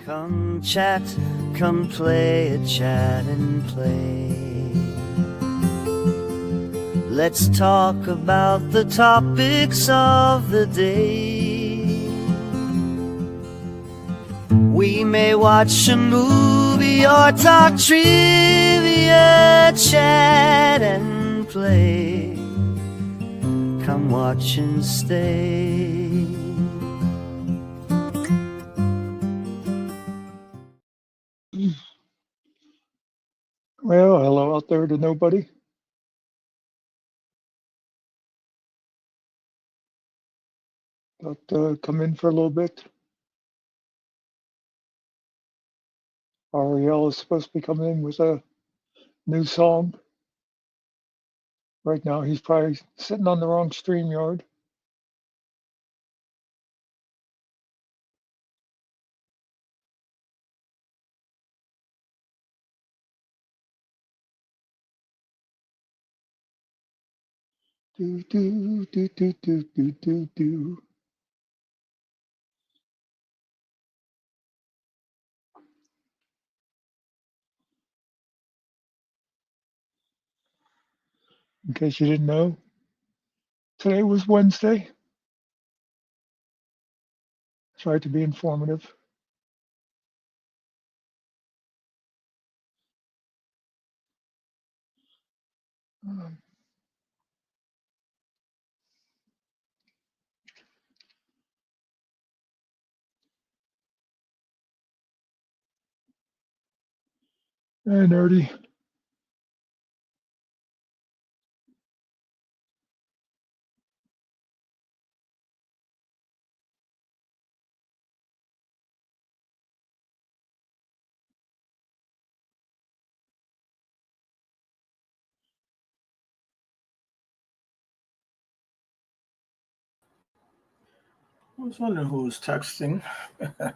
Come chat, come play a chat and play. Let's talk about the topics of the day. We may watch a movie or talk trivia, chat and play. Come watch and stay. Well, hello out there to nobody. Thought come in for a little bit. Ariel is supposed to be coming in with a new song. Right now, he's probably sitting on the wrong stream yard. Do, do, do, do, do, do, do, do. In case you didn't know, today was Wednesday. Tried to be informative. Hey, nerdy. I was wondering who was texting.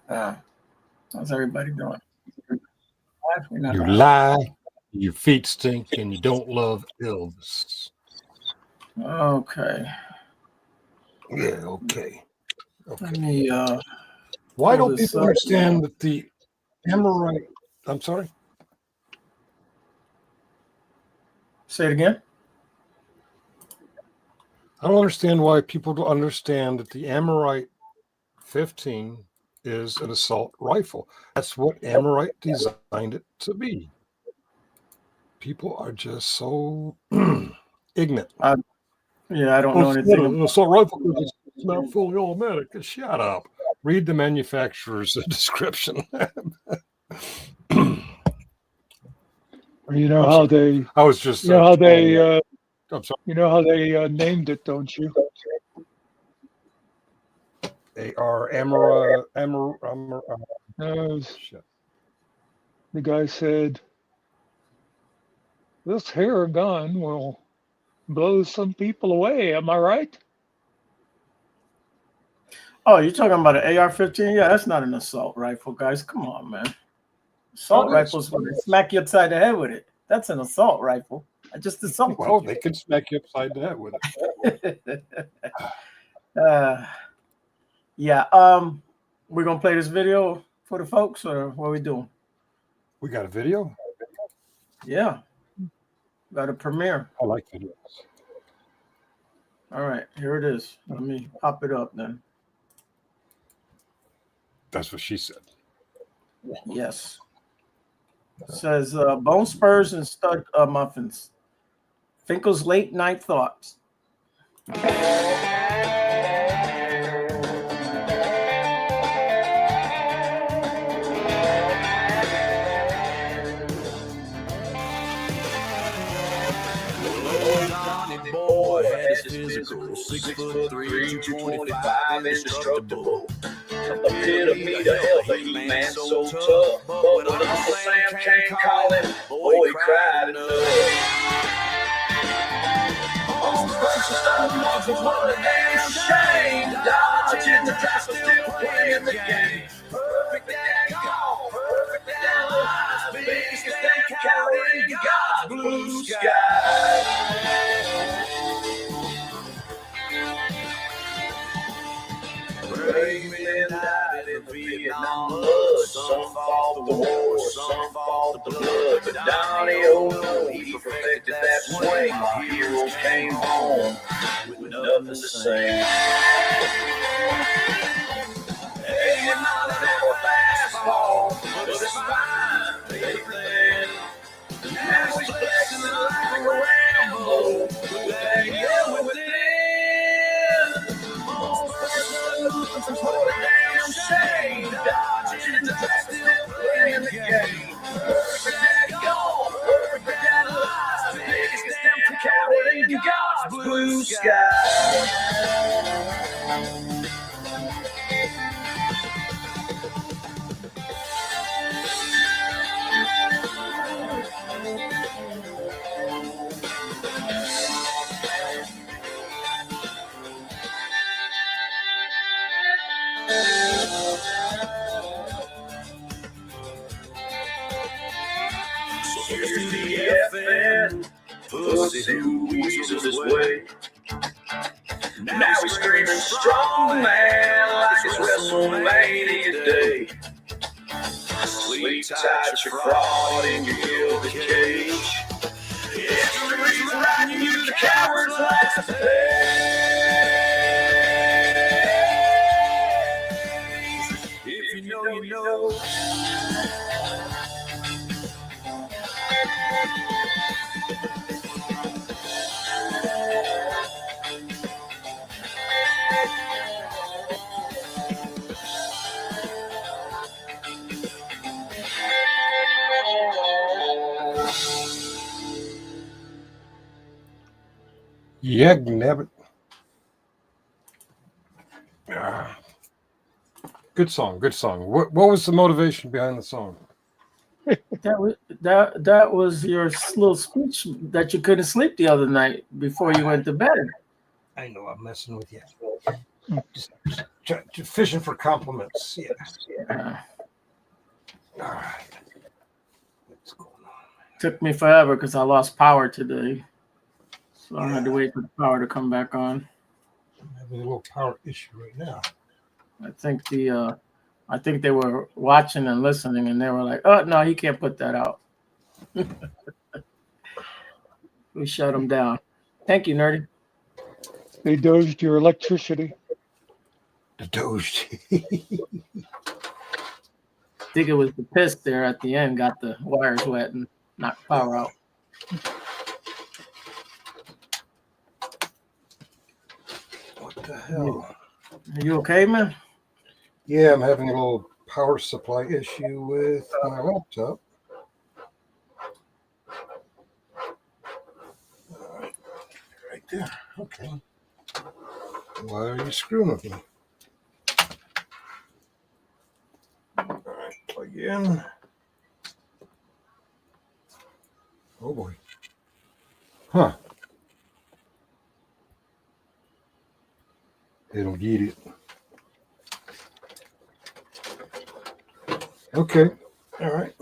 How's everybody doing? You lie, your feet stink, and you don't love Elvis. Okay. Yeah, okay. Let me Why pull don't this people up. understand that the Amorite, I'm sorry? Say it again. I don't understand why people don't understand that the Amorite 15 is an assault rifle. That's what Amorite designed it to be. People are just so ignorant. Yeah, I don't know anything. An assault rifle because it's not fully automatic. Shut up. Read the manufacturer's description. You know how they. I was just. You know how they. I'm sorry. You know how they named it, don't you? They are Amora. No, the guy said, "This here gun will blow some people away." Am I right? Oh, you're talking about an AR-15? Yeah, that's not an assault rifle, guys. Come on, man. Assault rifles, when they smack you upside the head with it. That's an assault rifle. I just assault. Well, they can smack you upside the head with it. Yeah. We're gonna play this video for the folks, or what are we doing? We got a video? Yeah. Got a premiere. I like videos. All right, here it is. Let me pop it up then. That's what she said. Yes. It says bone spurs and stud muffins. Finkel's late night thoughts. Boy had his physical, 6'3", 225, indestructible. A epitome to hell, the He-Man so tough. But when Uncle Sam came calling, boy, he cried enough. On first stop, was what a damn shame. Dodging the tracks, but still playing the game. Perfect at golf, perfect at life. Biggest damn coward in God's blue sky. Brave men died in the Vietnam mud. some fought the war, some fought the blood. But Donnie, oh no, he perfected that swing. My heroes came home with nothing to sing. 80 miles an hour fastball, but it's fine, baby. Now he's flexing like a Rambo, but that yell within. Most personal losing for the damn shame. Dodging the track, still playing the game. Perfect that goal, perfect that lie. Biggest damn coward in God's blue sky. So here's to the FN, Bossy who weasels his way. Now he's screaming strong man like it's WrestleMania day. Sleep tight your fraud in your gilded cage. History's writing you the coward's last page. If you know, you know. Yeah, nabbit. Ah. Good song, good song. What was the motivation behind the song? That was your little speech that you couldn't sleep the other night before you went to bed. I know I'm messing with you. Just fishing for compliments. Yeah. All right. What's going on? Took me forever because I lost power today, so I had to wait for the power to come back on. I'm having a little power issue right now. I think they were watching and listening, and they were like, "Oh no, he can't put that out." We shut them down. Thank you, Nerdy. They dozed your electricity. The Doge. I think it was the piss there at the end got the wires wet and knocked power out. What the hell? Are you okay, man? Yeah, I'm having a little power supply issue with my laptop. Right there. Okay. Why are you screwing with me? All right, plug in. Oh boy. Huh. It'll get it. Okay. All right.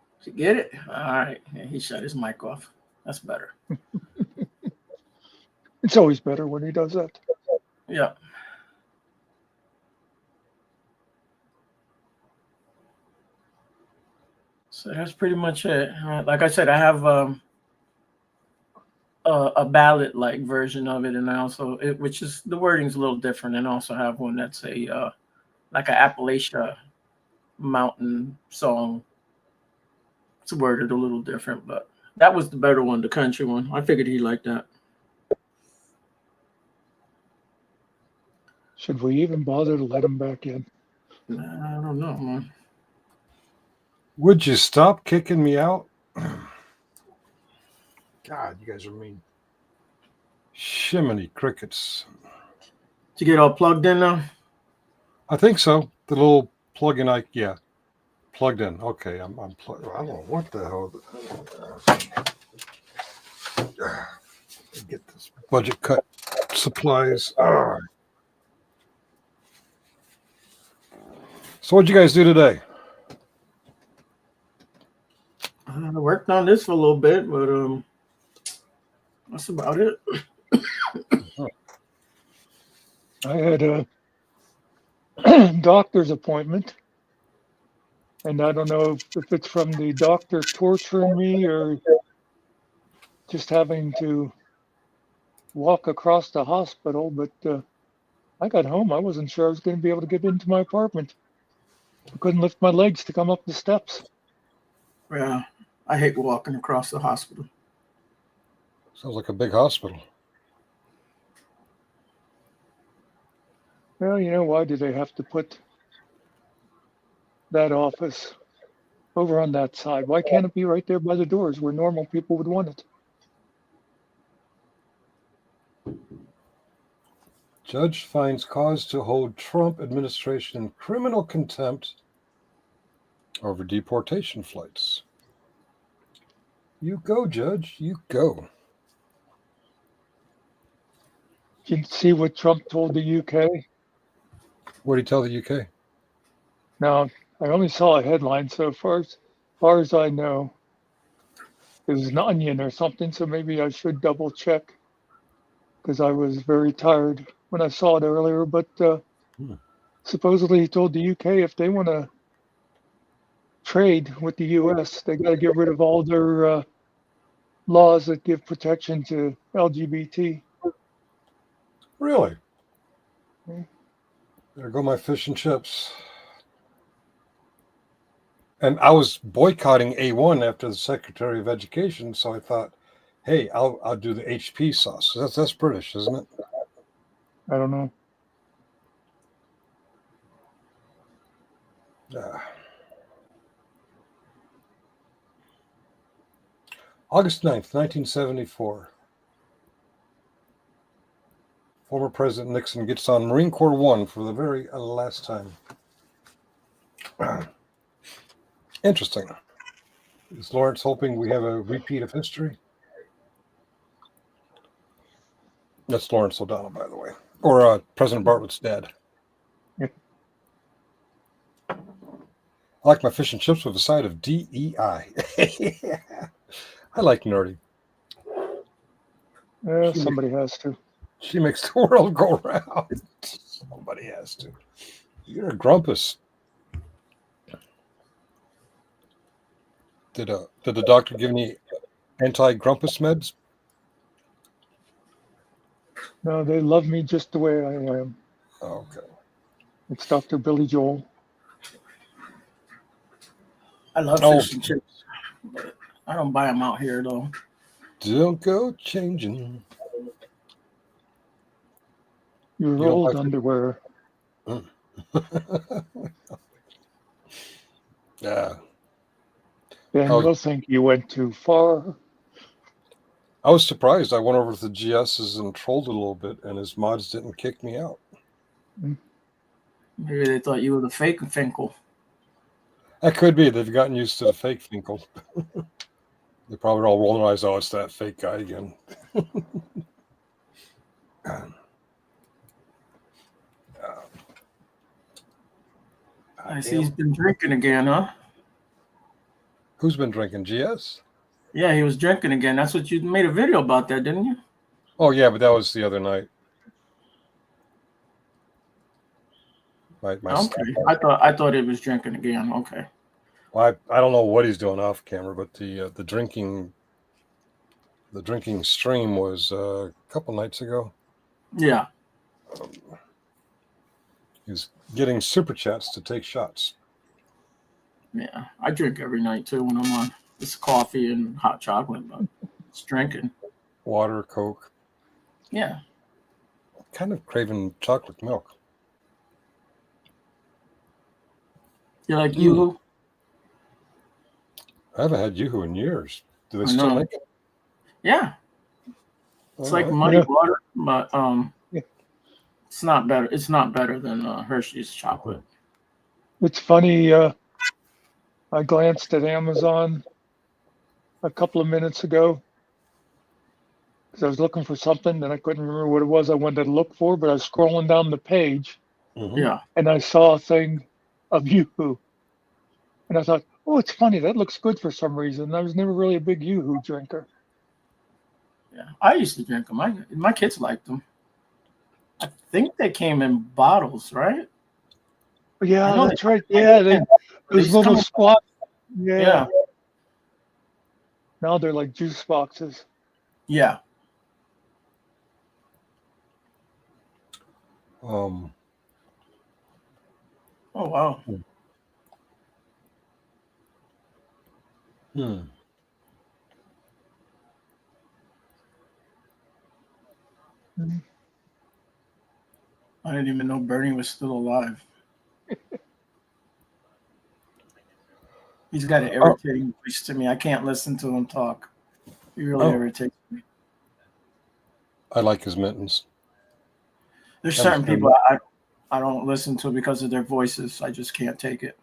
Did you get it? All right. Yeah, he shut his mic off. That's better. It's always better when he does that. Yeah. So that's pretty much it. Like I said, I have a ballad-like version of it, and I also, which is the wording's a little different, and also have one that's a like an Appalachia mountain song. It's worded a little different, but that was the better one, the country one. I figured he liked that. Should we even bother to let him back in? I don't know, man. Would you stop kicking me out? God, you guys are mean. Shiminy crickets. Did you get all plugged in now? I think so. The little plug-in, plugged in. Okay, I'm plugged. I don't know what the hell. Get this budget cut supplies. All right. So what'd you guys do today? I worked on this for a little bit, but that's about it. I had a doctor's appointment, and I don't know if it's from the doctor torturing me or just having to walk across the hospital, but I got home. I wasn't sure I was going to be able to get into my apartment. I couldn't lift my legs to come up the steps. Yeah, I hate walking across the hospital. Sounds like a big hospital. Well, why do they have to put that office over on that side? Why can't it be right there by the doors where normal people would want it? Judge finds cause to hold Trump administration in criminal contempt over deportation flights. You go, Judge. You go. Did you see what Trump told the UK? What did he tell the UK? Now, I only saw a headline, so far as I know, it was an onion or something, so maybe I should double check because I was very tired when I saw it earlier. But supposedly he told the UK if they want to trade with the US, they got to get rid of all their laws that give protection to LGBT. Really? Hmm. There go my fish and chips. And I was boycotting A1 after the Secretary of Education, so I thought, hey, I'll do the HP sauce. That's British, isn't it? I don't know. August 9th, 1974. Former President Nixon gets on Marine Corps One for the very last time. Interesting. Is Lawrence hoping we have a repeat of history? That's Lawrence O'Donnell, by the way. Or President Bartlett's dad. Yep. I like my fish and chips with a side of DEI. I like nerdy. Somebody has to. She makes the world go round. Somebody has to. You're a grumpus. Did the doctor give any anti-grumpus meds? No, they love me just the way I am. Okay. It's Dr. Billy Joel. I love fish and chips, but I don't buy them out here though. Don't go changing. Your old underwear. Yeah. Ben will think you went too far. I was surprised. I went over to the GS's and trolled a little bit, and his mods didn't kick me out. Maybe they thought you were the fake Finkel. That could be. They've gotten used to the fake Finkel. They probably all rolling their eyes. Oh, it's that fake guy again. I see he's been drinking again, huh? Who's been drinking? GS? Yeah, he was drinking again. That's what you made a video about that, didn't you? Oh, yeah, but that was the other night. My okay. I thought he was drinking again. Okay. Well, I don't know what he's doing off camera, but the drinking stream was a couple nights ago. Yeah. He was getting super chats to take shots. Yeah, I drink every night too when I'm on. It's coffee and hot chocolate, but it's drinking. Water, Coke. Yeah. Kind of craving chocolate milk. You like Yoo-hoo? I haven't had Yoo-hoo in years. Do they still make it? Yeah. It's like muddy water, but it's not better. It's not better than Hershey's chocolate. It's funny. I glanced at Amazon a couple of minutes ago because I was looking for something and I couldn't remember what it was I wanted to look for, but I was scrolling down the page. Yeah. And I saw a thing of Yoo-Hoo. And I thought, oh, it's funny. That looks good for some reason. I was never really a big Yoo-Hoo drinker. Yeah, I used to drink them. My kids liked them. I think they came in bottles, right? But yeah, I know that's right. Yeah, those used to little come in- spots. Yeah. Yeah, Now they're like juice boxes. yeah. Um, Oh wow. hmm. I didn't even know Bernie was still alive. He's got an irritating voice to me. I can't listen to him talk. He really irritates me. I like his mittens. There's That certain was good. people I don't listen to because of their voices. I just can't take it.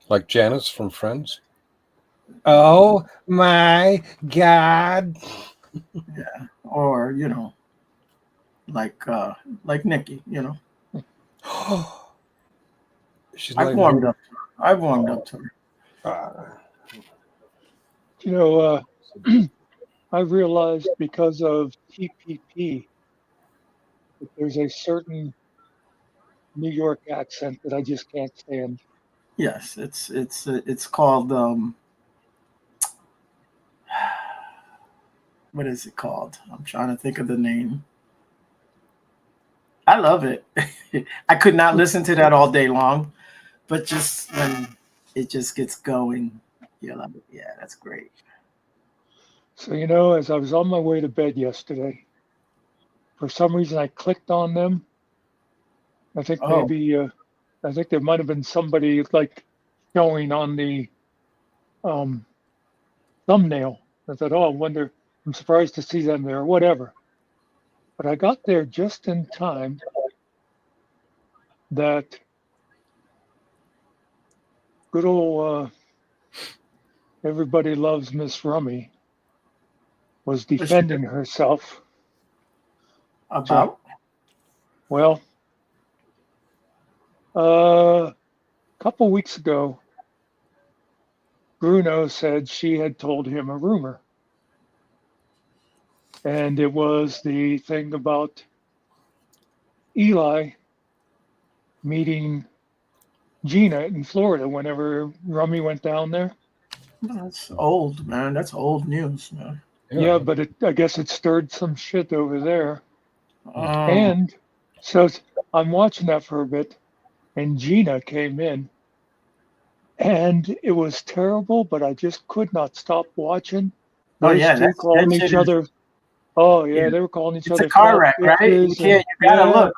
Like Janice from Friends. Oh my God. Yeah. Or, like Nikki, She's I've not warmed even. up to her. I've warmed up to her. You know, I realized because of TPP that there's a certain New York accent that I just can't stand. Yes, it's called what is it called? I'm trying to think of the name. I love it. I could not listen to that all day long, but just when it just gets going, you're like, yeah, that's great. So, as I was on my way to bed yesterday, for some reason I clicked on them. I think Oh, I think there might have been somebody like showing on the um, thumbnail. I thought, oh, I wonder, I'm surprised to see them there, or whatever. But I got there just in time that good old everybody loves Miss Rummy was what's she defending herself. So, about? well, a couple weeks ago, Bruno said she had told him a rumor. And it was the thing about Eli meeting Gina in Florida whenever Rummy went down there. That's old, man. That's old news, man. Yeah, but I guess it stirred some shit over there. Um, And so I'm watching that for a bit, and Gina came in, and it was terrible, but I just could not stop watching oh those yeah, two that calling shit each is. other. Oh Yeah, yeah, they were calling each it's a other car fat wreck, right? You bitches, and you gotta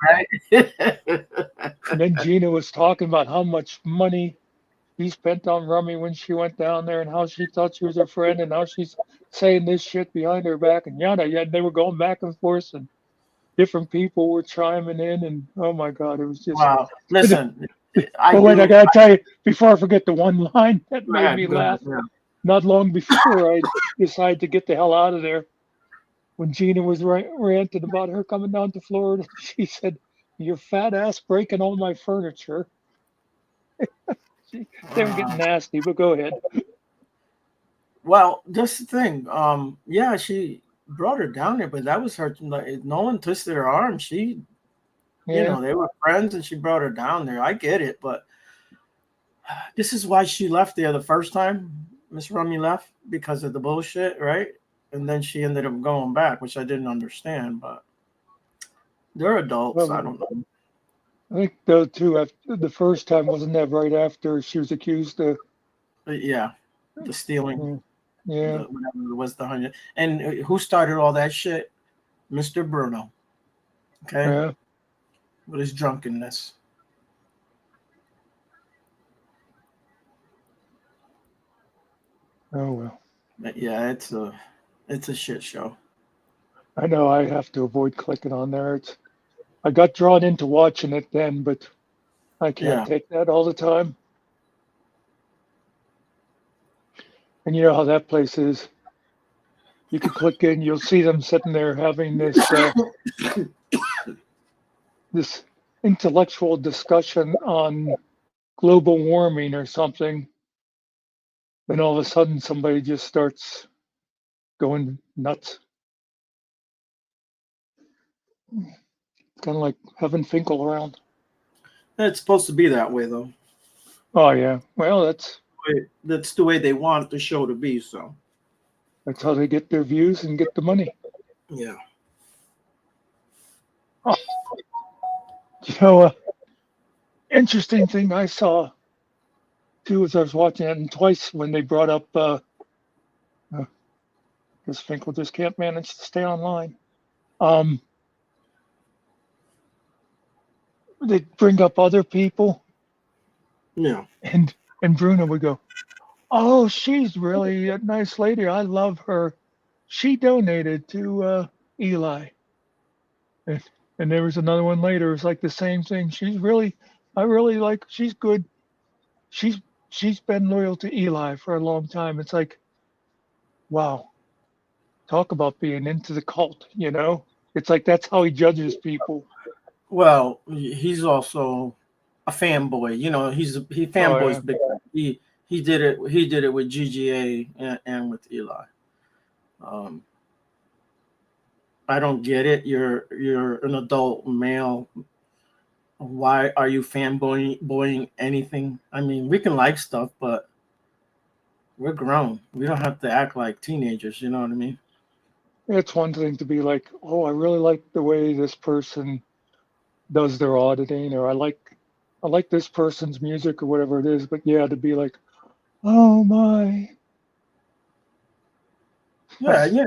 yeah. look, right? And then Gina was talking about how much money he spent on Rummy when she went down there, and how she thought she was her friend, and how she's saying this shit behind her back, and yada yada. They were going back and forth, and different people were chiming in, and oh my god, it was just. Wow. Listen, I But wait, I do. gotta tell you before I forget the one line that Go made me ahead, go ahead. laugh. Yeah. Not long before I decided to get the hell out of there, when Gina was ranting about her coming down to Florida, she said, "Your fat ass breaking all my furniture." They were getting nasty, but go ahead. Well, that's the thing. Yeah, she brought her down there, but that was her. Like, no one twisted her arm. She, Yeah. they were friends, and she brought her down there. I get it, but this is why she left there the first time. Miss Rummy left because of the bullshit, right? And then she ended up going back, which I didn't understand. But they're adults. I Well, don't know. I think though too, after the first time wasn't that right after she was accused of. But yeah, the stealing, Yeah. whatever it was, the 100. And who started all that shit? Mr. Bruno. Okay, Yeah. with his drunkenness. Oh well. But yeah, it's a shit show. I know I have to avoid clicking on there. I got drawn into watching it then, but I can't Yeah. take that all the time. And you know how that place is. You can click in, you'll see them sitting there having this intellectual discussion on global warming or something, then all of a sudden somebody just starts going nuts. It's kind of like having Finkel around. It's supposed to be that way, though. Oh yeah, well That's the way they want the show to be. So that's how they get their views and get the money. yeah. Oh, you know, interesting thing I saw too as I was watching it, and twice when they brought up, because Finkel just can't manage to stay online. They bring up other people, Yeah. and Bruno would go, "Oh, she's really a nice lady. I love her. She donated to Eli." And, and there was another one later. It was like the same thing. I really like. She's good. She's she's been loyal to Eli for a long time. It's like, wow, talk about being into the cult. It's like that's how he judges people. Well, he's also a fanboy. He Oh yeah, fanboys big. He did it with GGA and with Eli. Um, I don't get it. You're an adult male. Why are you fanboying anything? I mean, we can like stuff, but we're grown. We don't have to act like teenagers. You know what I mean? it's one thing to be like, oh, I really like the way this person does their auditing, or I like this person's music or whatever it is. But yeah, to be like, oh my, Yeah, yeah.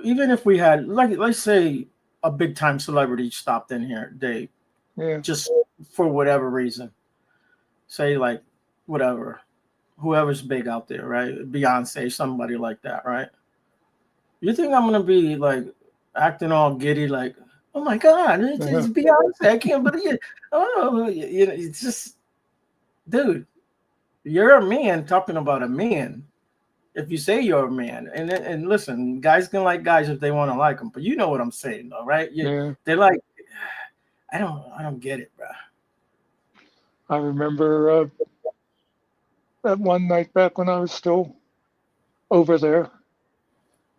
Even if we had, like, let's say a big time celebrity stopped in here, they yeah, just for whatever reason, say like whatever, whoever's big out there, right? Beyonce, somebody like that, right? You think I'm gonna be like acting all giddy, like, oh my God, it's Beyonce, I can't believe it. Oh, it's just, dude, you're a man talking about a man. If you say you're a man, and listen, guys can like guys if they want to like them, but you know what I'm saying, though, right? yeah. They're like, I don't get it, bro. I remember that one night back when I was still over there,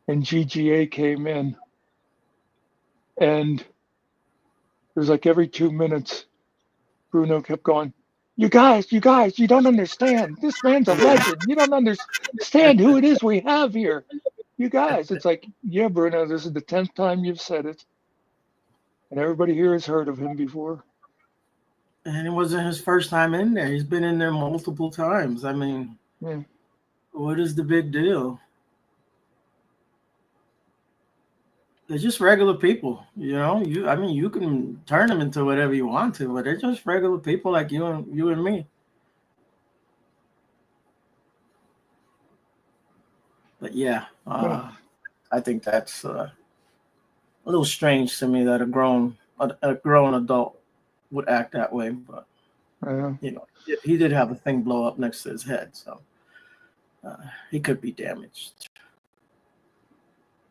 and GGA came in, and it was like every 2 minutes, Bruno kept going, you guys, you don't understand. This man's a legend. You don't understand who it is we have here. You guys, it's like, yeah, Bruno, this is the 10th time you've said it, and everybody here has heard of him before. And it wasn't his first time in there. He's been in there multiple times. I mean, Yeah. what is the big deal? They're just regular people, I mean, you can turn them into whatever you want to, but they're just regular people like you and me. But yeah, I think that's a little strange to me that a grown adult would act that way. But he did have a thing blow up next to his head, so he could be damaged.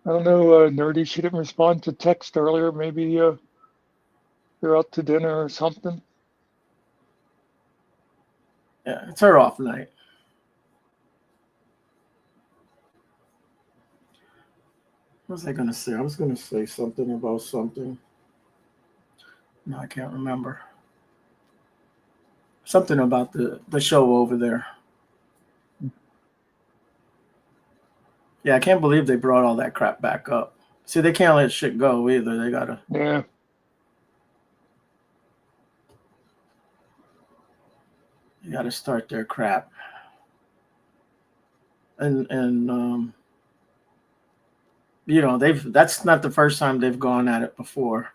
I don't know, Nerdy, she didn't respond to text earlier. Maybe they're out to dinner or something. Yeah, it's her off night. What was I gonna say? I was gonna say something about something. No, I can't remember. Something about the show over there. Yeah, I can't believe they brought all that crap back up. See, they can't let shit go either. They gotta Yeah. start their crap. And that's not the first time they've gone at it before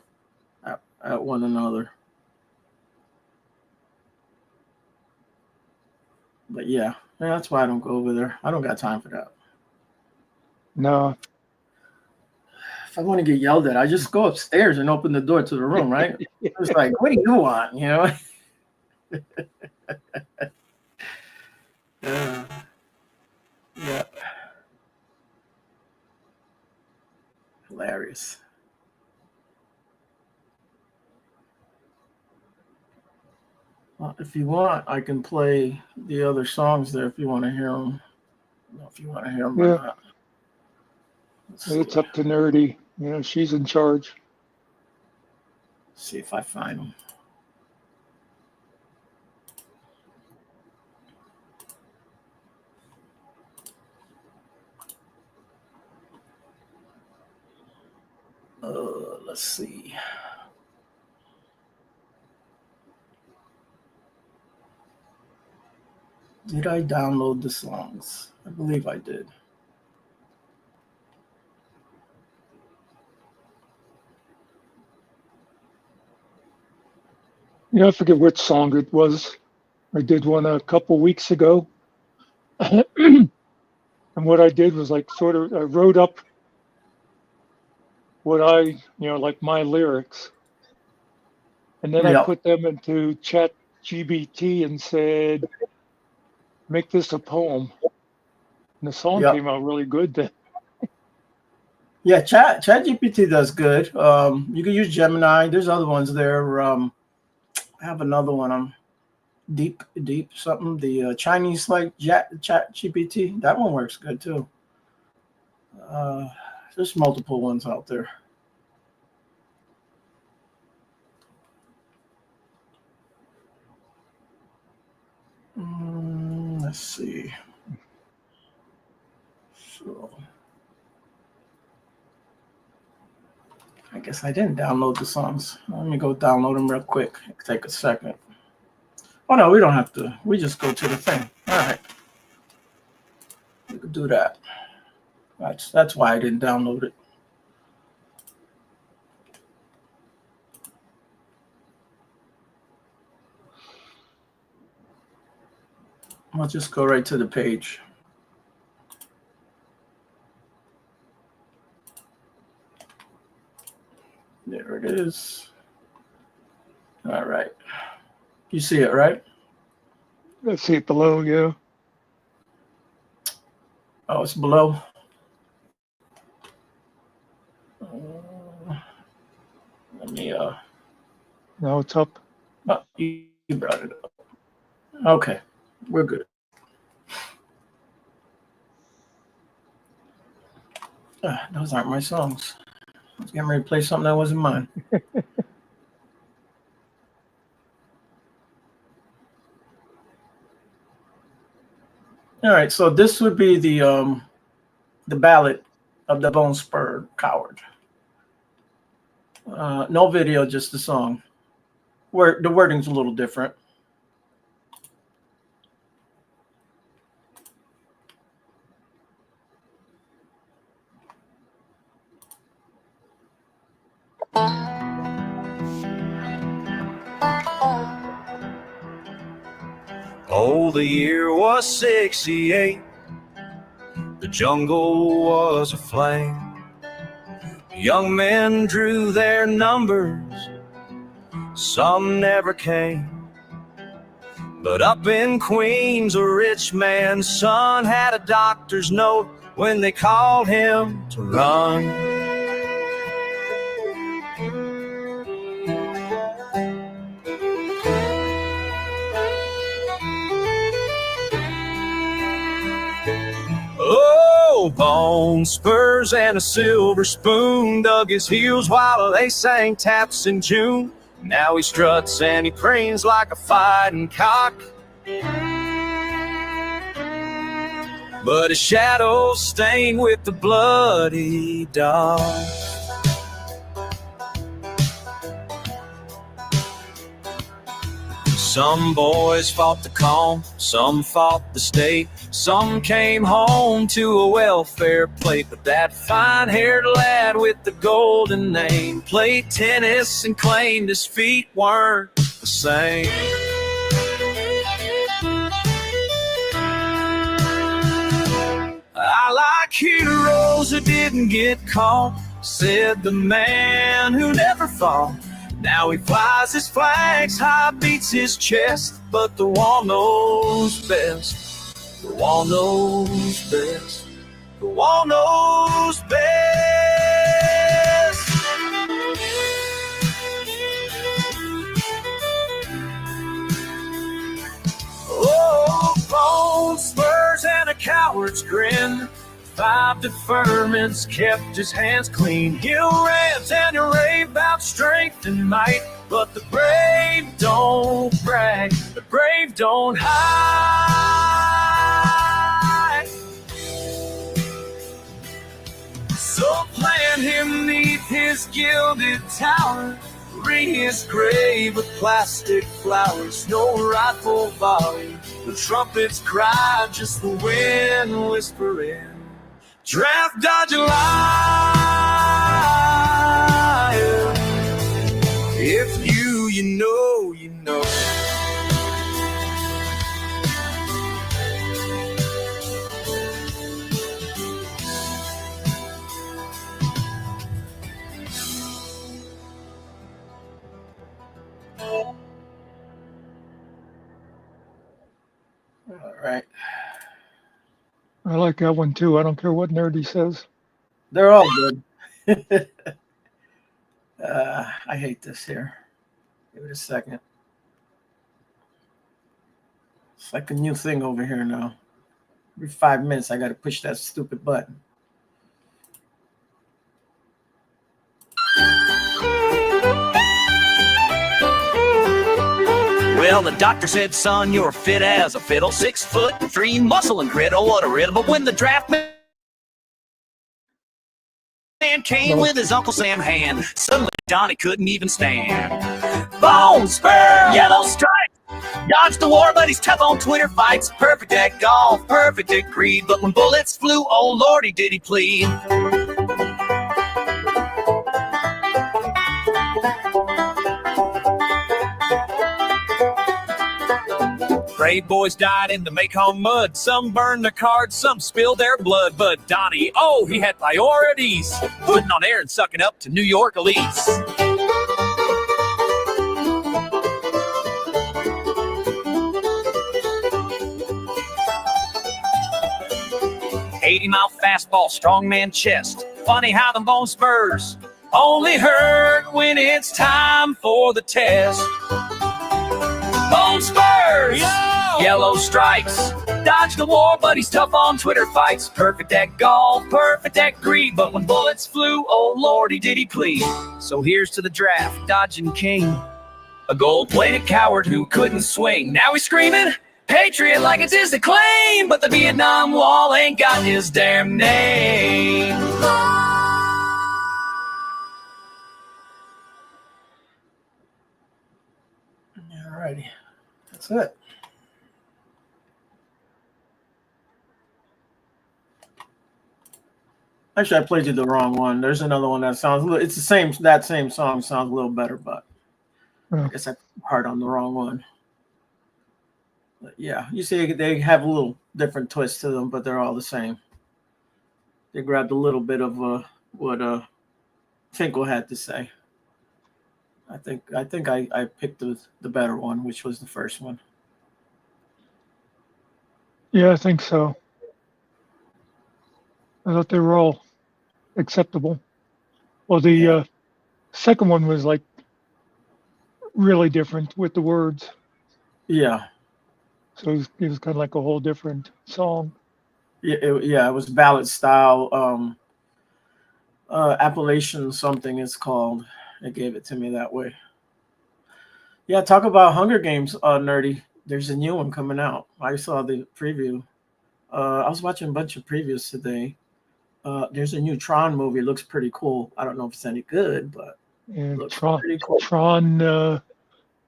at one another. But yeah, that's why I don't go over there. I don't got time for that. No. If I want to get yelled at, I just go upstairs and open the door to the room, right? It's like, what do you want? Yeah. Hilarious. If you want, I can play the other songs there if you want to hear them. I don't know if you want to hear them or Yeah, not. Let's see. it's up to Nerdy. You know, she's in charge. See if I find them. Let's see. Did I download the songs? I believe I did. You know, I forget which song it was. I did one a couple weeks ago. And what I did was like sort of, I wrote up what like my lyrics. And then I Yep. put them into Chat GBT and said, make this a poem. And the song Yep. came out really good then. Yeah, ChatGPT does good. You can use Gemini. There's other ones there. I have another one. Deep something. The Chinese like ChatGPT. That one works good too. There's multiple ones out there. Let's see. So I guess I didn't download the songs. Let me go download them real quick. It'll take a second. Oh no, we don't have to. We just go to the thing. All right. We could do that. That's why I didn't download it. I'll just go right to the page. There it is. All right. You see it, right? I see it below, yeah. Oh, it's below. Let me, Now it's up. oh, you brought it up. Okay, we're good. Those aren't my songs. I was getting ready to play something that wasn't mine. All right, so this would be the ballad of the Bone Spur Coward. No video, just the song. Where the wording's a little different. Oh, the year was 68. The jungle was aflame. Young men drew their numbers. Some never came. But up in Queens, a rich man's son had a doctor's note when they called him to run. Oh, bone spurs and a silver spoon dug his heels while they sang taps in June. Now he struts and he preens like a fighting cock, but his shadow's stained with the bloody dog. Some boys fought the calm, some fought the state, some came home to a welfare plate. But that fine-haired lad with the golden name played tennis and claimed his feet weren't the same. I like heroes who didn't get caught, said the man who never fought. Now he flies his flags high, beats his chest, but the wall knows best. The wall knows best. The wall knows best. coward's grin. 5 deferments kept his hands clean. He'll rant and he'll rave about strength and might, but the brave don't brag, the brave don't hide. So plant him neath his gilded tower, ring his grave with plastic flowers. No rifle volley, the trumpets cry, just the wind whispering. Draft dodge a liar. If you know, you know. All right. I like that one too. I don't care what Nerdy says. They're all good. I hate this here. Give it a second. It's like a new thing over here now. Every 5 minutes, I got to push that stupid button. Well, the doctor said, son, you're fit as a fiddle, 6'3", muscle and grit. Oh, what a riddle. But when the draft man came with his Uncle Sam hand, suddenly Donnie couldn't even stand. Bone spur, yellow stripe, dodged the war, but he's tough on Twitter fights. Perfect at golf, perfect at greed, but when bullets flew, oh lordy, did he plead. Brave boys died in the Mekong mud. Some burned their cards, some spilled their blood. But Donnie, oh, he had priorities, putting on air and sucking up to New York elites. 80-mile fastball, strongman chest. Funny how the bone spurs only hurt when it's time for the test. Bone spurs, yellow stripes. Dodge the war, but he's tough on Twitter fights. Perfect at golf, perfect at greed, but when bullets flew, oh lordy, did he plead. So here's to the draft, dodging king, a gold-plated coward who couldn't swing. Now he's screaming, patriot, like it's his to claim, but the Vietnam Wall ain't got his damn name. Alrighty, that's it. Actually, I played you the wrong one. There's another one that sounds. It's the same. That same song sounds a little better, but I guess I put hard on the wrong one. But yeah, you see, they have a little different twist to them, but they're all the same. They grabbed a little bit of what Finkel had to say. I think I picked the better one, which was the first one. Yeah, I think so. I thought they were all acceptable. Well, the second one was like really different with the words. Yeah. So it was kind of like a whole different song. Yeah, it was ballad style. Appalachian something it's called. They gave it to me that way. Yeah, talk about Hunger Games, nerdy. There's a new one coming out. I saw the preview. I was watching a bunch of previews today. There's a new Tron movie. It looks pretty cool. I don't know if it's any good, but And it looks pretty cool. Tron,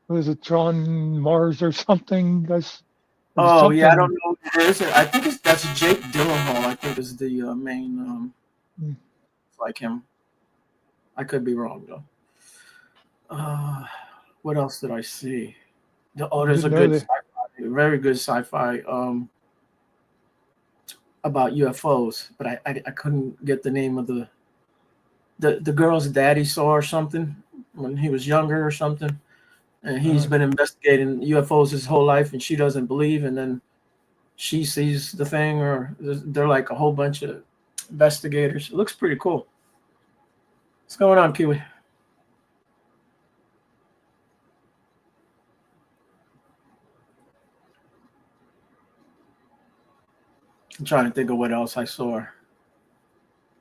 was it Tron Mars or something? Guys. Oh yeah, I don't know. I think that's Jake Gyllenhaal. I think is the main. Like him. I could be wrong though. What else did I see? There's a good sci-fi, very good sci-fi about UFOs, but I couldn't get the name of the girl's daddy saw or something when he was younger or something, and he's been investigating UFOs his whole life, and she doesn't believe, and then she sees the thing, or they're like a whole bunch of investigators. It looks pretty cool. What's going on, Kiwi? I'm trying to think of what else I saw.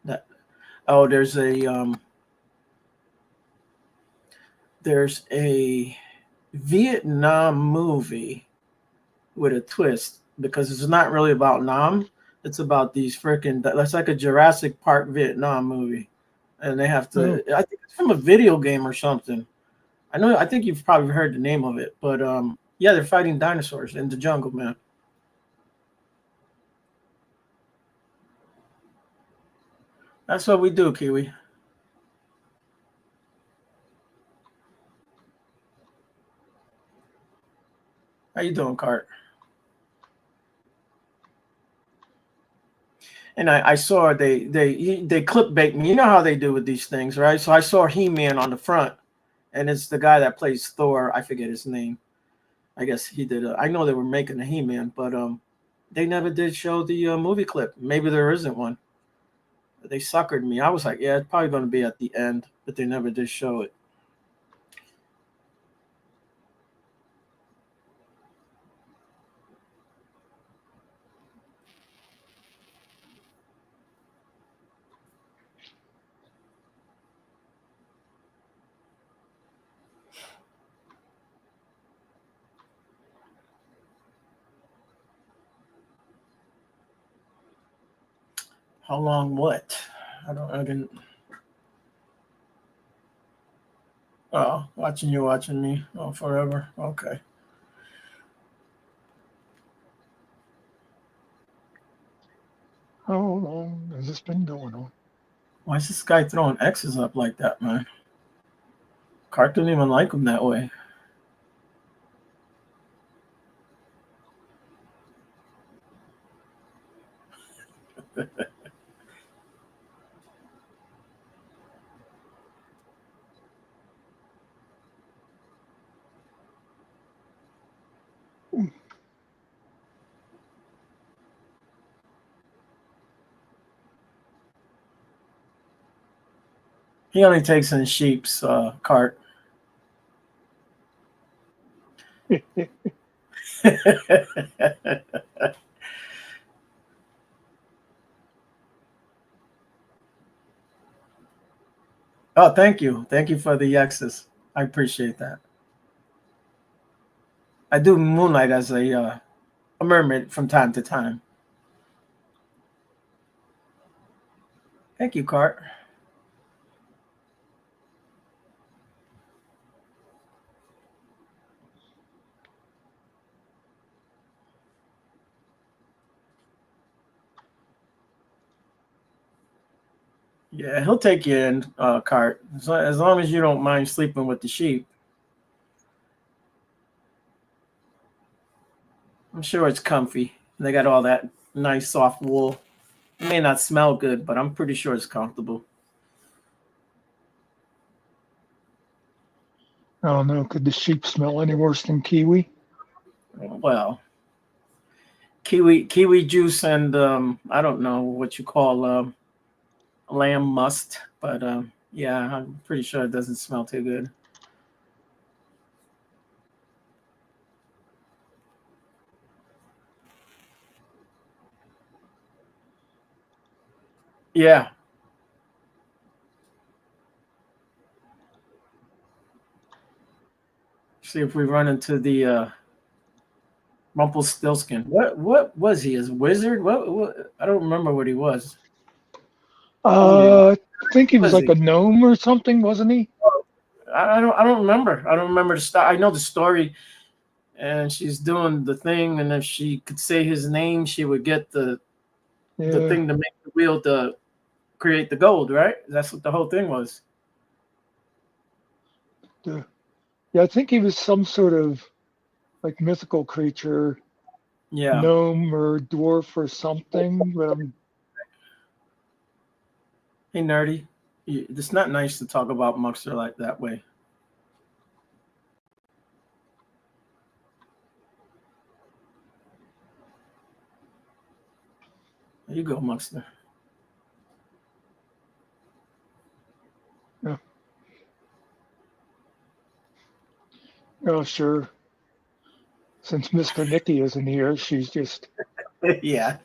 That there's a Vietnam movie with a twist because it's not really about Nam. It's about these freaking. That's like a Jurassic Park Vietnam movie, and they have to. I think it's from a video game or something. I think you've probably heard the name of it, but yeah, they're fighting dinosaurs in the jungle, man. That's what we do, Kiwi. How you doing, Cart? And I saw they clickbait me. You know how they do with these things, right? So I saw He-Man on the front, and it's the guy that plays Thor. I forget his name. I guess he did. I know they were making a He-Man, but they never did show the movie clip. Maybe there isn't one. They suckered me. I was like, yeah, it's probably going to be at the end, but they never did show it. How long? What? I didn't. Oh, watching me. Oh, forever. Okay. How long has this been going on? Why is this guy throwing X's up like that, man? Cart didn't even like him that way. He only takes in sheep's cart. Oh, thank you. Thank you for the X's. I appreciate that. I do moonlight as a mermaid from time to time. Thank you, Cart. Yeah, he'll take you in, Cart. As long as you don't mind sleeping with the sheep. I'm sure it's comfy. They got all that nice soft wool. It may not smell good, but I'm pretty sure it's comfortable. I don't know. Could the sheep smell any worse than kiwi? Well, kiwi juice and I don't know what you call lamb must, but yeah, I'm pretty sure it doesn't smell too good. Yeah. See if we run into the Rumpelstiltskin. What was he? A wizard? What? I don't remember what he was. I think he was Was like he? a gnome or something, wasn't he? I don't remember. I don't remember the story. I know the story, and she's doing the thing, and if she could say his name, she would get the Yeah. thing to make the wheel to create the gold, right? That's what the whole thing was. Yeah, I think he was some sort of like mythical creature, Yeah. gnome or dwarf or something. But Hey, nerdy. It's not nice to talk about Muxer like that way. There you go, Muxer. yeah. Oh, sure. Since Mr. Nicky isn't here, she's just Yeah.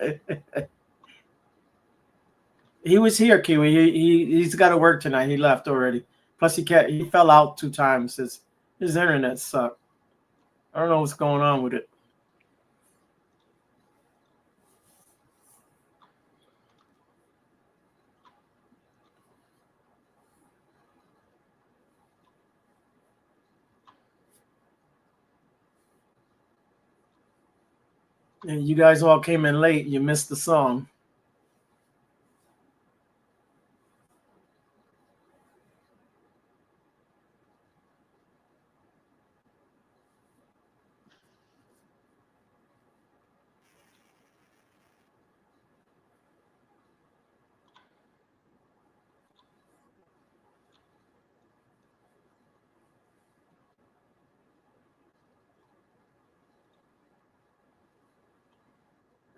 He was here, Kiwi. He's got to work tonight. He left already. Plus, he fell out 2 times. His internet sucked. I don't know what's going on with it. And you guys all came in late. You missed the song.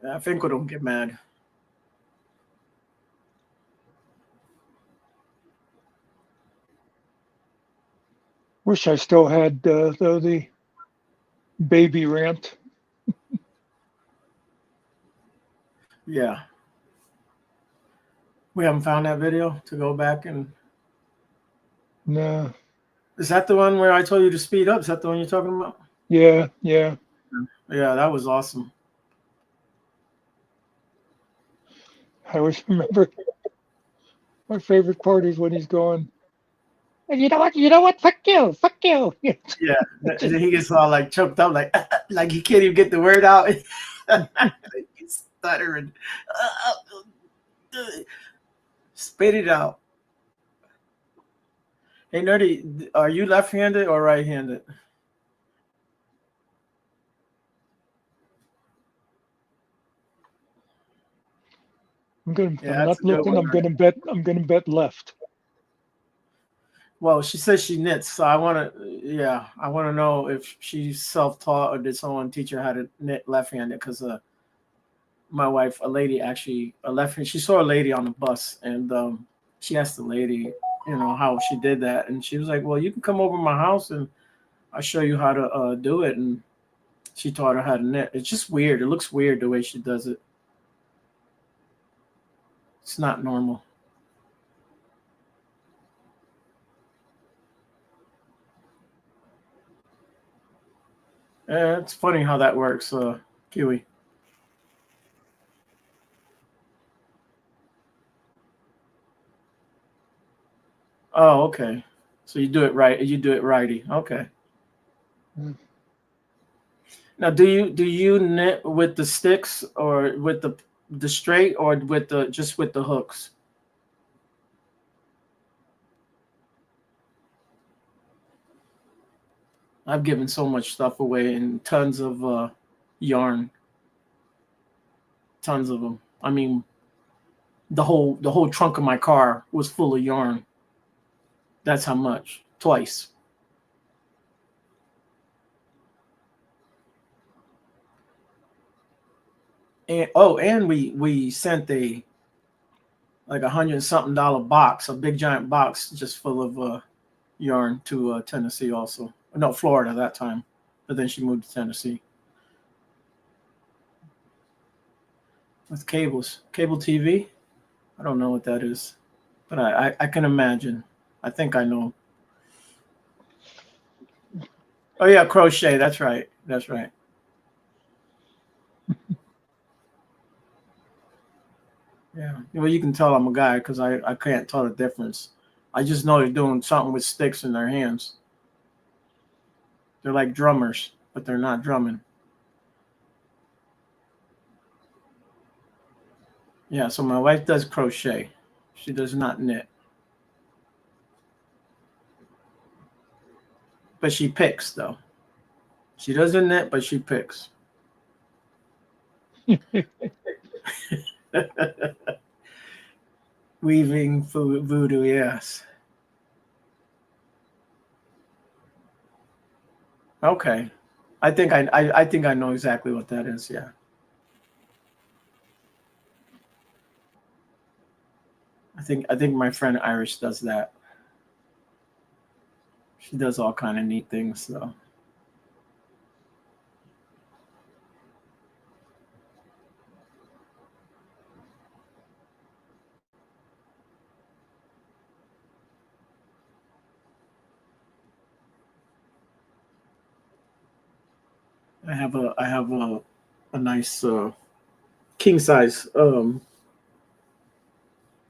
I think we don't get mad. Wish I still had the baby rant. Yeah. We haven't found that video to go back and. No. Is that the one where I told you to speed up? Is that the one you're talking about? Yeah. Yeah, that was awesome. I always remember my favorite part is when he's going, and you know what? You know what? Fuck you. Fuck you. Yeah, and then he gets all like choked up, like he can't even get the word out. He's stuttering. Spit it out. Hey, Nerdy, are you left-handed or right-handed? I'm Yeah, not that's a good looking. one. I'm gonna bet left. Well, she says she knits, so I want to know if she's self-taught or did someone teach her how to knit left-handed? Because my wife, a lady, actually a left-handed. She saw a lady on the bus, and she asked the lady, how she did that, and she was like, "Well, you can come over to my house and I'll show you how to do it." And she taught her how to knit. It's just weird. It looks weird the way she does it. It's not normal. It's funny how that works, Kiwi. Oh, okay. So you do it right. You do it righty. Okay. Mm. Now, do you knit with the sticks or with the straight or with the just with the hooks? I've given so much stuff away and tons of yarn, tons of them. I mean, the whole trunk of my car was full of yarn. That's how much. Twice. And we sent a like $100 something box, a big giant box just full of yarn to Tennessee also. No, Florida that time. But then she moved to Tennessee. With cables. Cable TV? I don't know what that is. But I can imagine. I think I know. Oh yeah, crochet. That's right. That's right. Yeah. Well, you can tell I'm a guy because I can't tell the difference. I just know they're doing something with sticks in their hands. They're like drummers, but they're not drumming. Yeah, so my wife does crochet. She does not knit. But she picks though. She doesn't knit, but she picks. Weaving voodoo, yes. Okay. I think I know exactly what that is, yeah. I think my friend Irish does that. She does all kind of neat things though. I have a nice king size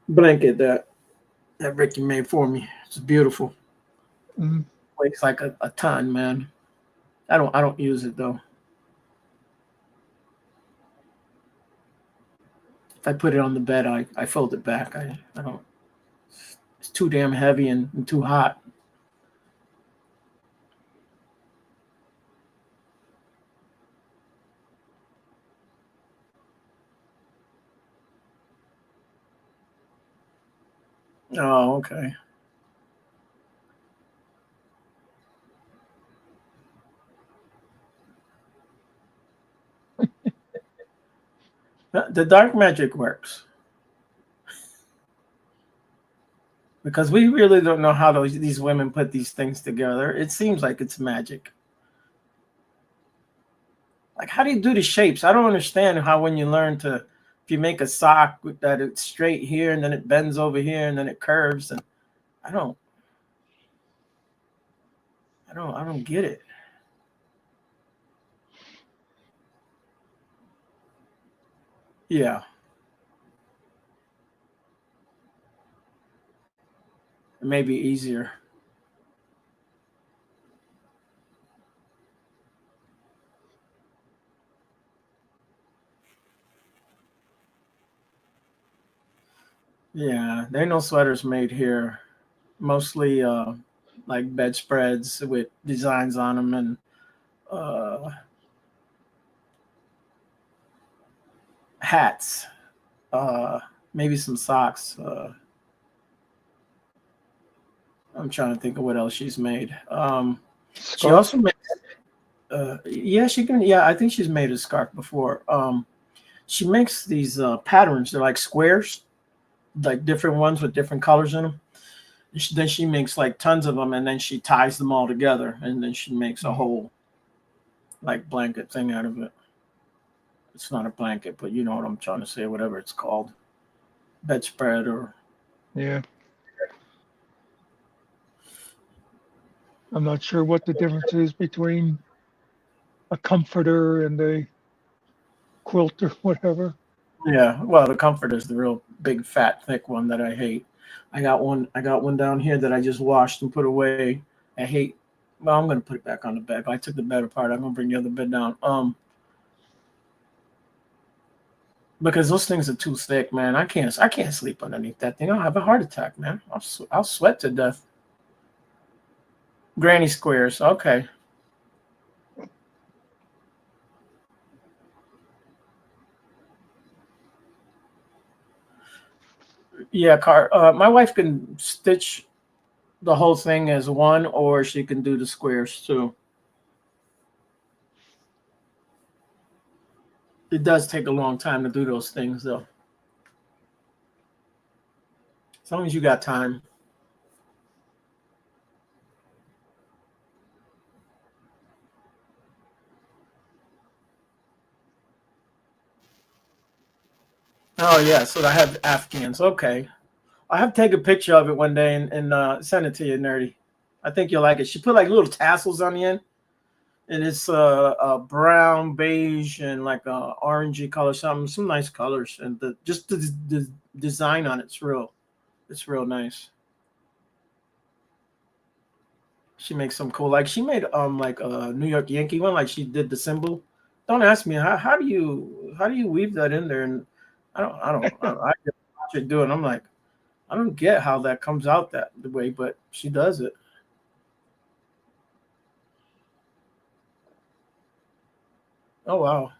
blanket that Ricky made for me. It's beautiful. Mm. Weighs like a ton, man. I don't use it though. If I put it on the bed, I fold it back. I don't. It's too damn heavy and too hot. Oh, okay. The dark magic works because we really don't know how these women put these things together. It seems like it's magic. Like, how do you do the shapes? I don't understand how when you learn to, if you make a sock that it's straight here and then it bends over here and then it curves, and I don't, I don't get it. Yeah, it may be easier. Yeah, there ain't no sweaters made here. Mostly like bedspreads with designs on them and uh, hats. Uh, Maybe some socks. I'm trying to think of what else she's made. She Scarf. also made. Yeah, she can. Yeah, I think she's made a scarf before. She makes these patterns. They're like squares, like different ones with different colors in them. Then she makes like tons of them, and then she ties them all together, and then she makes a whole like blanket thing out of it. It's not a blanket, but you know what I'm trying to say. Whatever it's called, bedspread or. Yeah. I'm not sure what the difference is between a comforter and a quilt or whatever. Yeah, well, the comfort is the real big, fat, thick one that I hate. I got one. I got one down here that I just washed and put away. I hate. Well, I'm gonna put it back on the bed. I took the bed apart. I'm gonna bring the other bed down. Because those things are too thick, man. I can't sleep underneath that thing. I'll have a heart attack, man. I'll sweat to death. Granny squares. Okay. Yeah, car. My wife can stitch the whole thing as one, or she can do the squares too. It does take a long time to do those things, though. As long as you got time. Oh yeah, so I have Afghans. Okay, I have to take a picture of it one day and send it to you, nerdy. I think you'll like it. She put like little tassels on the end, and it's brown, beige, and like orangey color, some nice colors, and the design on it's real nice. She makes some cool, like she made like a New York Yankee one, like she did the symbol. Don't ask me how do you weave that in there, and I just watch it do it. And I'm like, I don't get how that comes out that the way, but she does it. Oh wow,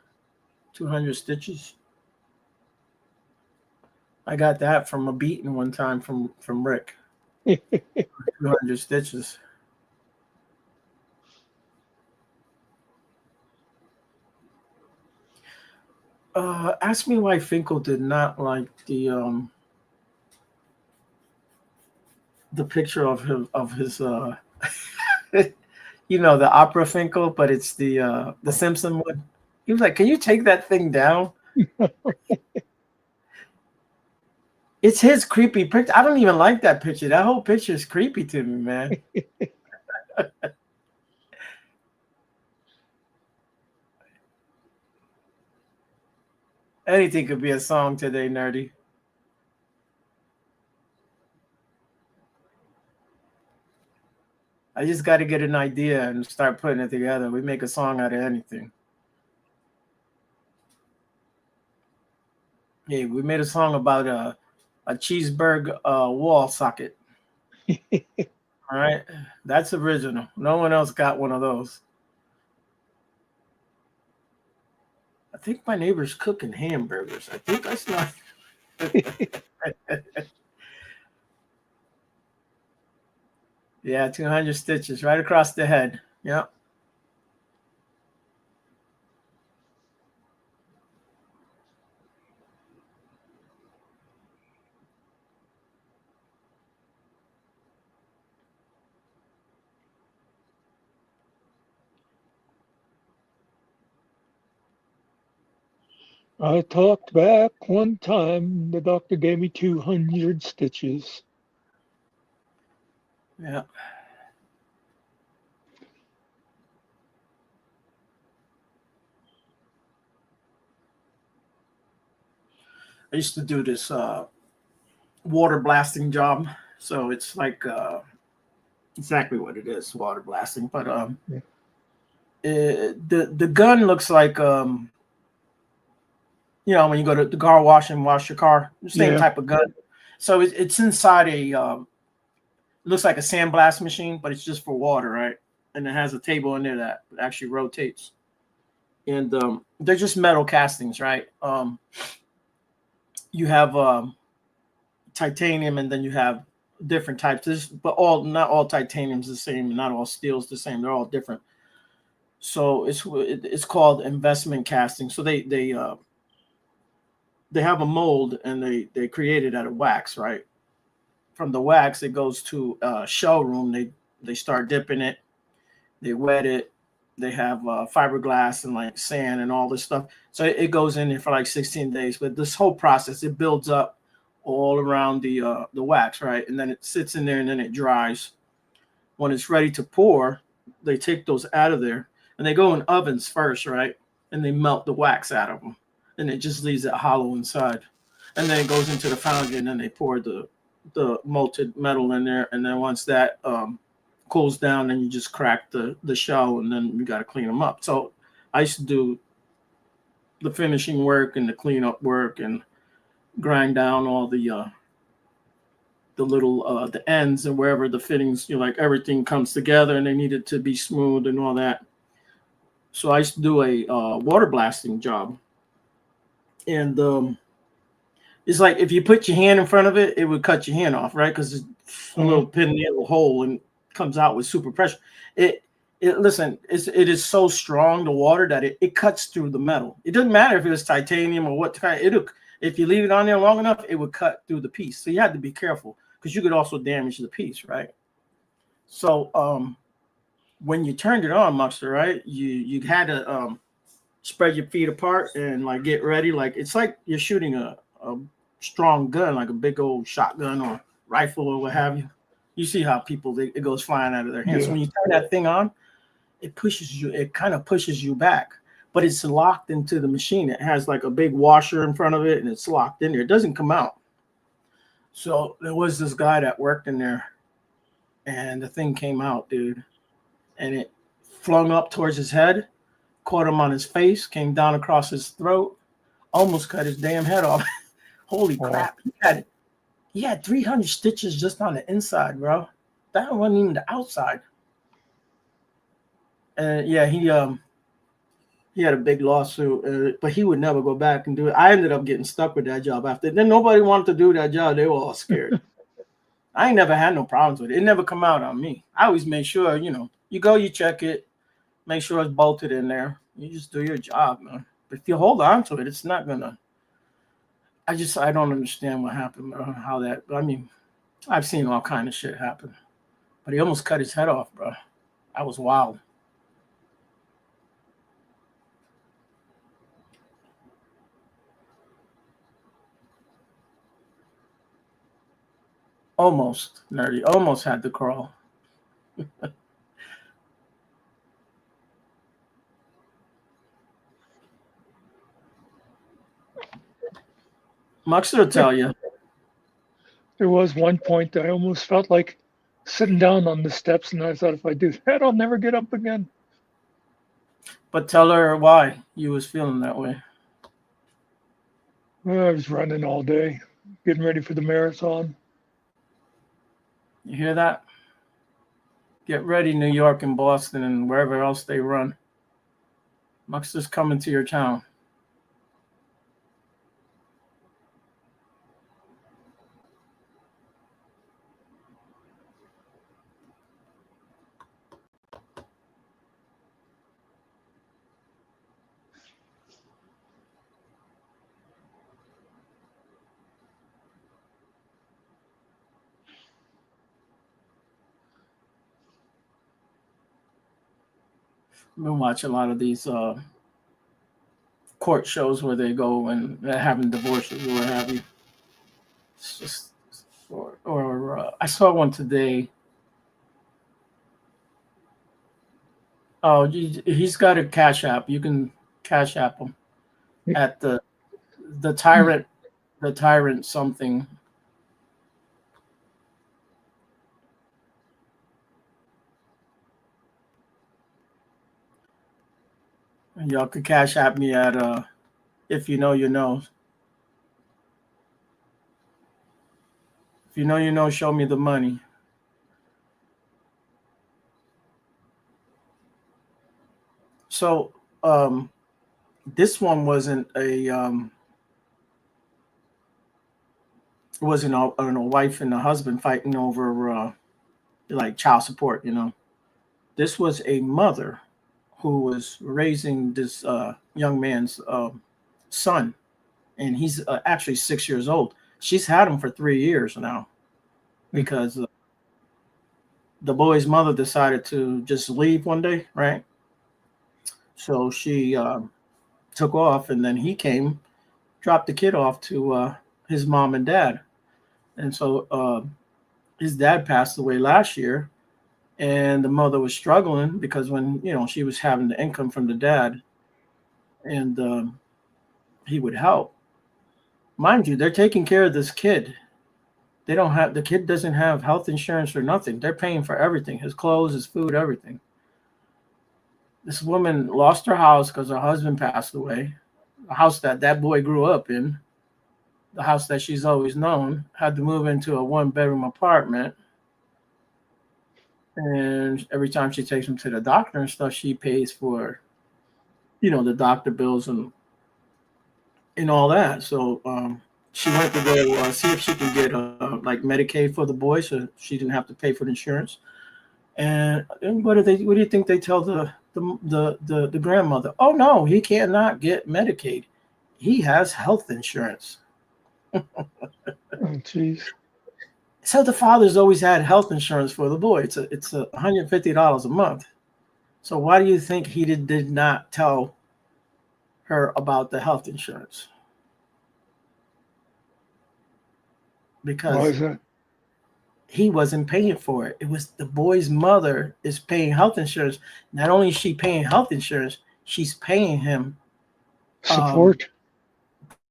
200 stitches. I got that from a beating one time from Rick. 200 stitches. Ask me why Finkel did not like the picture of his you know, the opera Finkel, but it's the Simpson one. He was like, "Can you take that thing down?" It's his creepy picture. I don't even like that picture. That whole picture is creepy to me, man. Anything could be a song today, nerdy. I just got to get an idea and start putting it together. We make a song out of anything. Yeah, we made a song about a cheeseburger wall socket. All right, that's original. No one else got one of those. I think my neighbor's cooking hamburgers. I think that's not. Yeah, 200 stitches right across the head. Yep. I talked back one time. The doctor gave me 200 stitches. Yeah. I used to do this water blasting job. So it's like exactly what it is, water blasting. But Yeah. the gun looks like when you go to the car wash and wash your car, the same Yeah. type of gun. So it's inside a looks like a sandblast machine, but it's just for water, right? And it has a table in there that actually rotates. And they're just metal castings, right? You have titanium, and then you have different types. But not all titanium's the same, and not all steel's the same. They're all different. So it's called investment casting. So they have a mold, and they create it out of wax, right? From the wax, it goes to a shell room. They start dipping it, they wet it. They have fiberglass and like sand and all this stuff. So it goes in there for like 16 days. But this whole process, it builds up all around the wax, right? And then it sits in there and then it dries. When it's ready to pour, they take those out of there and they go in ovens first, right? And they melt the wax out of them, and it just leaves it hollow inside. And then it goes into the foundry, and then they pour the molten metal in there. And then once that cools down, then you just crack the shell, and then you got to clean them up. So I used to do the finishing work and the cleanup work and grind down all the little the ends and wherever the fittings, like everything comes together, and they need it to be smooth and all that. So I used to do a water blasting job, and it's like if you put your hand in front of it, it would cut your hand off, right? Because it's a little pin in the little hole and comes out with super pressure. It is so strong, the water, that it cuts through the metal. It doesn't matter if it was titanium or what kind. If you leave it on there long enough, it would cut through the piece. So you had to be careful because you could also damage the piece, right? So when you turned it on, Muxter, right, you had to spread your feet apart and like get ready. Like it's like you're shooting a strong gun, like a big old shotgun or rifle or what have you. You see how people it goes flying out of their hands. Yeah. So when you turn that thing on, it kind of pushes you back, but it's locked into the machine. It has like a big washer in front of it, and it's locked in there. It doesn't come out. So there was this guy that worked in there, and the thing came out, dude, and it flung up towards his head, caught him on his face, came down across his throat, almost cut his damn head off. Holy crap. He had 300 stitches just on the inside, bro. That wasn't even the outside. And yeah, he had a big lawsuit, but he would never go back and do it. I ended up getting stuck with that job after. Then nobody wanted to do that job. They were all scared. I ain't never had no problems with it. It never come out on me. I always make sure, you go, you check it, make sure it's bolted in there. You just do your job, man. But if you hold on to it, it's not gonna. I don't understand what happened, bro. How that. I mean, I've seen all kind of shit happen, but he almost cut his head off, bro. I was wild. Almost, nerdy. Almost had to crawl. Muxter will tell you. There was one point that I almost felt like sitting down on the steps, and I thought if I do that, I'll never get up again. But tell her why you was feeling that way. Well, I was running all day, getting ready for the marathon. You hear that? Get ready, New York and Boston and wherever else they run. Muxter's coming to your town. I've been watching a lot of these court shows where they go and they're having divorces or what have you. It's just, or I saw one today. Oh, he's got a Cash App. You can Cash App him at the tyrant something. And y'all could Cash App me at if you know you know. If you know you know, show me the money. So this one wasn't a wife and a husband fighting over like child support, you know. This was a mother who was raising this young man's son, and he's actually 6 years old. She's had him for 3 years now because the boy's mother decided to just leave one day, right? So she took off, and then he came, dropped the kid off to his mom and dad. And so his dad passed away last year, and the mother was struggling because when, you know, she was having the income from the dad, and he would help. Mind you, they're taking care of this kid. The kid doesn't have health insurance or nothing. They're paying for everything, his clothes, his food, everything. This woman lost her house because her husband passed away. The house that boy grew up in, the house that she's always known, had to move into a 1-bedroom apartment. And every time she takes him to the doctor and stuff, she pays for, you know, the doctor bills and all that. So she went to go see if she can get like Medicaid for the boy, so she didn't have to pay for the insurance. And what do you think they tell the grandmother? Oh no, he cannot get Medicaid. He has health insurance. Oh, jeez. So the father's always had health insurance for the boy. It's $150 a month. So why do you think he did not tell her about the health insurance? Because Why is that? he wasn't paying for it. It was the boy's mother is paying health insurance. Not only is she paying health insurance, she's paying him Support?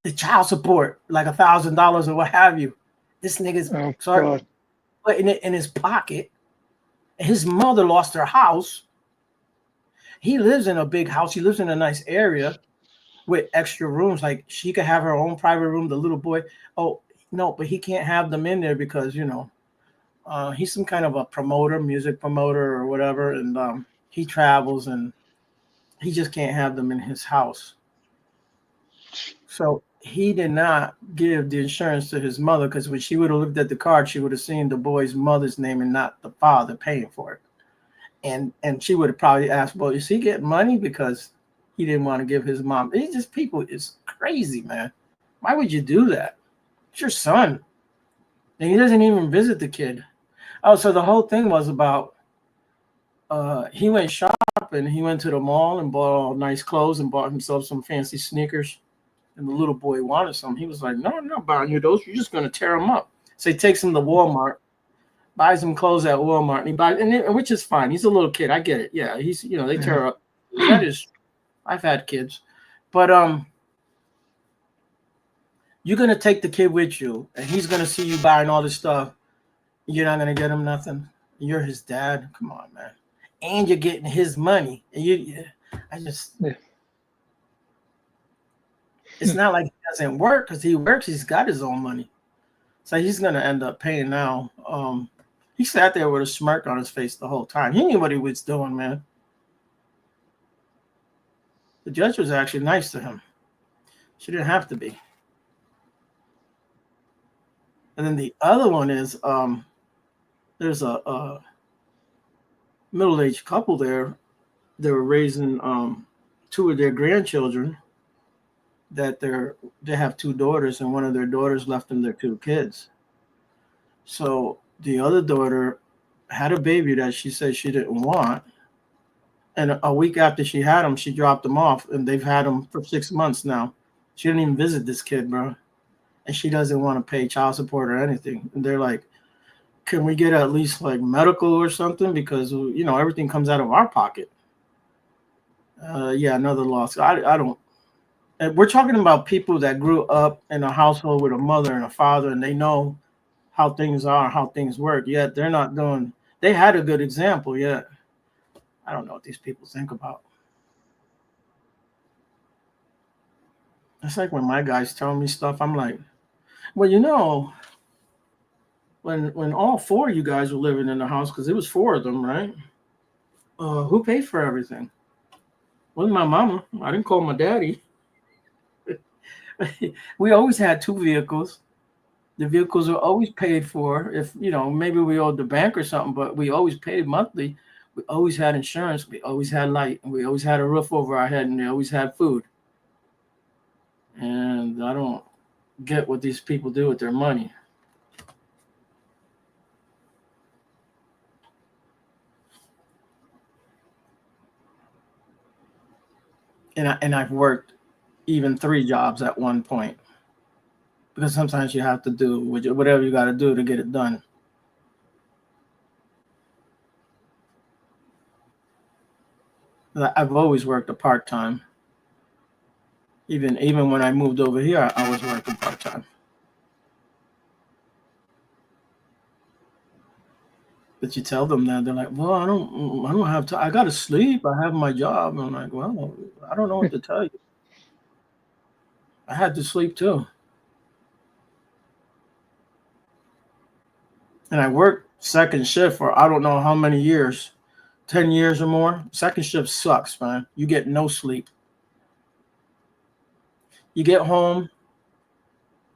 the child support, like $1,000 or what have you. This nigga's putting it in his pocket. His mother lost her house. He lives in a big house. He lives in a nice area with extra rooms. Like she could have her own private room. The little boy, oh no, but he can't have them in there because, you know, he's some kind of a promoter, music promoter or whatever. And he travels and he just can't have them in his house. So he did not give the insurance to his mother because when she would have looked at the card, she would have seen the boy's mother's name and not the father paying for it. And she would have probably asked, well, is he getting money? Because he didn't want to give his mom. It's just people is crazy, man. Why would you do that? It's your son. And he doesn't even visit the kid. Oh, so the whole thing was about he went shopping. He went to the mall and bought all nice clothes and bought himself some fancy sneakers. And the little boy wanted some. He was like, no, I'm not buying you those. You're just going to tear them up. So he takes him to Walmart, buys him clothes at Walmart, and he buys, which is fine. He's a little kid. I get it. Yeah, he's, you know, they tear up. That is, I've had kids. But You're gonna take the kid with you, and he's gonna see you buying all this stuff. You're not gonna get him nothing. You're his dad. Come on, man. And you're getting his money. And I just, Yeah. it's not like he doesn't work because he works. He's got his own money, so he's gonna end up paying now. He sat there with a smirk on his face the whole time. He knew what he was doing, man. The judge was actually nice to him. She didn't have to be. And then the other one is there's a middle-aged couple there. They were raising two of their grandchildren. That they have two daughters, and one of their daughters left them their two kids. So the other daughter had a baby that she said she didn't want. And a week after she had him, she dropped him off, and they've had him for 6 months now. She didn't even visit this kid, bro. And she doesn't want to pay child support or anything. And they're like, can we get at least like medical or something? Because, you know, everything comes out of our pocket. Yeah, another loss. I don't. And we're talking about people that grew up in a household with a mother and a father, and they know how things are, how things work. Yet they're not doing. They had a good example. Yet I don't know what these people think about. It's like when my guys tell me stuff, I'm like, well, you know, when all four of you guys were living in the house, because it was four of them, right? Who paid for everything? Wasn't my mama. I didn't call my daddy. We always had two vehicles. The vehicles were always paid for. If, you know, maybe we owed the bank or something, but we always paid monthly. We always had insurance. We always had light. And we always had a roof over our head, and we always had food. And I don't get what these people do with their money. And I've worked even 3 jobs at one point, because sometimes you have to do whatever you got to do to get it done. I've always worked a part-time. Even when I moved over here, I was working part-time. But you tell them that, they're like, well, I don't have time. I got to sleep. I have my job. I'm like, well, I don't know what to tell you. I had to sleep too. And I worked second shift for I don't know how many years, 10 years or more. Second shift sucks, man. You get no sleep. You get home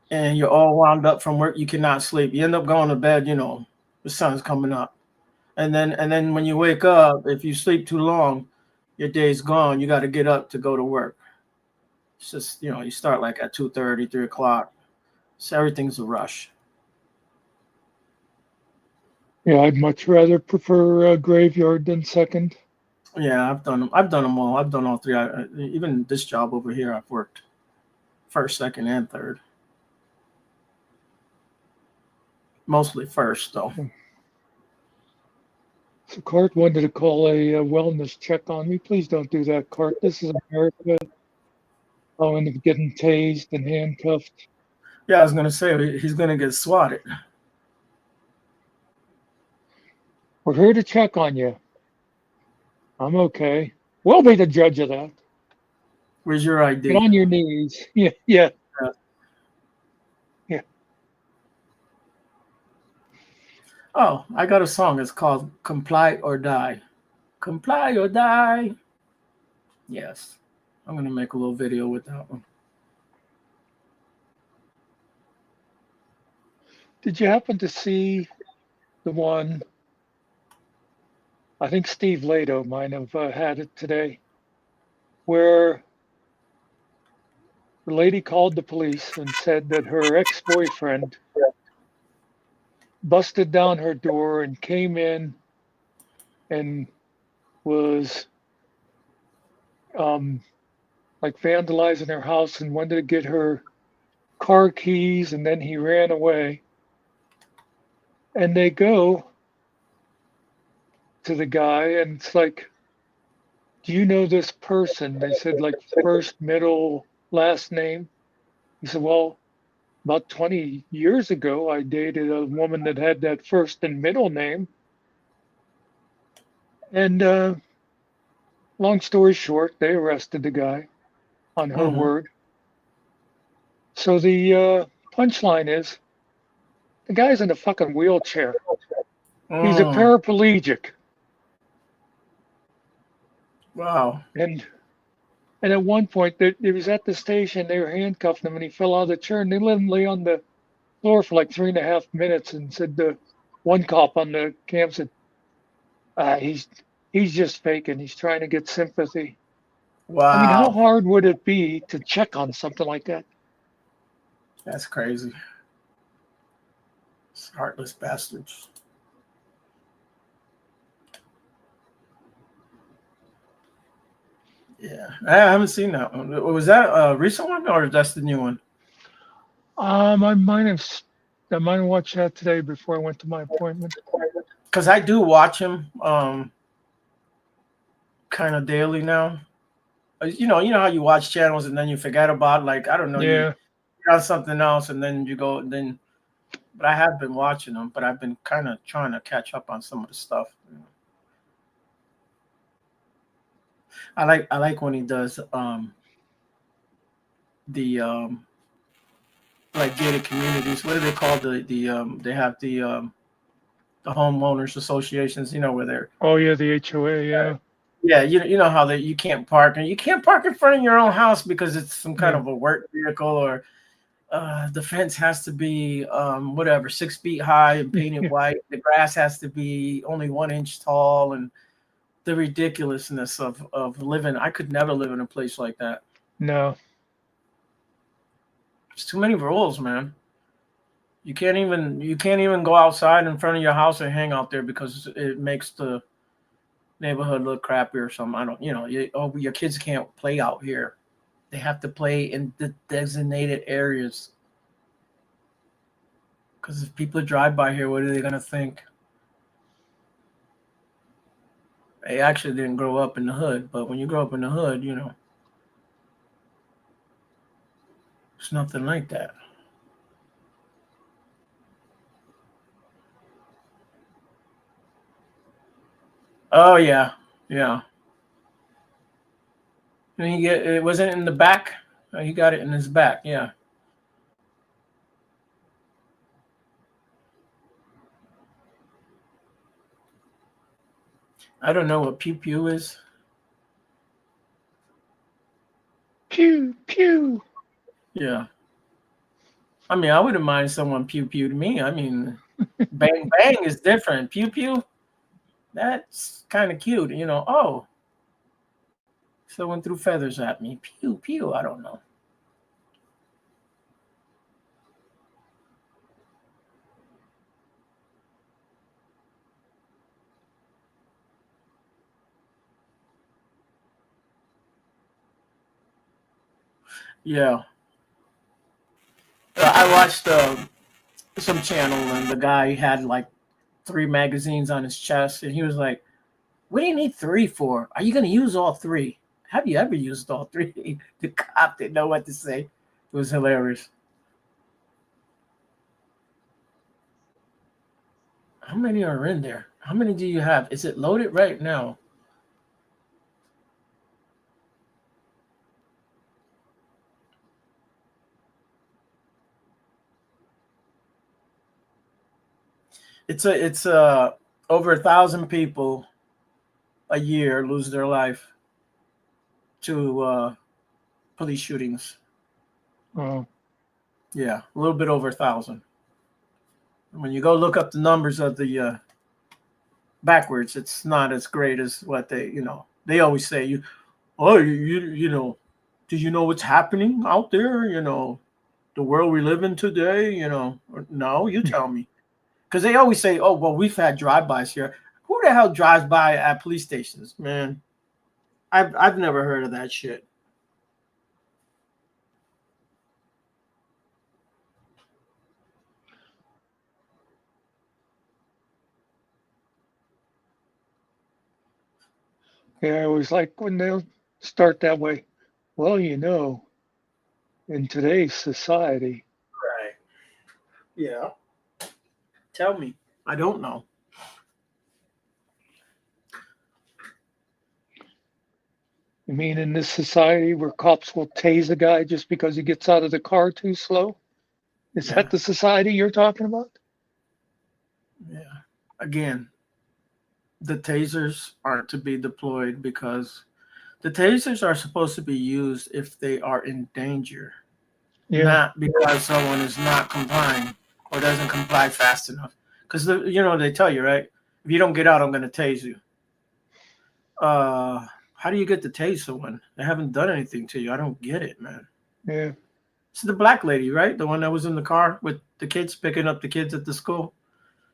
and you're all wound up from work. You cannot sleep. You end up going to bed, you know, the sun's coming up. And then when you wake up, if you sleep too long, your day's gone. You got to get up to go to work. It's just, you know, you start like at 2:30, 3 o'clock. So everything's a rush. Yeah, I'd much rather prefer graveyard than second. Yeah, I've done them. I've done them all. I've done all 3. Even this job over here, I've worked first, second, and third. Mostly first, though. So Cart wanted to call a wellness check on me. Please don't do that, Cart. This is America. I'll end up getting tased and handcuffed. Yeah, I was going to say, he's going to get swatted. We're here to check on you. I'm okay. We'll be the judge of that. Where's your ID? Get on your knees. Yeah. Oh, I got a song. It's called Comply or Die. Comply or Die. Yes. I'm going to make a little video with that one. Did you happen to see the one? I think Steve Lato might have had it today, where the lady called the police and said that her ex-boyfriend busted down her door and came in and was like vandalizing her house and wanted to get her car keys, and then he ran away. And they go to the guy and it's like, do you know this person? They said like first, middle, last name. He said, well, about 20 years ago, I dated a woman that had that first and middle name. And long story short, they arrested the guy on her Mm-hmm. word. So the punchline is the guy's in a fucking wheelchair. He's a Mm. paraplegic. Wow. And at one point, he was at the station. They were handcuffing him, and he fell out of the chair. And they let him lay on the floor for like 3.5 minutes. And said the one cop on the cam said, he's just faking. He's trying to get sympathy. I mean, how Wow. hard would it be to check on something like that? That's crazy. It's heartless bastards. Yeah, I haven't seen that one. Was that a recent one or that's the new one? I might have watched that today before I went to my appointment. Because I do watch him kind of daily now. You know how you watch channels and then you forget about, like, I don't know, you Yeah, got something else and then you go then. But I have been watching them, but I've been kind of trying to catch up on some of the stuff. I like when he does the like gated communities. What do they call they have the homeowners associations, where they're, oh yeah, the HOA, yeah, yeah, you know how you can't park, and you can't park in front of your own house because it's some kind yeah. of a work vehicle, or the fence has to be whatever 6 feet high and painted white. The grass has to be only 1 inch tall, and the ridiculousness of living. I could never live in a place like that. No, It's too many rules, man. You can't even go outside in front of your house and hang out there because it makes the neighborhood look crappy or something. I don't, your kids can't play out here. They have to play in the designated areas. Because if people drive by here, what are they gonna think? They actually didn't grow up in the hood, but when you grow up in the hood, it's nothing like that. Oh yeah, yeah. And it wasn't in the back. He got it in his back. Yeah. I don't know what pew pew is. pew pew. Yeah. I mean, I wouldn't mind someone pew pew to me. I mean, bang bang is different. Pew pew, that's kind of cute. Oh, someone threw feathers at me. Pew pew. I don't know. Yeah. I watched some channel and the guy had like 3 magazines on his chest, and he was like, "What do you need 3 for? Are you going to use all 3? Have you ever used all 3?" The cop didn't know what to say. It was hilarious. How many are in there? How many do you have? Is it loaded right now? It's over 1,000 people a year lose their life to police shootings. Oh, Yeah, a little bit over 1,000. When you go look up the numbers of the backwards, it's not as great as what they always say. Do you know what's happening out there? The world we live in today. No, you tell me, because they always say, oh well, we've had drive-bys here. Who the hell drives by at police stations, man? I've never heard of that shit. yeah. I always like when they'll start that way. Well, in today's society, Yeah. Tell me. I don't know. You mean in this society where cops will tase a guy just because he gets out of the car too slow? Is Yeah. that the society you're talking about? Yeah. Again, the tasers aren't to be deployed because the tasers are supposed to be used if they are in danger, Yeah. not because someone is not complying or doesn't comply fast enough. Because they tell you, right? If you don't get out, I'm going to tase you. How do you get to tase someone? They haven't done anything to you. I don't get it, man. Yeah. It's the black lady, right? The one that was in the car with the kids, picking up the kids at the school.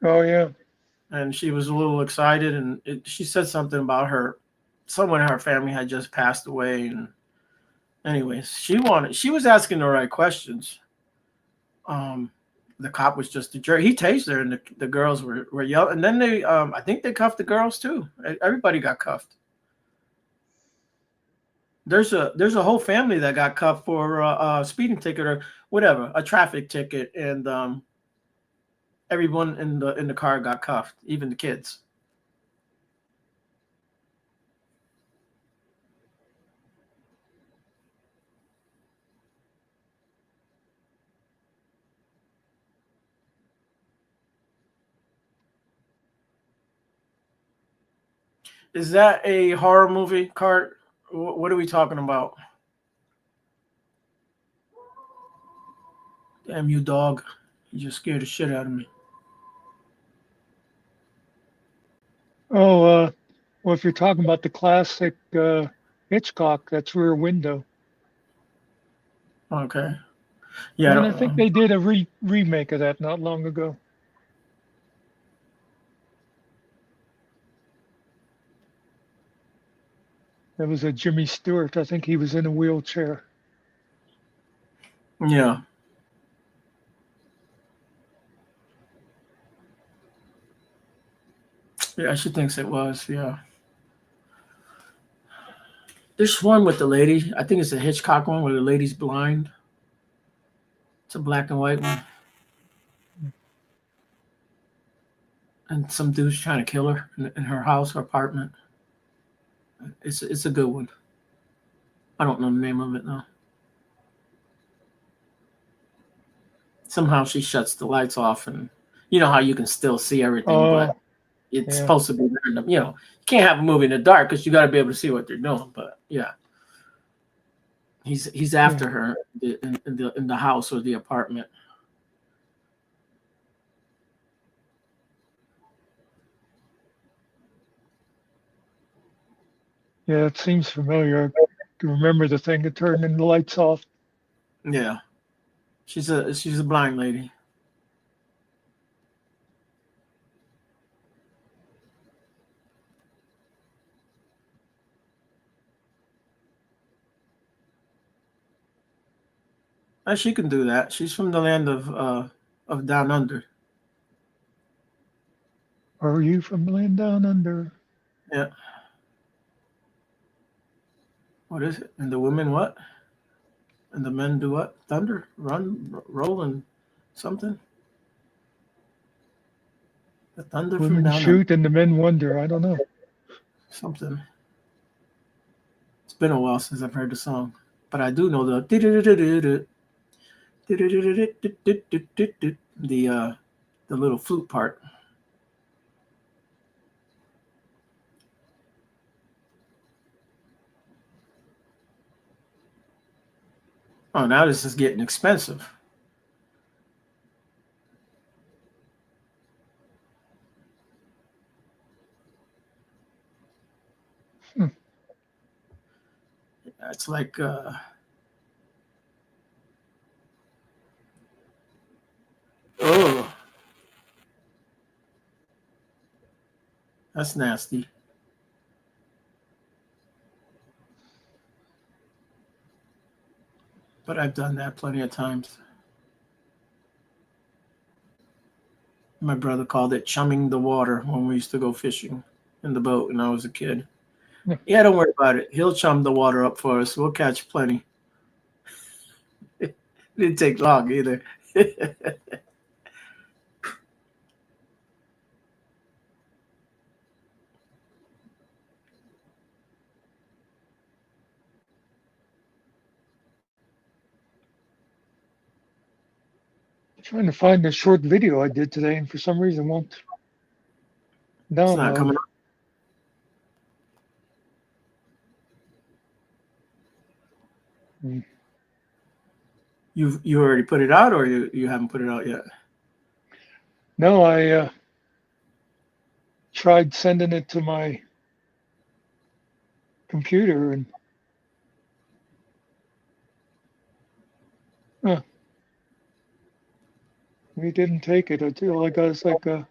Oh, yeah. And she was a little excited, and she said something about someone in her family had just passed away. And anyways, she was asking the right questions. The cop was just a jerk. He tased her, and the girls were yelling. And then I think they cuffed the girls too. Everybody got cuffed. There's a whole family that got cuffed for a speeding ticket or whatever, a traffic ticket, and everyone in the car got cuffed, even the kids. Is that a horror movie, Cart? What are we talking about? Damn you, dog. You just scared the shit out of me. Oh, well, if you're talking about the classic Hitchcock, that's Rear Window. Okay. Yeah, I And I don't think know. they did a remake of that not long ago. That was a Jimmy Stewart. I think he was in a wheelchair. Yeah. Yeah, she thinks it was. Yeah. There's one with the lady. I think it's a Hitchcock one where the lady's blind. It's a black and white one. And some dude's trying to kill her in her house or apartment. It's a good one. I don't know the name of it though. Somehow she shuts the lights off, and you know how you can still see everything, but Oh, it's yeah. supposed to be random. You can't have a movie in the dark because you got to be able to see what they're doing. But yeah, he's after her in the house or the apartment. Yeah, it seems familiar. I can remember the thing that turned the lights off. Yeah, she's a blind lady. And she can do that. She's from the land of down under. Are you from the land down under? Yeah. What is it? And the women what? And the men do what? Thunder, run, roll, and something. The thunder from Women down under. shoot and the men wonder. I don't know. Something. It's been a while since I've heard the song, but I do know the the little flute part. Oh, now this is getting expensive. It's like oh, that's nasty. But I've done that plenty of times. My brother called it chumming the water when we used to go fishing in the boat when I was a kid. Yeah, don't worry about it. He'll chum the water up for us. We'll catch plenty. It didn't take long either. trying to find the short video I did today, and for some reason won't It's not download. coming up. Hmm. You already put it out, or you haven't put it out yet? No, I tried sending it to my computer, and we didn't take it. All I got is like a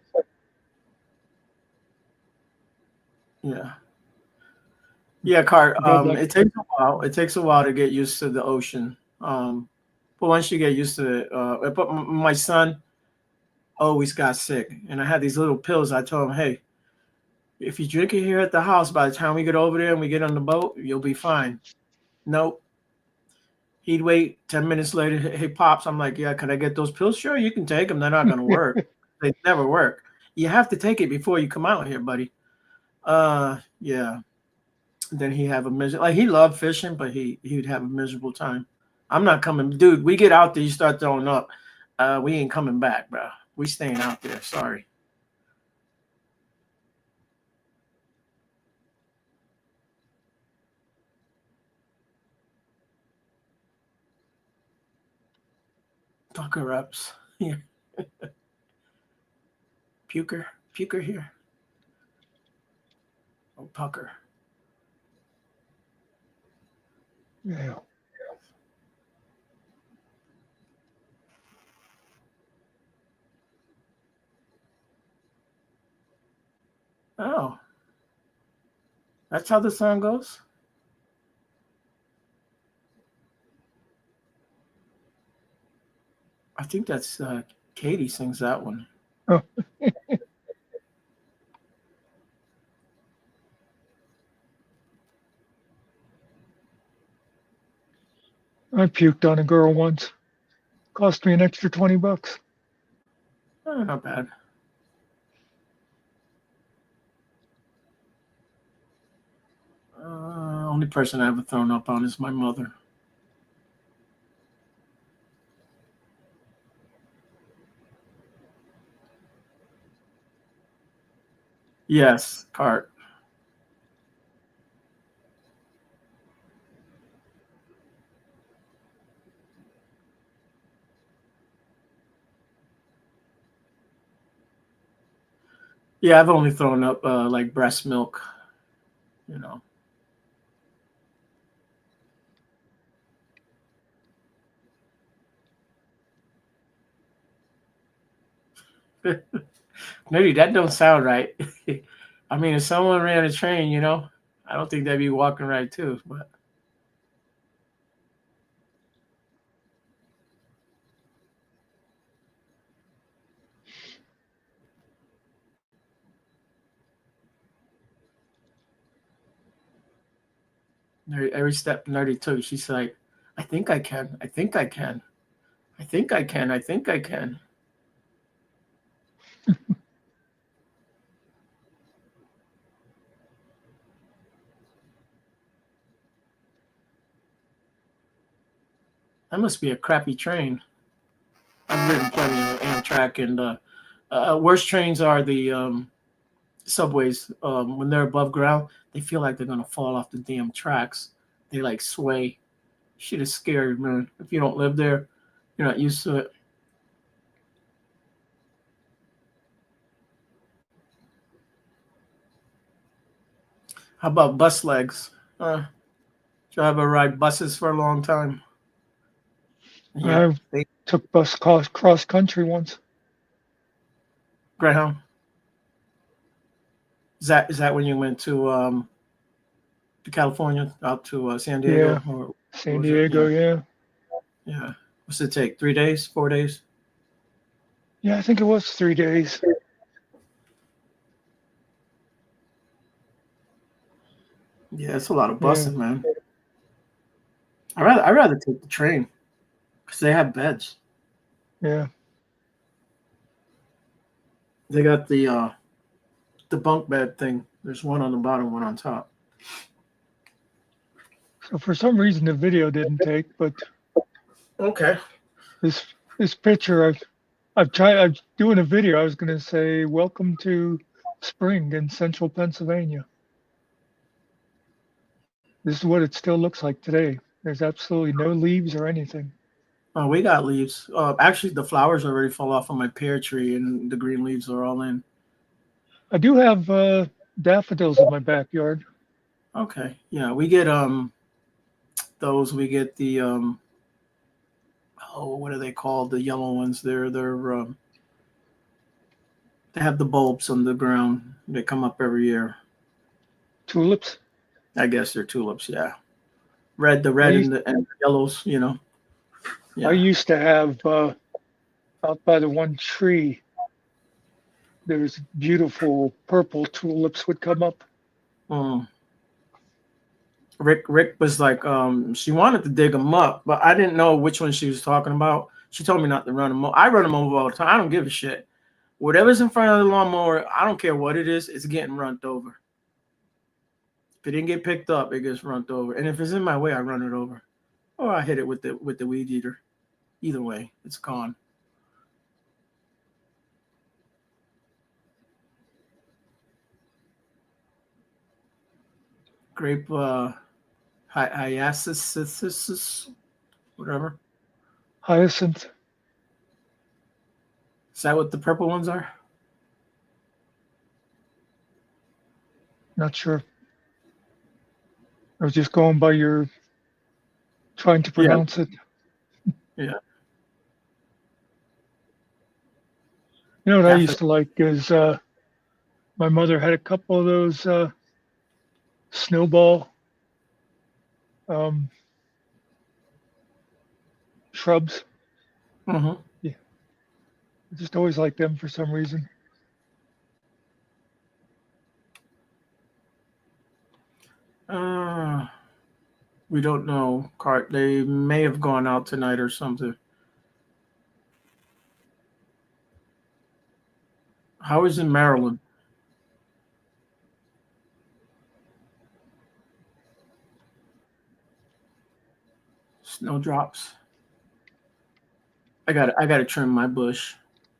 Yeah. Yeah, Cart. got like It takes a while. It takes a while to get used to the ocean. But once you get used to it, but my son always got sick, and I had these little pills. I told him, hey, if you drink it here at the house, by the time we get over there and we get on the boat, you'll be fine. Nope. He'd wait 10 minutes later. Hey, Pops, I'm like, yeah, can I get those pills? Sure, you can take them. They're not going to work. They never work. You have to take it before you come out here, buddy. Yeah. Then he have a miserable, like he loved fishing, but he'd have a miserable time. I'm not coming, dude. We get out there, you start throwing up. We ain't coming back, bro. We staying out there. Sorry. Pucker ups here. Puker here. Oh, pucker. yeah. Oh, that's how the song goes. I think that's Katie sings that one. Oh. I puked on a girl once. Cost me an extra $20. Oh, not bad. Only person I ever thrown up on is my mother. Yes, Cart. Yeah, I've only thrown up like breast milk, you know. Maybe that don't sound right. I mean, if someone ran a train, you know, I don't think they'd be walking right too. But every step Nerdy took, she's like, I think I can. I think I can. I think I can. I think I can. That must be a crappy train. I've ridden plenty of Amtrak, and worst trains are the subways. When they're above ground, they feel like they're gonna fall off the damn tracks. They like sway. Shit is scary, man. If you don't live there, you're not used to it. How about bus legs? Drive or ride buses for a long time. Yeah, I took bus cross country once. Greyhound. Is that when you went to California, out to San Diego? Yeah, Or San was it? Diego. Yeah. Yeah. Yeah. What's it take? 3 days? 4 days? Yeah, I think it was 3 days. Yeah, it's a lot of Yeah. busing, man. I'd rather take the train because they have beds. Yeah. They got the bunk bed thing. There's one on the bottom, one on top. So for some reason the video didn't take, but Okay. this picture I'm doing a video. I was going to say, welcome to spring in central Pennsylvania. This is what it still looks like today. There's absolutely no leaves or anything. Oh, we got leaves. Actually, the flowers already fall off on my pear tree, and the green leaves are all in. I do have daffodils in my backyard. Okay, yeah, we get those. We get the oh, what are they called? The yellow ones. They have the bulbs on the ground. They come up every year. Tulips. I guess they're tulips. Yeah, the I red used, and the yellows. You know. I Yeah. used to have out by the one tree. There's beautiful purple tulips would come up. Mm. Rick was like, she wanted to dig them up, but I didn't know which one she was talking about. She told me not to run them over. I run them over all the time. I don't give a shit. Whatever's in front of the lawnmower, I don't care what it is, it's getting run over. If it didn't get picked up, it gets run over. And if it's in my way, I run it over. Or I hit it with the weed eater. Either way, it's gone. Grape hyacinthus, whatever. Hyacinth. Is that what the purple ones are? Not sure. I was just going by your trying to Yeah. pronounce it. Yeah. You know what I Daffodil. used to like is my mother had a couple of those snowball um, shrubs. Mm-hmm. Yeah, I just always liked them for some reason. We don't know, Cart. They may have gone out tonight or something. How is in Maryland? Snowdrops. I gotta trim my bush.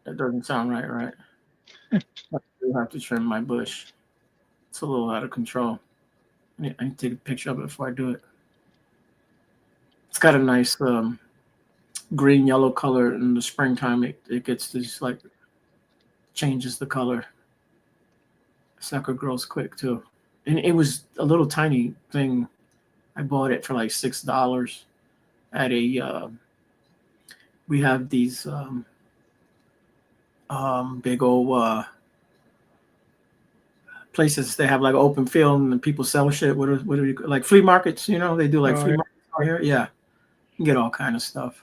That doesn't sound right? I do have to trim my bush. It's a little out of control. I need to take a picture of it before I do it. It's got a nice green yellow color in the springtime. It gets this like changes the color. Sucker grows quick too. And it was a little tiny thing. I bought it for like $6 at a we have these big old places. They have like open field and people sell shit. What do you like flea markets? You know, they do like All flea right. markets out here. Yeah, you can get all kind of stuff.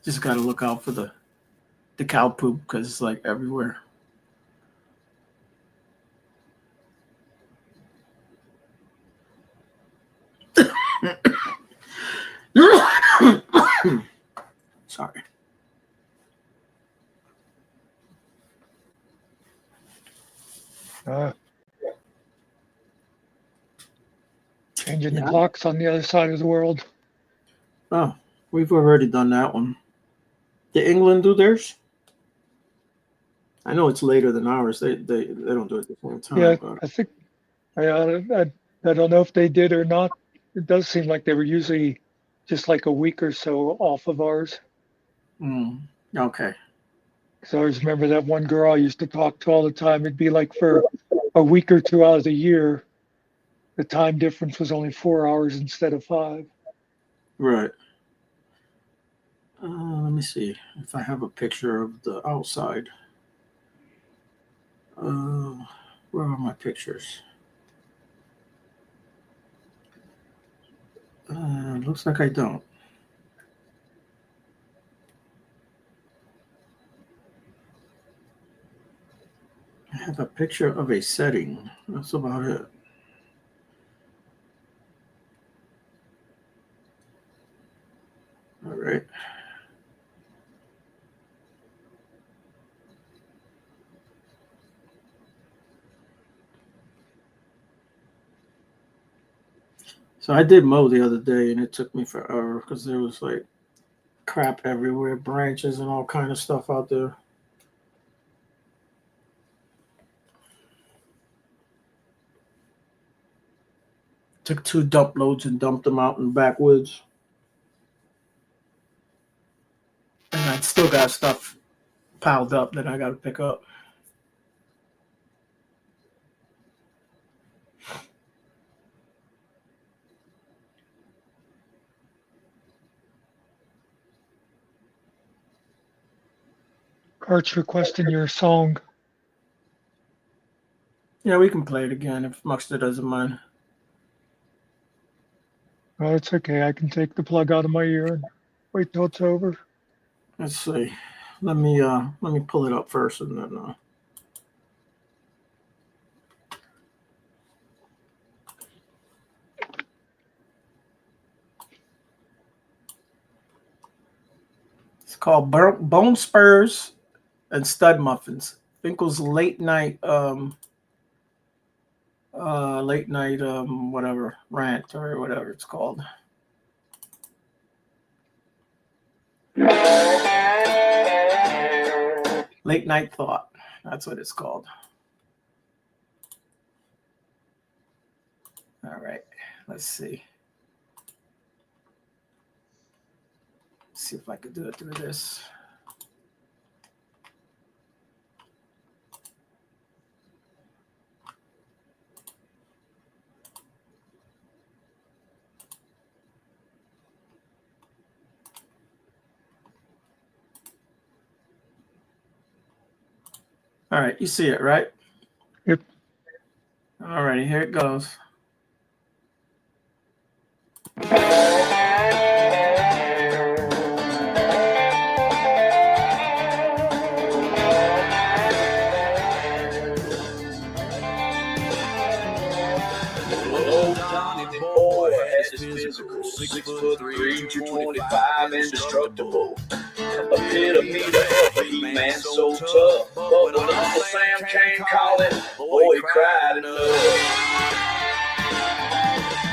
Just got to look out for the cow poop because it's like everywhere. Sorry. Changing the Yeah. clocks on the other side of the world. Oh, we've already done that one. Did England do theirs? I know it's later than ours. They don't do it at the same time. Yeah, But I think I don't know if they did or not. It does seem like they were usually just like a week or so off of ours. okay. So I always remember that one girl I used to talk to all the time. It'd be like for a week or two out of the year, the time difference was only 4 hours instead of 5. Right. Let me see if I have a picture of the outside. Where are my pictures? Looks like I don't. I have a picture of a setting. That's about it. All right. So I did mow the other day, and it took me forever because there was like crap everywhere, branches and all kind of stuff out there. Took 2 dump loads and dumped them out in the backwoods. And I still got stuff piled up that I got to pick up. Art's requesting your song. Yeah, we can play it again if Muxter doesn't mind. Oh, it's okay. I can take the plug out of my ear and wait till it's over. Let's see. Let me pull it up first and then it's called Bone Spurs and Stud Muffins. Finkel's late night whatever rant or whatever it's called. Late night thought. That's what it's called. All right. Let's see. See if I could do it through this. All right, you see it, right? Yep. All righty, here it goes. Boy has his physical, 6'3", 225, indestructible. Epitome of a He-Man so tough, but when Uncle Sam came calling, boy, he cried enough.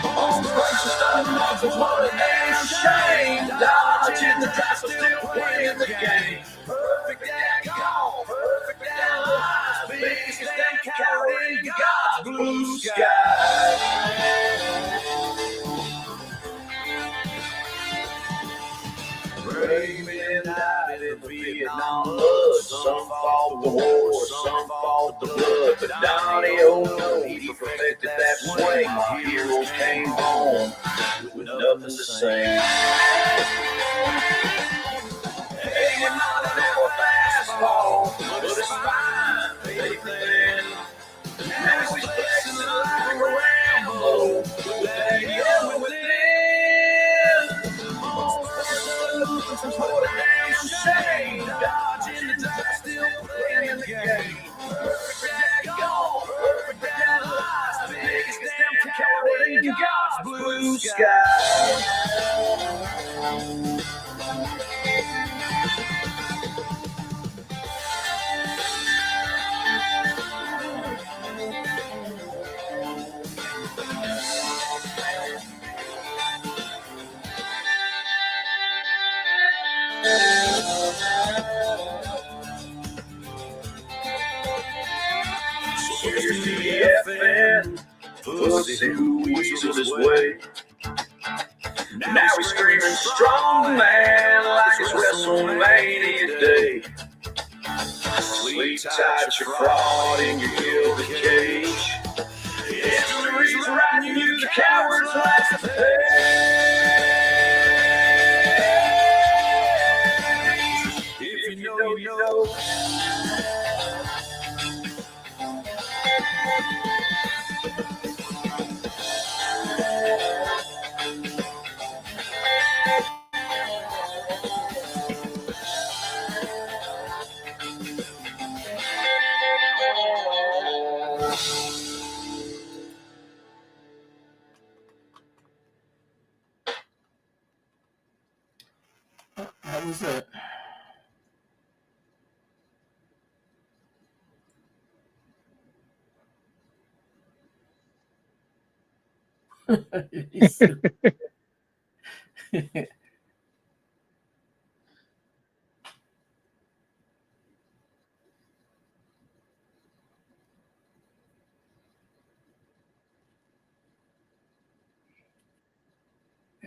On the race of Stud Muffins, what a damn shame. Dodging the trap, still playing the game. Perfect at golf, perfect at life. Biggest damn coward in God's blue sky. Brave men died in the Vietnam flood. Some fought the war, some fought the blood. But Donnie, oh no, he perfected that swing. My heroes came home with nothing to sing. Hey, we're not an hour fastball, but it's fine, Nathan. Now he's flexing like a Rambo. With that yellow within. What a damn shame. Dodging the trap, still playing the game. Perfect at golf, perfect at life. Biggest damn coward in God's blue sky. Here's the FN, Bossy who weaseled his way. Now he's screaming strong man like it's WrestleMania Day. Sleep tight your fraud in your gilded cage. History's writing you cowards last page. If you know, you know. That was it.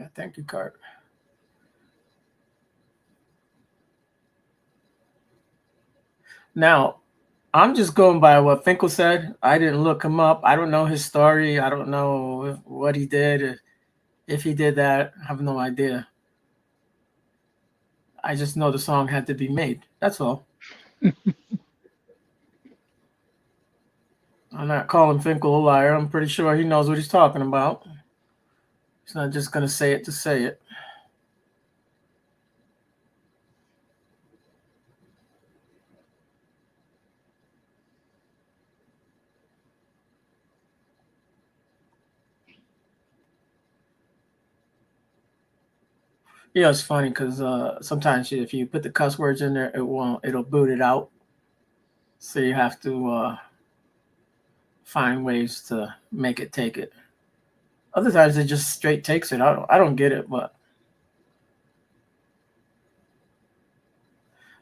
Yeah, thank you, Kurt. Now, I'm just going by what Finkel said. I didn't look him up. I don't know his story. I don't know what he did. If he did that, I have no idea. I just know the song had to be made. That's all. I'm not calling Finkel a liar. I'm pretty sure he knows what he's talking about. He's not just going to say it to say it. Yeah, it's funny because sometimes if you put the cuss words in there, it won't. It'll boot it out. So you have to find ways to make it take it. Other times it just straight takes it. I don't get it, but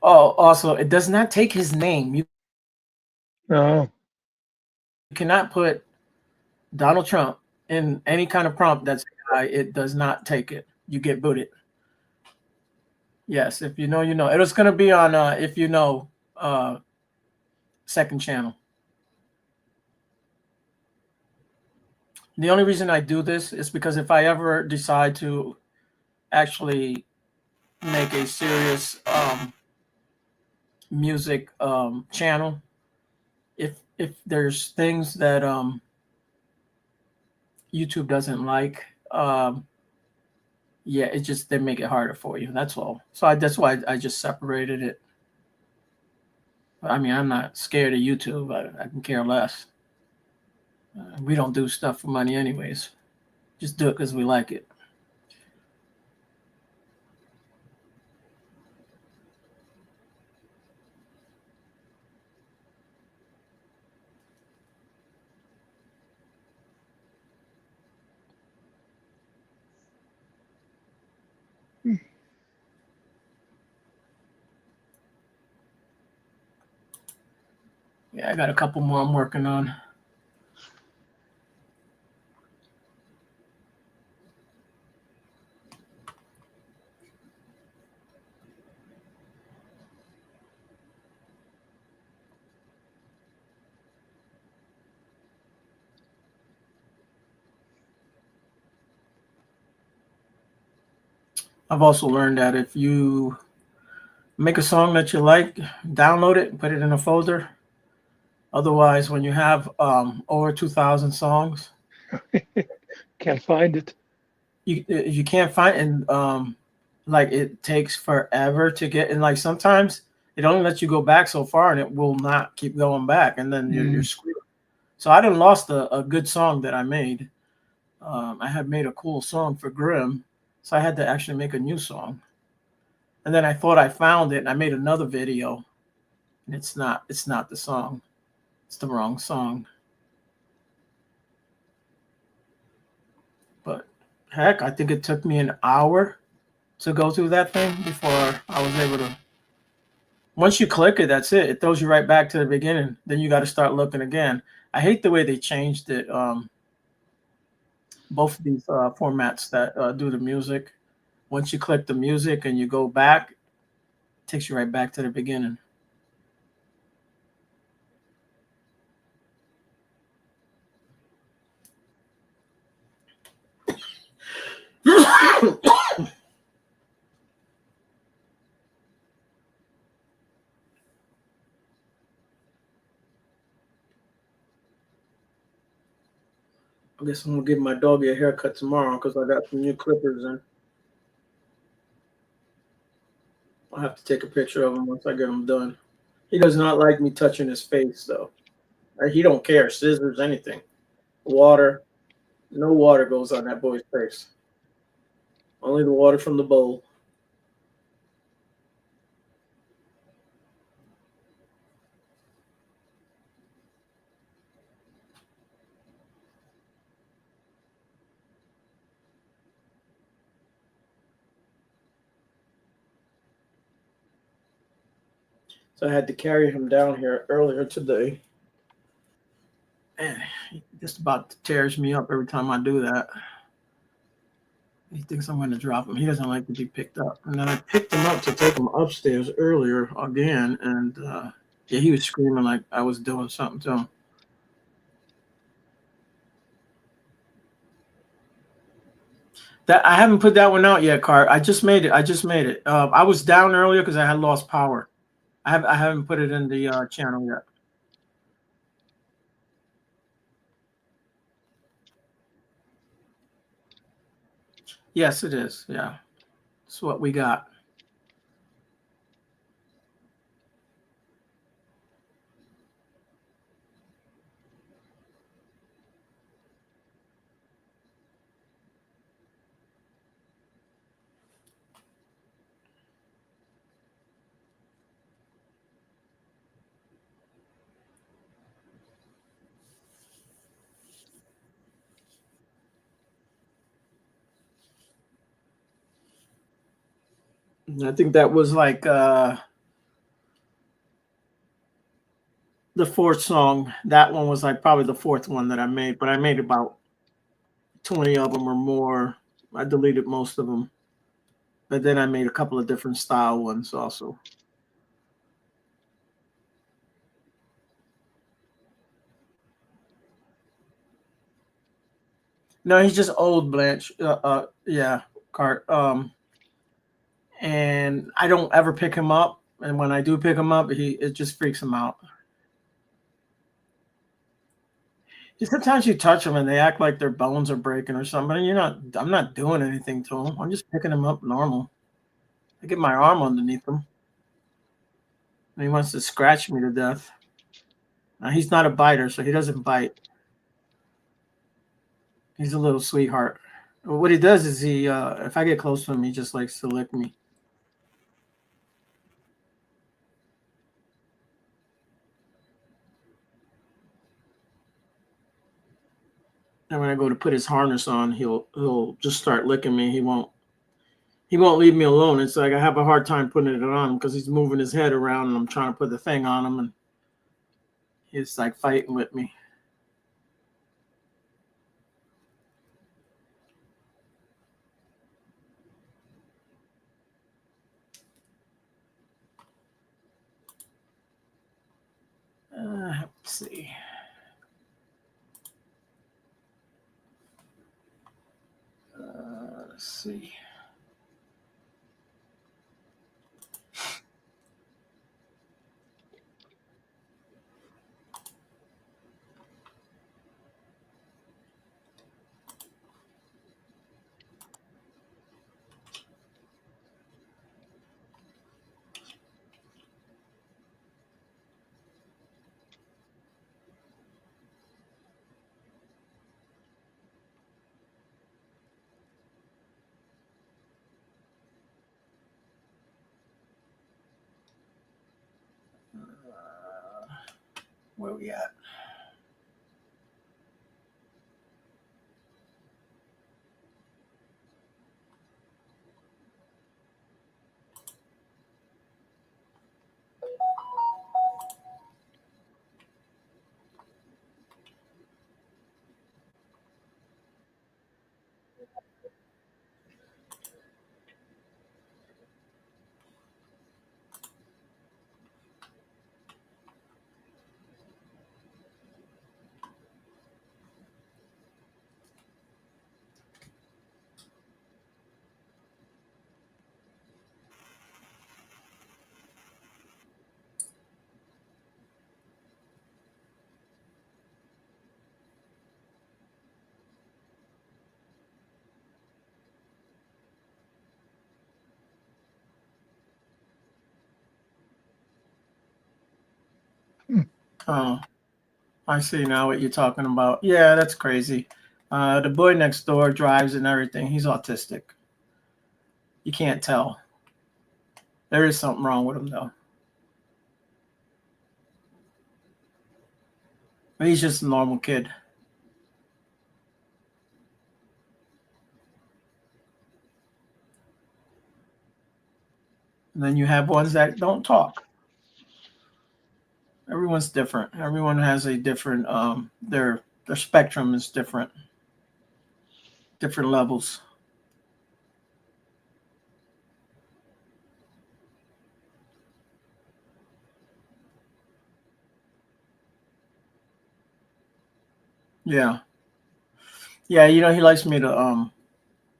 also it does not take his name. You No. cannot put Donald Trump in any kind of prompt that's AI. It does not take it. You get booted. Yes, if you know, you know. It was gonna be on if you know second channel. The only reason I do this is because if I ever decide to actually make a serious music channel, if there's things that YouTube doesn't like, yeah, it just they make it harder for you. That's all. So that's why I just separated it. I mean, I'm not scared of YouTube. I can care less. We don't do stuff for money, anyways. Just do it because we like it. Yeah, I got a couple more I'm working on. I've also learned that if you make a song that you like, download it, put it in a folder. Otherwise, when you have over 2,000 songs, Can't find it. you can't find, and like it takes forever to get, and like sometimes it only lets you go back so far, and it will not keep going back, and then you're screwed. So I done lost a good song that I made. I had made a cool song for Grimm, so I had to actually make a new song. And then I thought I found it, and I made another video, and it's not the song. It's the wrong song. But heck, I think it took me an hour to go through that thing before I was able to. Once you click it, that's it. It throws you right back to the beginning. Then you got to start looking again. I hate the way they changed it. Both of these formats that do the music. Once you click the music and you go back, it takes you right back to the beginning. I guess I'm gonna give my doggy a haircut tomorrow because I got some new clippers in. I'll have to take a picture of him once I get him done. He does not like me touching his face though. He don't care, scissors, anything. Water, no water goes on that boy's face. Only the water from the bowl. So I had to carry him down here earlier today. And he just about tears me up every time I do that. He thinks I'm going to drop him. He doesn't like to be picked up. And then I picked him up to take him upstairs earlier again, and yeah, he was screaming like I was doing something to him. That I haven't put that one out yet, Cart. I just made it. I was down earlier because I had lost power. I haven't put it in the channel yet. Yes, it is. Yeah, that's what we got. I think that was like the fourth song. That one was like probably the fourth one that I made, but I made about 20 of them or more. I deleted most of them, but then I made a couple of different style ones also. No, he's just old, Blanche. Yeah, Cart. And I don't ever pick him up. And when I do pick him up, it just freaks him out. Sometimes you touch them and they act like their bones are breaking or something. And I'm not doing anything to them. I'm just picking them up normal. I get my arm underneath him. And he wants to scratch me to death. Now, he's not a biter, so he doesn't bite. He's a little sweetheart. What he does is if I get close to him, he just likes to lick me. And when I go to put his harness on, he'll just start licking me. He won't leave me alone. It's like I have a hard time putting it on him because he's moving his head around and I'm trying to put the thing on him and he's like fighting with me. Let's see. Let's see. Where we at? Oh, I see now what you're talking about. Yeah, that's crazy. The boy next door drives and everything. He's autistic. You can't tell. There is something wrong with him though. But he's just a normal kid. And then you have ones that don't talk. Everyone's different. Everyone has a different their spectrum is different. Different levels. Yeah. Yeah, he likes me to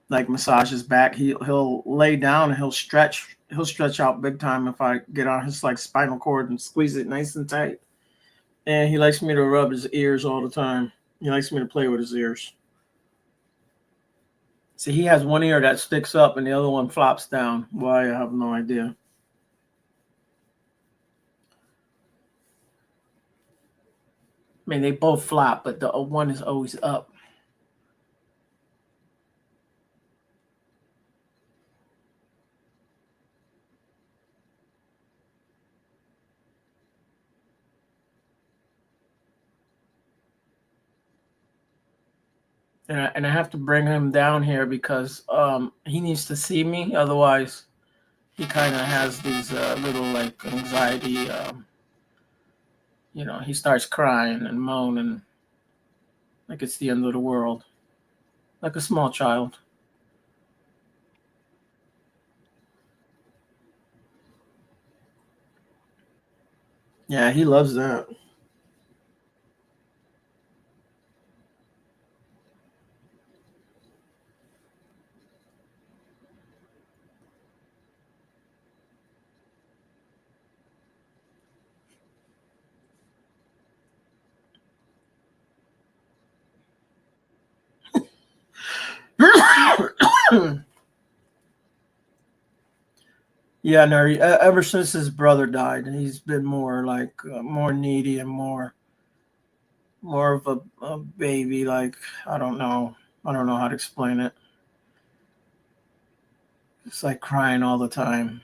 like massage his back. He'll lay down and he'll stretch out big time if I get on his like spinal cord and squeeze it nice and tight. And he likes me to rub his ears all the time. He likes me to play with his ears. See, he has one ear that sticks up and the other one flops down. Why, I have no idea. I mean, they both flop, but the one is always up. And I have to bring him down here because he needs to see me. Otherwise, he kind of has these little like anxiety. He starts crying and moaning like it's the end of the world, like a small child. Yeah, he loves that. Yeah, no. Ever since his brother died, he's been more like more needy and more of a baby. Like I don't know how to explain it. It's like crying all the time.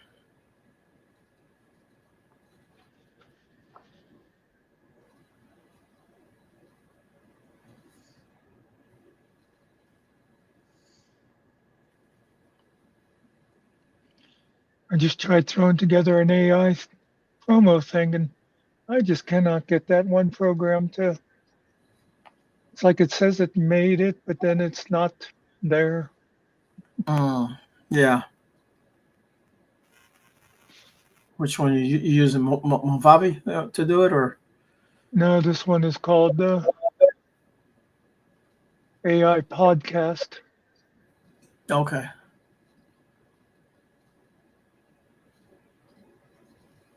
I just tried throwing together an AI promo thing, and I just cannot get that one program to. It's like it says it made it, but then it's not there. Mm, yeah. Which one you using Movavi to do it or? No, this one is called the AI Podcast. Okay.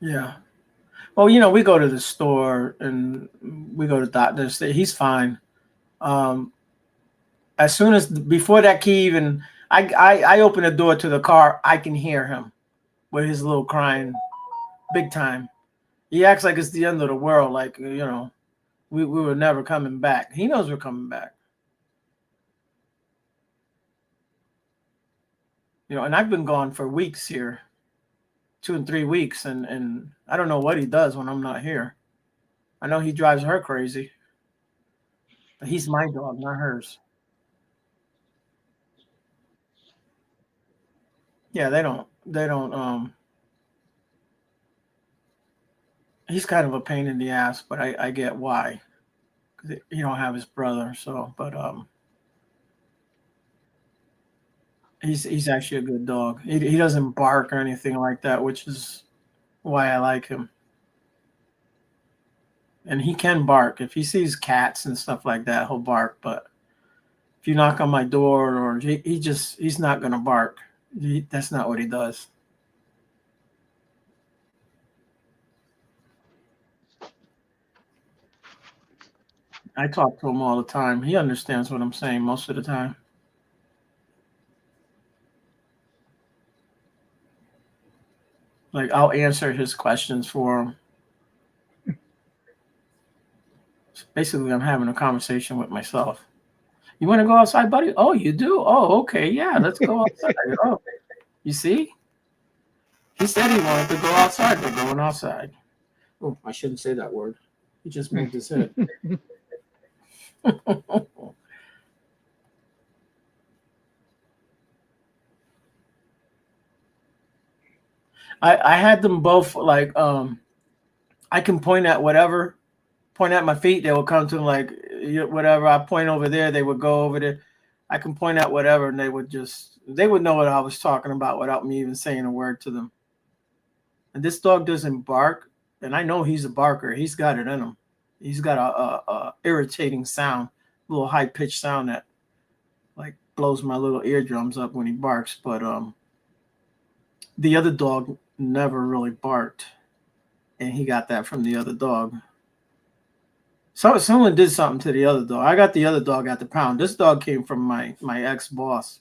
Yeah. Well, we go to the store and we go to doctors. He's fine. Um, as soon as before that key even, I open the door to the car, I can hear him with his little crying, big time. He acts like it's the end of the world. Like we were never coming back. He knows we're coming back. And I've been gone for weeks here, 2 and 3 weeks, and I don't know what he does when I'm not here. I know he drives her crazy, but he's my dog, not hers. Yeah, they don't he's kind of a pain in the ass, but I get why. 'Cause he don't have his brother, so but he's actually a good dog. He doesn't bark or anything like that, which is why I like him. And he can bark. If he sees cats and stuff like that, he'll bark, but if you knock on my door or he's not gonna bark. That's not what he does. I talk to him all the time. He understands what I'm saying most of the time. Like I'll answer his questions for him. Basically, I'm having a conversation with myself. You want to go outside, buddy? Oh, you do? Oh, okay. Yeah, let's go outside. Oh, you see? He said he wanted to go outside. We're going outside. Oh, I shouldn't say that word. He just moved his head. I had them both like I can point at whatever, point at my feet, they will come to like whatever. I point over there, they would go over there. I can point at whatever, and they would know what I was talking about without me even saying a word to them. And this dog doesn't bark, and I know he's a barker. He's got it in him. He's got a irritating sound little high pitched sound that like blows my little eardrums up when he barks. But the other dog never really barked, and he got that from the other dog. So someone did something to the other dog. I got the other dog at the pound. This dog came from my ex boss.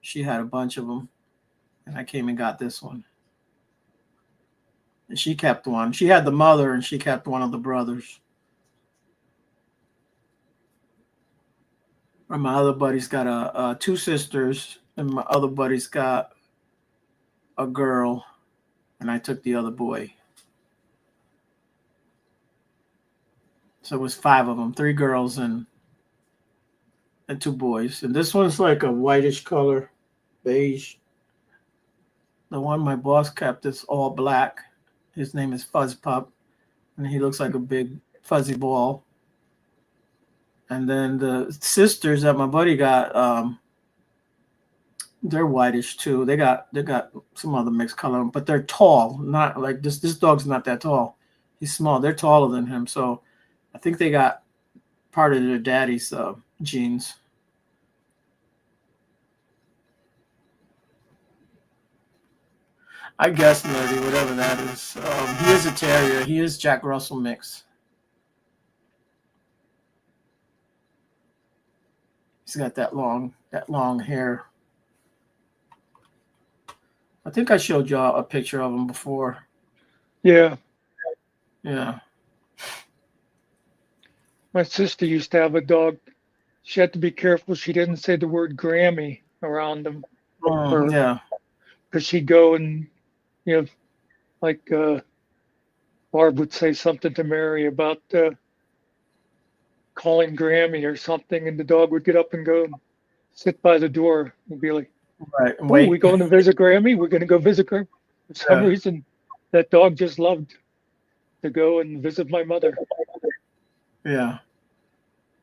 She had a bunch of them, and I came and got this one. And she kept one. She had the mother, and she kept one of the brothers. And my other buddy's got two sisters, and my other buddy's got a girl, and I took the other boy. So it was 5 of them, 3 girls and 2 boys. And this one's like a whitish color, beige. The one my boss kept is all black. His name is Fuzz Pup, and he looks like a big fuzzy ball. And then the sisters that my buddy got, they're whitish too. They got some other mixed color, but they're tall. Not like this. This dog's not that tall. He's small. They're taller than him, so I think they got part of their daddy's genes. I guess nerdy, whatever that is. He is a terrier. He is Jack Russell mix. He's got that long hair. I think I showed y'all a picture of him before. Yeah. Yeah. My sister used to have a dog. She had to be careful she didn't say the word Grammy around him. Yeah. Because she'd go and, like Barb would say something to Mary about calling Grammy or something, and the dog would get up and go sit by the door and be like, right. "Oh, we going to visit Grammy? We're going to go visit Grammy." For some reason, that dog just loved to go and visit my mother. Yeah.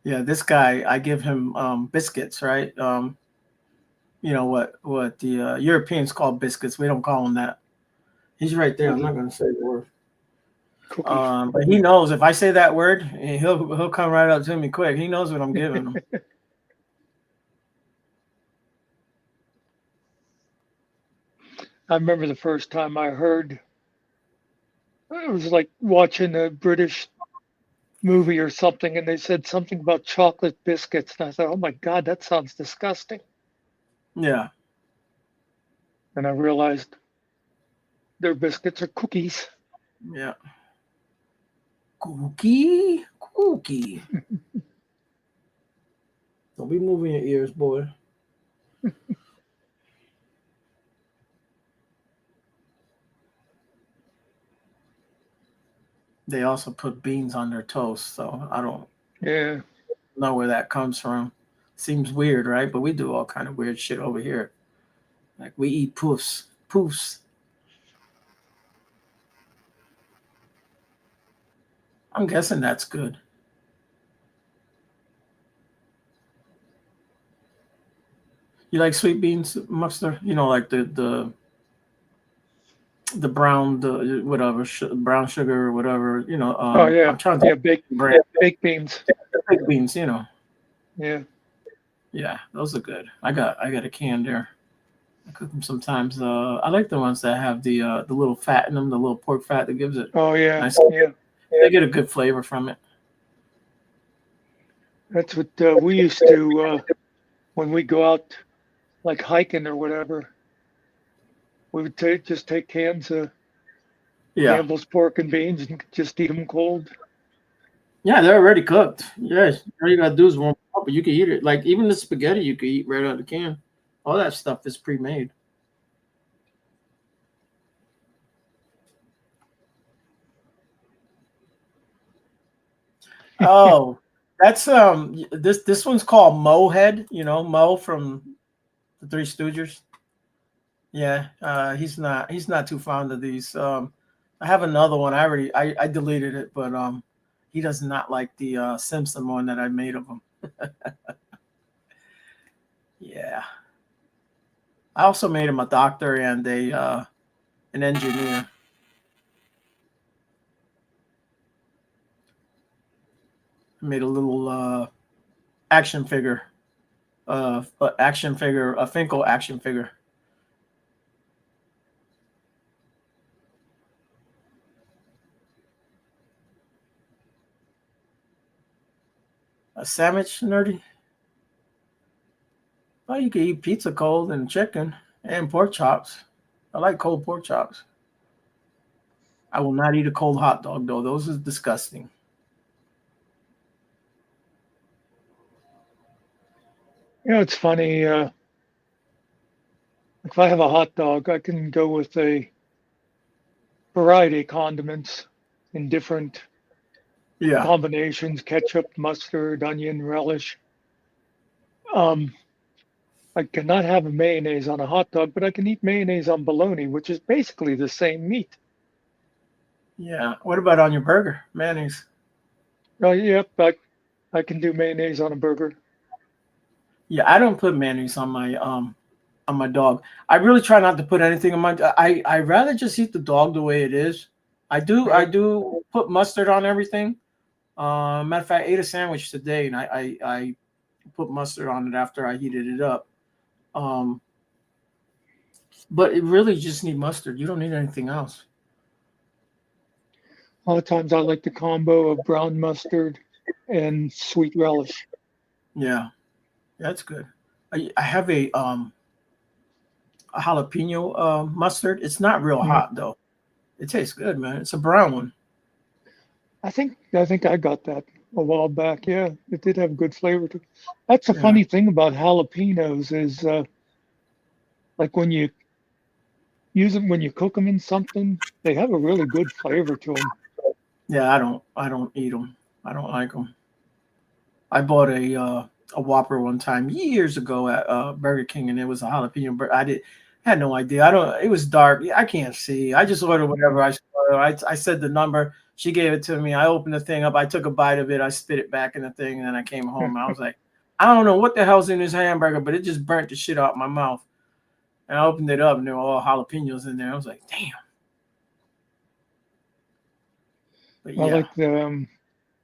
Yeah, this guy, I give him biscuits, right? You know what the Europeans call biscuits. We don't call him that. He's right there. I'm not going to say the word. But he knows if I say that word, he'll come right up to me quick. He knows what I'm giving him. I remember the first time I heard, it was like watching a British movie or something, and they said something about chocolate biscuits, and I thought, "Oh my God, that sounds disgusting." Yeah. And I realized their biscuits are cookies. Yeah. Cookie. Don't be moving your ears, boy. They also put beans on their toast, so I don't know where that comes from. Seems weird, right? But we do all kind of weird shit over here. Like we eat poofs. I'm guessing that's good. You like sweet beans, Muster? You know, like the brown, whatever, brown sugar or whatever. You know. I'm trying to baked beans. Baked beans, you know. Yeah. Yeah, those are good. I got a can there. I cook them sometimes. I like the ones that have the little fat in them, the little pork fat that gives it. Oh yeah, nice. yeah. They get a good flavor from it. That's what we used to when we go out, like hiking or whatever. We would just take cans of Campbell's pork and beans and just eat them cold. Yeah, they're already cooked. Yes, all you gotta do is warm up, but you can eat it. Like even the spaghetti, you can eat right out of the can. All that stuff is pre-made. Oh, that's this one's called Mohead. You know, Mo from the Three Stooges. Yeah, he's not too fond of these. I have another one. I deleted it, but he does not like the Simpson one that I made of him. Yeah. I also made him a doctor and an engineer. I made a little action figure, a Finkel action figure. A sandwich, nerdy? Oh, you can eat pizza cold and chicken and pork chops. I like cold pork chops. I will not eat a cold hot dog though. Those are disgusting. It's funny. If I have a hot dog, I can go with a variety of condiments in different Yeah. combinations: ketchup, mustard, onion, relish. Um, I cannot have a mayonnaise on a hot dog, but I can eat mayonnaise on bologna, which is basically the same meat. Yeah. What about on your burger? Mayonnaise. Oh, yep, I can do mayonnaise on a burger. Yeah, I don't put mayonnaise on my dog. I really try not to put anything on my. I rather just eat the dog the way it is. I Right. do put mustard on everything. Matter of fact, I ate a sandwich today and I put mustard on it after I heated it up. Um, but it really just need mustard. You don't need anything else. A lot of times I like the combo of brown mustard and sweet relish. Yeah, that's good. I have a jalapeno mustard. It's not real Mm. hot though. It tastes good, man. It's a brown one. I think I got that a while back. Yeah, it did have good flavor to it. That's the Yeah. funny thing about jalapenos is like when you use them when you cook them in something, they have a really good flavor to them. Yeah, I don't eat them. I don't like them. I bought a Whopper one time years ago at Burger King, and it was a jalapeno. But had no idea. I don't. It was dark. I can't see. I just ordered whatever I saw. I said the number. She gave it to me. I opened the thing up. I took a bite of it. I spit it back in the thing, and then I came home. I was like, I don't know what the hell's in this hamburger, but it just burnt the shit out my mouth. And I opened it up, and there were all jalapenos in there. I was like, damn. But I yeah, like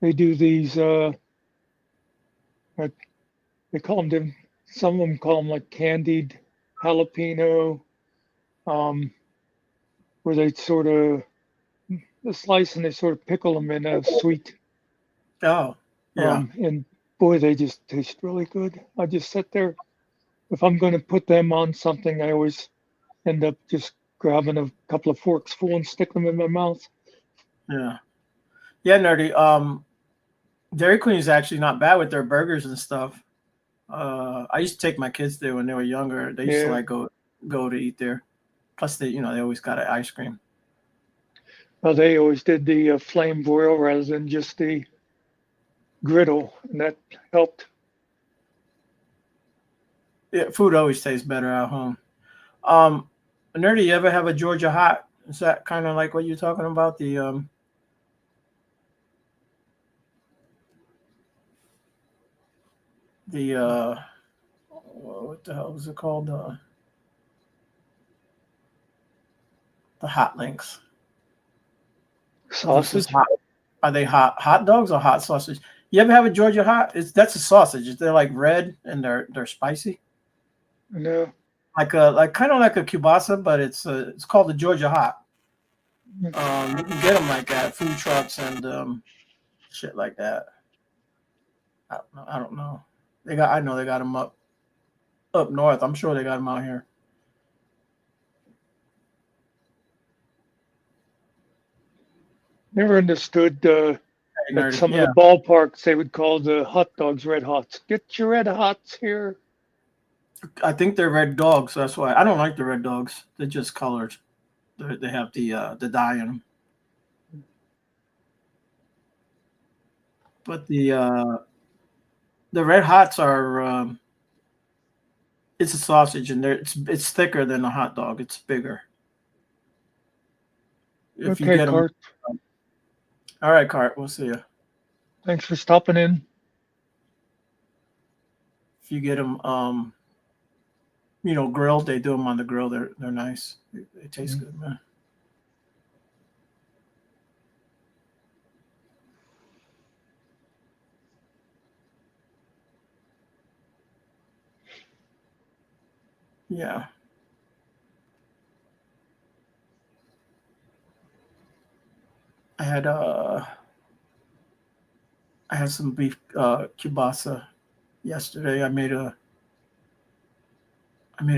they do these what they call them. Some of them call them like candied jalapeno, um, where they sort of the slice and they sort of pickle them in a sweet. oh yeah, And boy, they just taste really good. I just sit there. If I'm going to put them on something, I always end up just grabbing a couple of forks full and stick them in my mouth. yeah, yeah, nerdy. Dairy Queen is actually not bad with their burgers and stuff. I used to take my kids there when they were younger. They used to Yeah. like go to eat there. Plus, they always got an ice cream. Well, they always did the flame broil rather than just the griddle, and that helped. Yeah, food always tastes better at home. Um, nerdy, you ever have a Georgia hot? Is that kind of like what you're talking about? The what the hell is it called? The hot links. Are those just Sausage? hot? Are they hot dogs or hot sausage? You ever have a Georgia hot? That's a sausage. They're like red and they're spicy. No. Like kind of like a kielbasa, but it's called the Georgia hot. You can get them like at food trucks and shit like that. I don't know. I know they got them up north. I'm sure they got them out here. Never understood Hey, at nerdy. some of Yeah, the ballparks they would call the hot dogs red hots. Get your red hots here. I think they're red dogs. So that's why I don't like the red dogs. They're just colored. They have the dye in them. But the red hots are it's a sausage and it's thicker than a hot dog. It's bigger. If you Okay, get them, Cart. all right, Cart. We'll see you. Thanks for stopping in. If you get them, grilled, they do them on the grill. They're nice. They taste good, man. Yeah. I had I had some beef kielbasa yesterday. I made a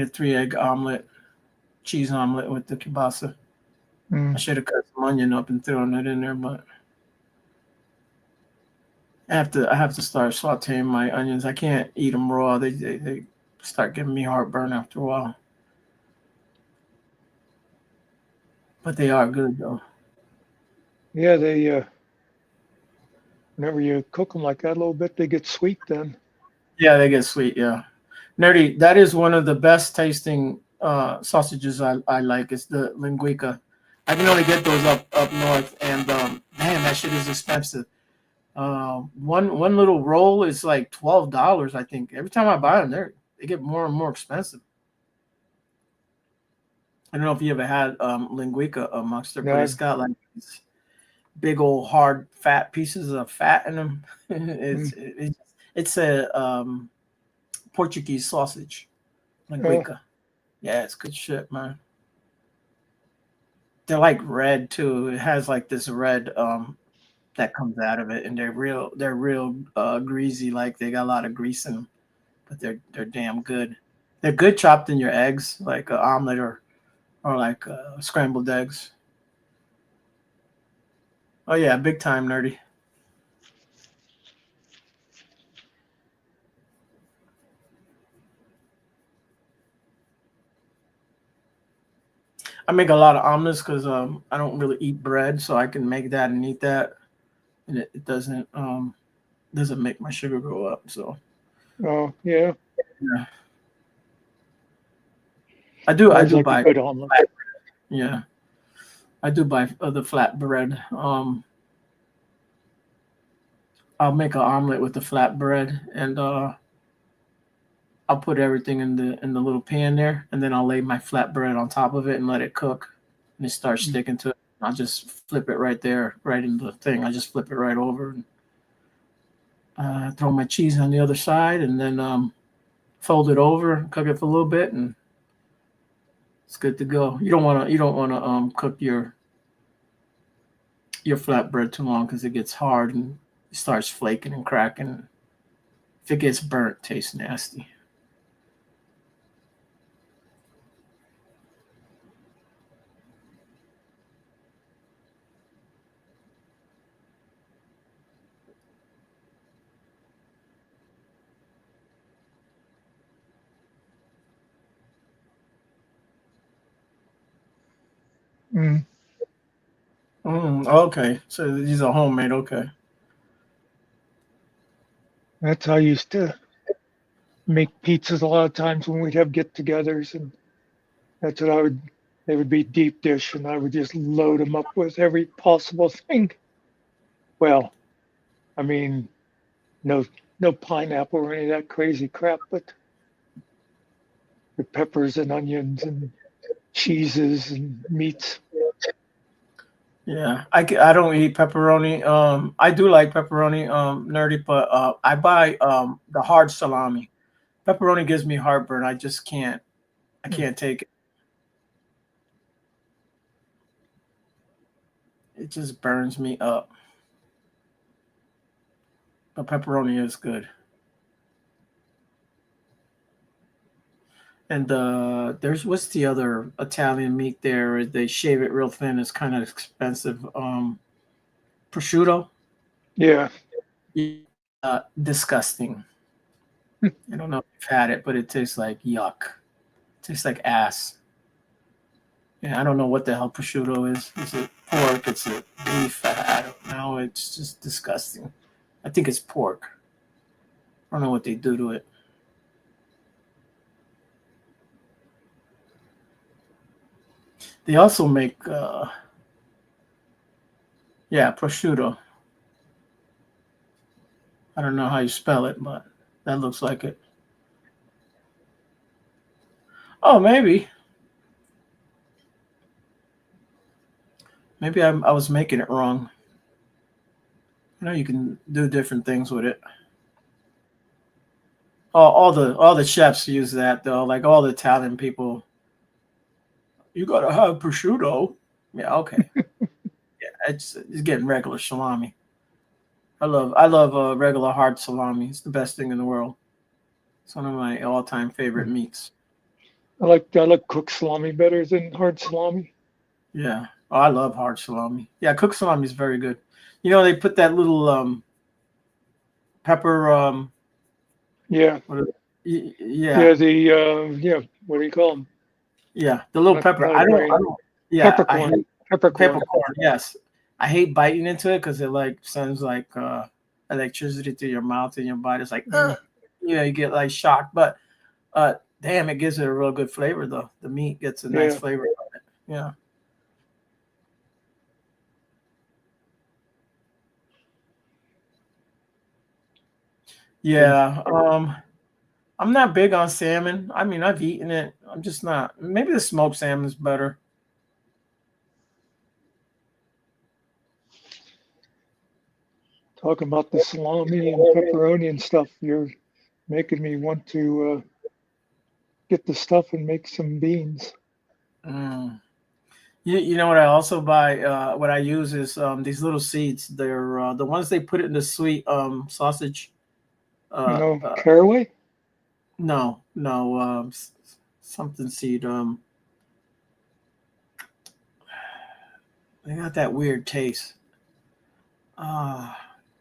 3 egg omelet, cheese omelet with the kielbasa. I Mm. should have cut some onion up and thrown it in there, but I have to start sauteing my onions. I can't eat them raw. They start giving me heartburn after a while. But they are good though. Yeah, they whenever you cook them like that a little bit, they get sweet then. Yeah, they get sweet. Yeah, nerdy. That is one of the best tasting sausages I like. It's the linguica. I can only get those up north, and man, that shit is expensive. One little roll is like $12. I think every time I buy them, they get more and more expensive. I don't know if you ever had linguica mustard, but it's No, got like these big old hard fat pieces of fat in them. mm, It's a Portuguese sausage, oh, linguica. Yeah, it's good shit, man. They're like red too. It has like this red that comes out of it, and they're real greasy. Like they got a lot of grease in them, but they're damn good. They're good chopped in your eggs, like an omelet or like scrambled eggs. Oh yeah, big time nerdy. I make a lot of omelets because I don't really eat bread, so I can make that and eat that, and it doesn't make my sugar go up. So oh, yeah. yeah, I Sounds do like a buy good omelet. yeah, I do buy the flat bread. I'll make an omelet with the flat bread, and I'll put everything in the little pan there, and then I'll lay my flat bread on top of it and let it cook, and it starts Mm, sticking to it. I'll just flip it right there, right in the thing. I just flip it right over and throw my cheese on the other side, and then fold it over, cook it for a little bit, and it's good to go. You don't want to cook your flatbread too long because it gets hard and it starts flaking and cracking. If it gets burnt, it tastes nasty. mm. Okay, so these are homemade. Okay. That's how I used to make pizzas a lot of times when we'd have get-togethers, and that's what I would. They would be deep dish, and I would just load them up with every possible thing. Well, I mean, no, no pineapple or any of that crazy crap, but the peppers and onions and cheeses and meats. Yeah, I don't eat pepperoni. I do like pepperoni, nerdy, but I buy the hard salami. Pepperoni gives me heartburn. I just can't. I Mm. can't take it. It just burns me up. But pepperoni is good. And there's what's the other Italian meat there? They shave it real thin. It's kind of expensive. Prosciutto. Yeah. Yeah, disgusting. I don't know if you've had it, but it tastes like yuck. It tastes like ass. Yeah, I don't know what the hell prosciutto is. Is it pork? Is it beef? I don't know. It's just disgusting. I think it's pork. I don't know what they do to it. They also make, yeah, prosciutto. I don't know how you spell it, but that looks like it. Oh, maybe. Maybe I was making it wrong. You know, you can do different things with it. all the chefs use that though. Like all the Italian people, you gotta have prosciutto. Yeah, okay. Yeah, it's getting regular salami. I love regular hard salami. It's the best thing in the world. It's one of my all-time favorite meats. I like cooked salami better than hard salami. Yeah. Oh, I love hard salami. Yeah, cooked salami is very good. You know, they put that little pepper Yeah, what is yeah. yeah. Yeah. What do you call them? Yeah, the little Not pepper. not grain. Yeah, I Peppercorn. hate Peppercorn. peppercorn. Yes. I hate biting into it because it like sends like electricity to your mouth and your body. It's like Yeah. yeah, you get like shocked. But damn, it gives it a real good flavor though. The meat gets a nice Yeah. flavor on it. Yeah. So Yeah. I'm not big on salmon. I mean, I've eaten it. I'm just not. Maybe the smoked salmon's better. talking about the salami and pepperoni and stuff, you're making me want to get the stuff and make some beans. Mm. You know what I also buy? What I use is these little seeds. They're the ones they put in the sweet sausage. You Uh, know, uh, caraway. no, something seed. They got that weird taste. Uh,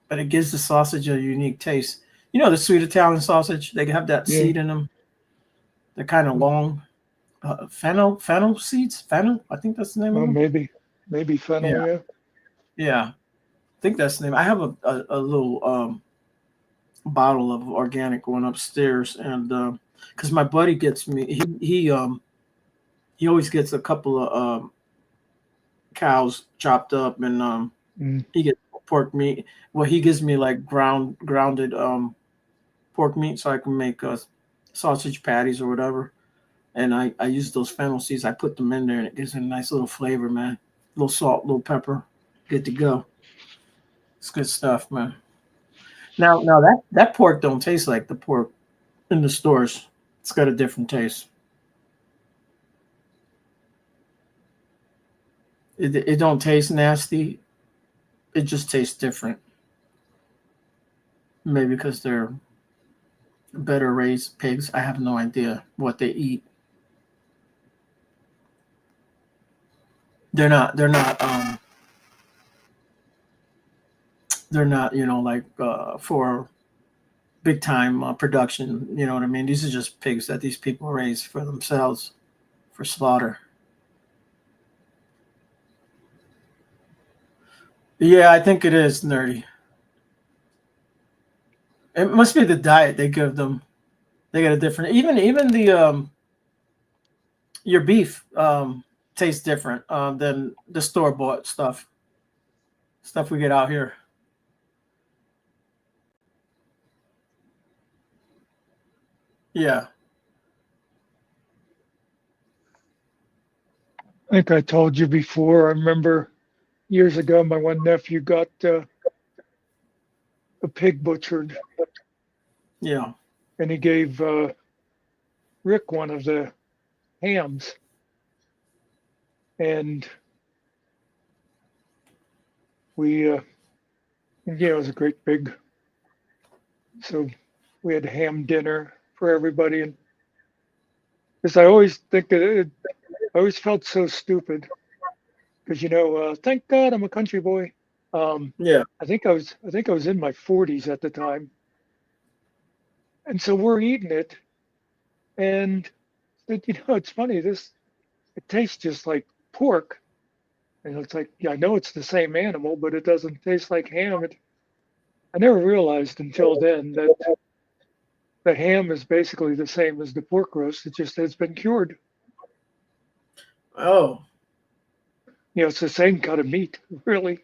but it gives the sausage a unique taste. You know the sweet Italian sausage? They have that Yeah. seed in them. They're kind of long. Fennel seeds. Fennel. I think that's the name of Well, them. maybe Yeah, fennel. Yeah. yeah. I think that's the name. I have a little bottle of organic one upstairs, and because my buddy gets me, he always gets a couple of cows chopped up, and Mm. he gets pork meat. Well, he gives me like grounded pork meat, so I can make sausage patties or whatever. And I use those fennel seeds. I put them in there, and it gives it a nice little flavor, man. A little salt, a little pepper, good to go. It's good stuff, man. Now that pork don't taste like the pork in the stores. It's got a different taste. It don't taste nasty. It just tastes different. Maybe because they're better raised pigs. I have no idea what they eat. They're not like for big time production. You know what I mean? These are just pigs that these people raise for themselves for slaughter. Yeah, I think it is nerdy. It must be the diet they give them. They get a different. Even the your beef tastes different than the store bought stuff we get out here. Yeah. I think I told you before. I remember years ago, my one nephew got a pig butchered, Yeah. and he gave Rick one of the hams, and we, yeah, it was a great big. So we had ham dinner for everybody, and because I always think that I always felt so stupid because thank God I'm a country boy. Um, Yeah. I think I was in my 40s at the time, and so we're eating it, and it's funny. It tastes just like pork, and it's like, yeah, I know it's the same animal, but it doesn't taste like ham. I never realized until then that the ham is basically the same as the pork roast. It just has been cured. Oh. It's the same cut of meat, really.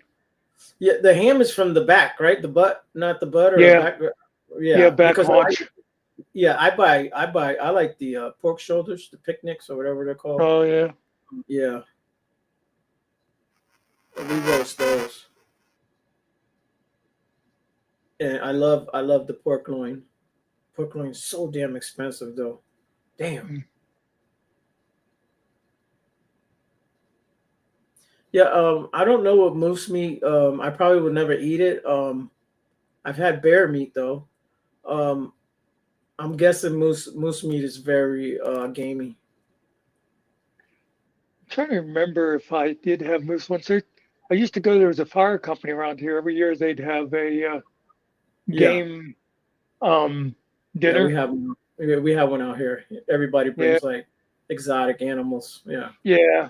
Yeah, the ham is from the back, right? The butt, not the butt or the Yeah, back. yeah, Yeah, back because haunch. I like the pork shoulders, the picnics or whatever they're called. Oh yeah, Yeah, we roast those. And I love the pork loin. Pork loin is so damn expensive though. Damn. Mm. Yeah, I don't know what moose meat. I probably would never eat it. I've had bear meat though. Um, I'm guessing moose meat is very gamey. I'm trying to remember if I did have moose once. I used to go. There was a fire company around here. Every year they'd have a Yeah, game yeah, dinner. we have one out here. Everybody Yeah, brings like exotic animals. Yeah. yeah.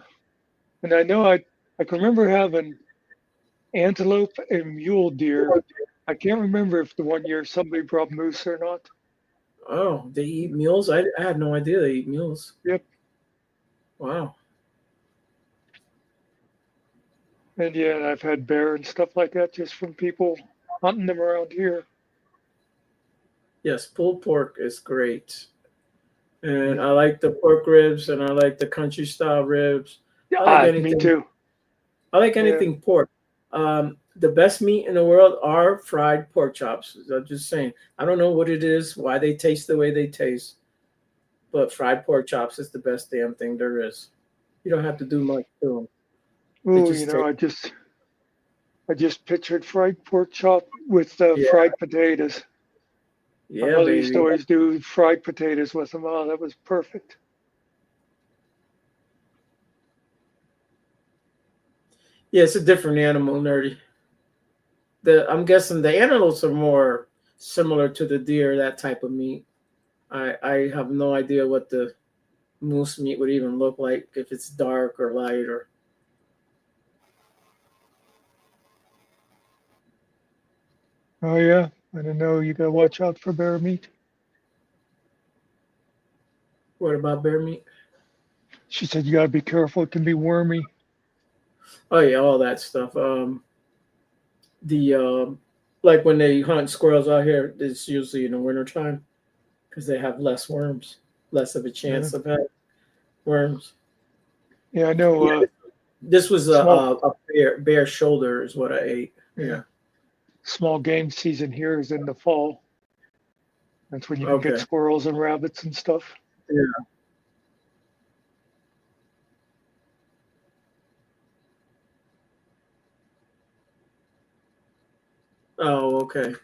And I know I can remember having antelope and mule deer. I can't remember if the one year somebody brought moose or not. Oh, they eat mules. I had no idea they eat mules. Yep. Wow. And yeah, and I've had bear and stuff like that just from people hunting them around here. Yes, pulled pork is great. And Mm. I like the pork ribs and I like the country style ribs. I like Ah, me anything too. I like Yeah. anything pork. The best meat in the world are fried pork chops. I'm just saying. I don't know what it is, why they taste the way they taste, but fried pork chops is the best damn thing there is. You don't have to do much to them. They Oh, just taste. I just pictured fried pork chop with Yeah, fried potatoes. My yeah, mother used to baby. always do fried potatoes with them. Oh, that was perfect. Yeah, it's a different animal, nerdy. I'm guessing the antelopes are more similar to the deer, that type of meat. I have no idea what the moose meat would even look like if it's dark or light or Oh yeah, I don't know. You gotta watch out for bear meat. what about bear meat? She said you gotta be careful. It can be wormy. Oh yeah, all that stuff. The like when they hunt squirrels out here, it's usually in the wintertime because they have less worms, less of a Yeah, chance of having worms. yeah. I know. Yeah, this was Small, a bear shoulder is what I ate. yeah, Yeah. small game season here is in the fall. That's when you can get Okay. squirrels and rabbits and stuff. Yeah. Oh, okay.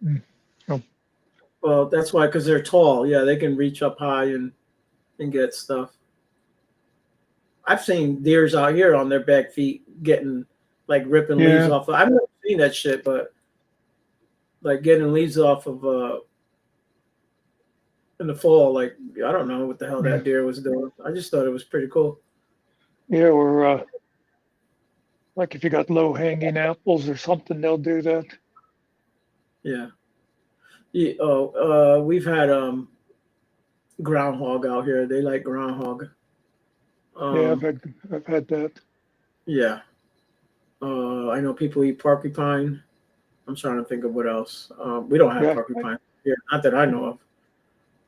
Mm. Oh, Well, that's why because they're tall. Yeah, they can reach up high and get stuff. I've seen deers out here on their back feet getting like ripping leaves yeah. off. I've never seen that shit, but like getting leaves off of in the fall, like I don't know what the hell Yeah, that deer was doing. I just thought it was pretty cool. yeah. Or like if you got low hanging apples or something, they'll do that. Yeah. Yeah. We've had groundhog out here. They like groundhog. Yeah, Um, I've had that. yeah. I know people eat porcupine. I'm trying to think of what else. We don't have Yeah, porcupine here, not that I know of.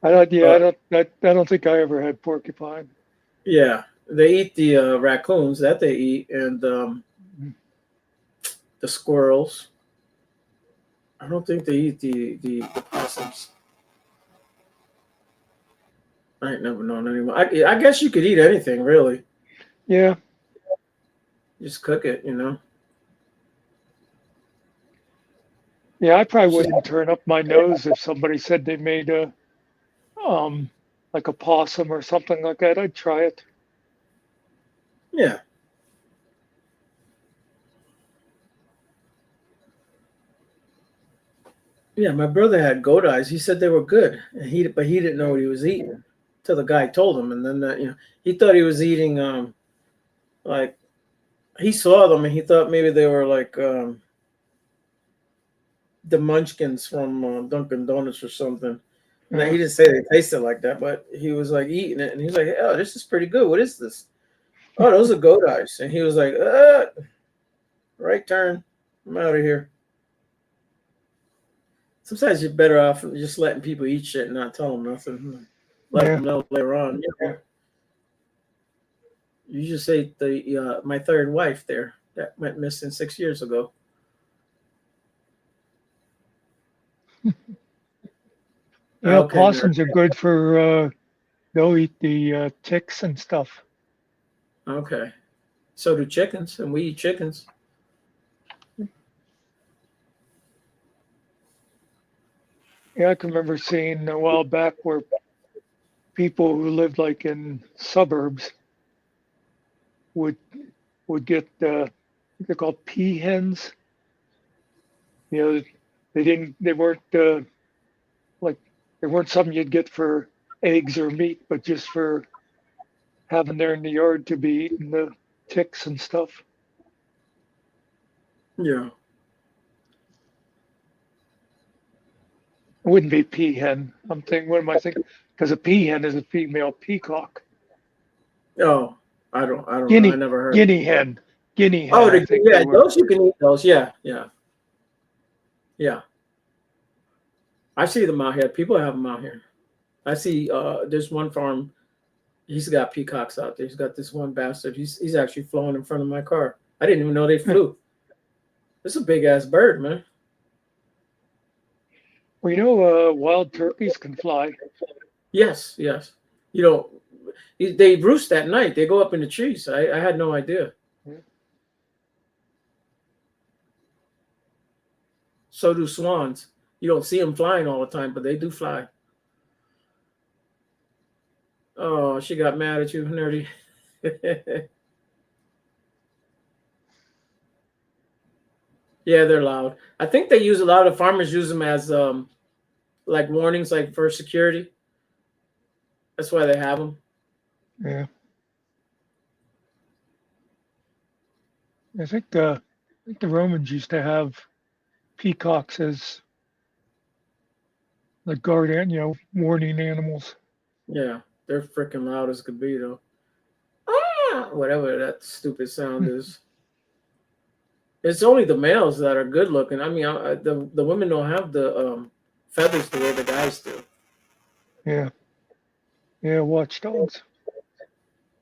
I don't. Yeah, But I don't think I ever had porcupine. yeah, they eat the raccoons that they eat and Mm. the squirrels. I don't think they eat the possums. I ain't never known anyone. I guess you could eat anything really. Yeah, Just cook it, you know. yeah. I probably It's just wouldn't turn up my nose if somebody said they made a um like a possum or something like that. I'd try it. yeah, yeah. My brother had goat eyes. He said they were good, and he didn't know what he was eating till the guy told him, and then he thought he was eating like he saw them and he thought maybe they were like the munchkins from Dunkin' Donuts or something. Now he Uh, didn't say they tasted like that, but he was like eating it, and he was like, "Oh, this is pretty good. What is this? Oh, those are goat eyes." And he was like, "Right turn. I'm out of here." Sometimes you're better off just letting people eat shit and not tell them nothing. Let yeah, them know later on. You know? You just say the my third wife there that went missing 6 years ago. Yeah, Okay, nerd. possums are good for, they'll eat the ticks and stuff. Okay. So do chickens, and we eat chickens. Yeah, I can remember seeing a while back where people who lived like in suburbs would would get they're called peahens. You know, they weren't like they weren't something you'd get for eggs or meat, but just for having there in the yard to be eating the ticks and stuff. Yeah. It wouldn't be peahen. I'm thinking, what am I thinking? Because a peahen is a female peacock. Oh, I don't know. I Guinea never heard. guinea hen. Guinea Oh, hen, I think they yeah, were. those you can eat those. Yeah, yeah, yeah. I see them out here. People have them out here. I see. There's one farm. He's got peacocks out there. He's got this one bastard. He's actually flowing in front of my car. I didn't even know they flew. It's a big ass bird, man. Well, you know, wild turkeys can fly. Yes, yes. You know, they roost at night. They go up in the trees. I had no idea. So do swans. You don't see them flying all the time, but they do fly. Oh, she got mad at you, nerdy. Yeah, they're loud. I think they use a lot of farmers use them as like warnings, like for security. That's why they have them. Yeah, I think the Romans used to have peacocks as like guardian, warning animals. Yeah, they're freaking loud as could be, though. Whatever that stupid sound is. It's only the males that are good looking. I mean, the women don't have the feathers the way the guys do. Yeah, yeah, watchdogs.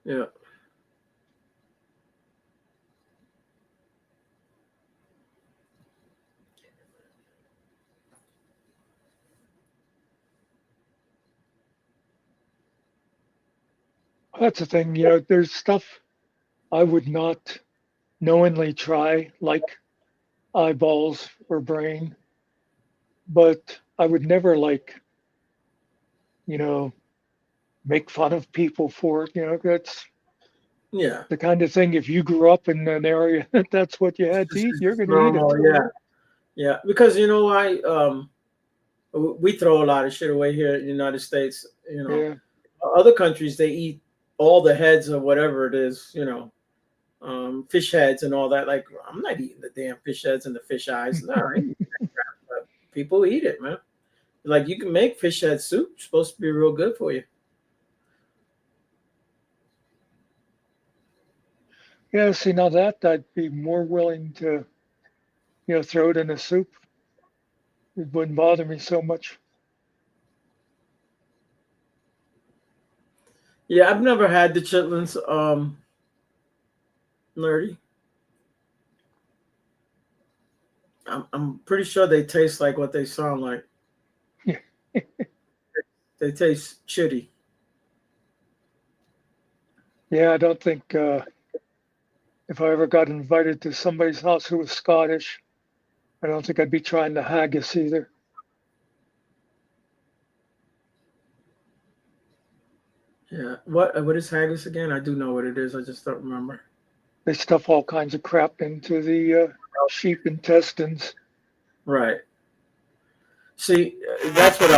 Yeah. That's the thing, there's stuff I would not knowingly try, like eyeballs or brain, but I would never you know, make fun of people for it. That's Yeah. the kind of thing. If you grew up in an area that that's what you had to eat, you're going to eat it. Normal, yeah. Yeah. Because you know why? We throw a lot of shit away here in the United States. Yeah, Other countries they eat all the heads of whatever it is. Fish heads and all that. Like I'm not eating the damn fish heads and the fish eyes. No, I ain't eating that crap. But people eat it, man. Like you can make fish head soup. It's supposed to be real good for you. yeah. See, now that I'd be more willing to, throw it in a soup. It wouldn't bother me so much. Yeah, I've never had the chitlins. Nerdy. I'm pretty sure they taste like what they sound like. Yeah, They taste chitty. yeah. I don't think if I ever got invited to somebody's house who was Scottish, I don't think I'd be trying the haggis either. Yeah. What is haggis again? I do know what it is. I just don't remember. They stuff all kinds of crap into the sheep intestines. Right. See, that's what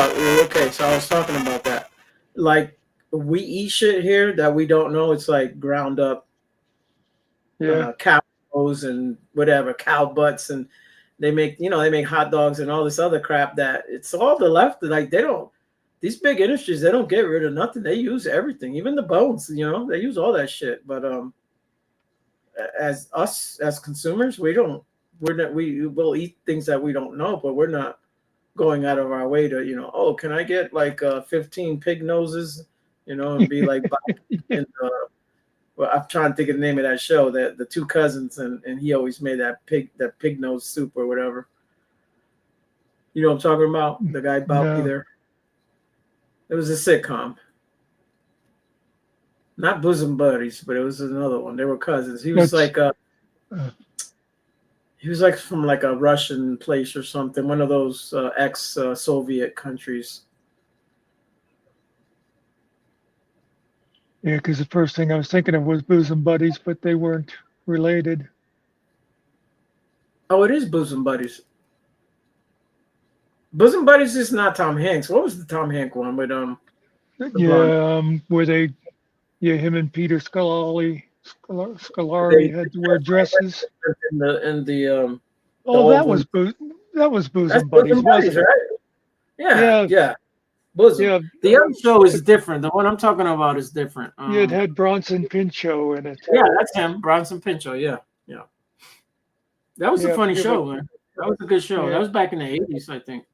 okay, so I was talking about that. Like we eat shit here that we don't know. It's like ground up Yeah, cow toes and whatever, cow butts, and they make hot dogs and all this other crap that it's all the left. Like they don't these big industries, they don't get rid of nothing. They use everything, even the bones, they use all that shit. But as us as consumers, we will eat things that we don't know, but we're not going out of our way to, oh, can I get like 15 pig noses, and be like, and Well, I'm trying to think of the name of that show. That the two cousins, and he always made that pig nose soup or whatever. You know what I'm talking about? The guy Balky No. there. It was a sitcom. Not Bosom Buddies, but it was another one. They were cousins. He was That's- like uh, he was like from like a Russian place or something, one of those ex-Soviet countries. Yeah, because the first thing I was thinking of was bosom buddies, but they weren't related. Oh, it is Bosom Buddies. Bosom Buddies is not Tom Hanks. What was the Tom Hanks one with the blonde? Yeah, where him and Peter They Scolari had to wear dresses. in the Oh, that was oval. That's That's bosom buddies, Bosom Buddies, wasn't it? right? Yeah, Yeah. Bosom. yeah. The other show is different. The one I'm talking about is different. It had Bronson Pinchot in it. Yeah, that's him, Bronson Pinchot. Yeah. That was a Yeah, I funny forget show, what- man. That was a good show. Yeah. That was back in the 80s, I think.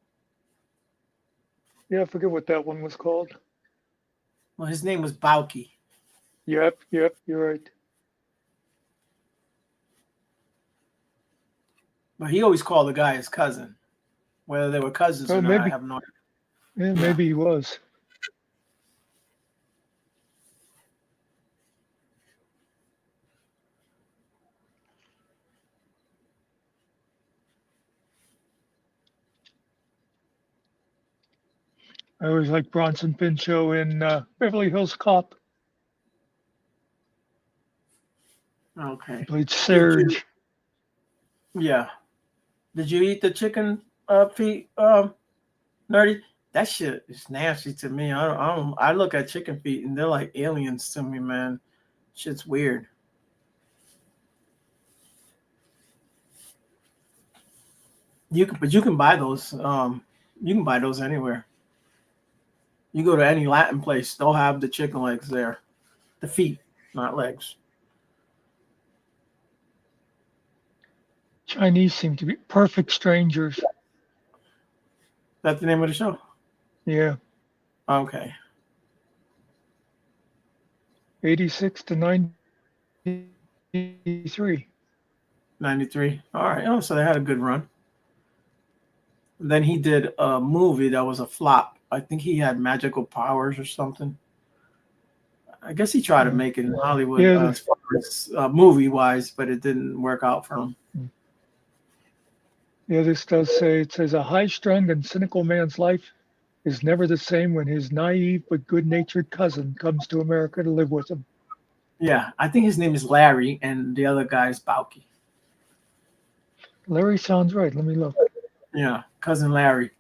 Yeah, I forget what that one was called. Well, his name was Balky. Yep, you're right. But he always called the guy his cousin. Whether they were cousins Oh, or not, I maybe. have no idea. Yeah, maybe he was. I always liked Bronson Pinchot in Beverly Hills Cop. Okay. He played Serge. Yeah. Did you eat the chicken feet, Nerdy? That shit is nasty to me. I look at chicken feet and they're like aliens to me, man. Shit's weird. You can buy those. You can buy those anywhere. You go to any Latin place, they'll have the chicken legs there. The feet, not legs. Chinese seem to be perfect strangers. That's the name of the show? Yeah, Okay. 86 to 93. 93. All right. Oh, so they had a good run. Then he did a movie that was a flop. I think he had magical powers or something. I guess he tried to make it in Hollywood Yeah. as far as movie-wise, but it didn't work out for him. Yeah, this does say, it says a high-strung and cynical man's life is never the same when his naive but good-natured cousin comes to America to live with him. Yeah, I think his name is Larry, and the other guy is Balky. Larry sounds right. Let me look. Yeah, cousin Larry.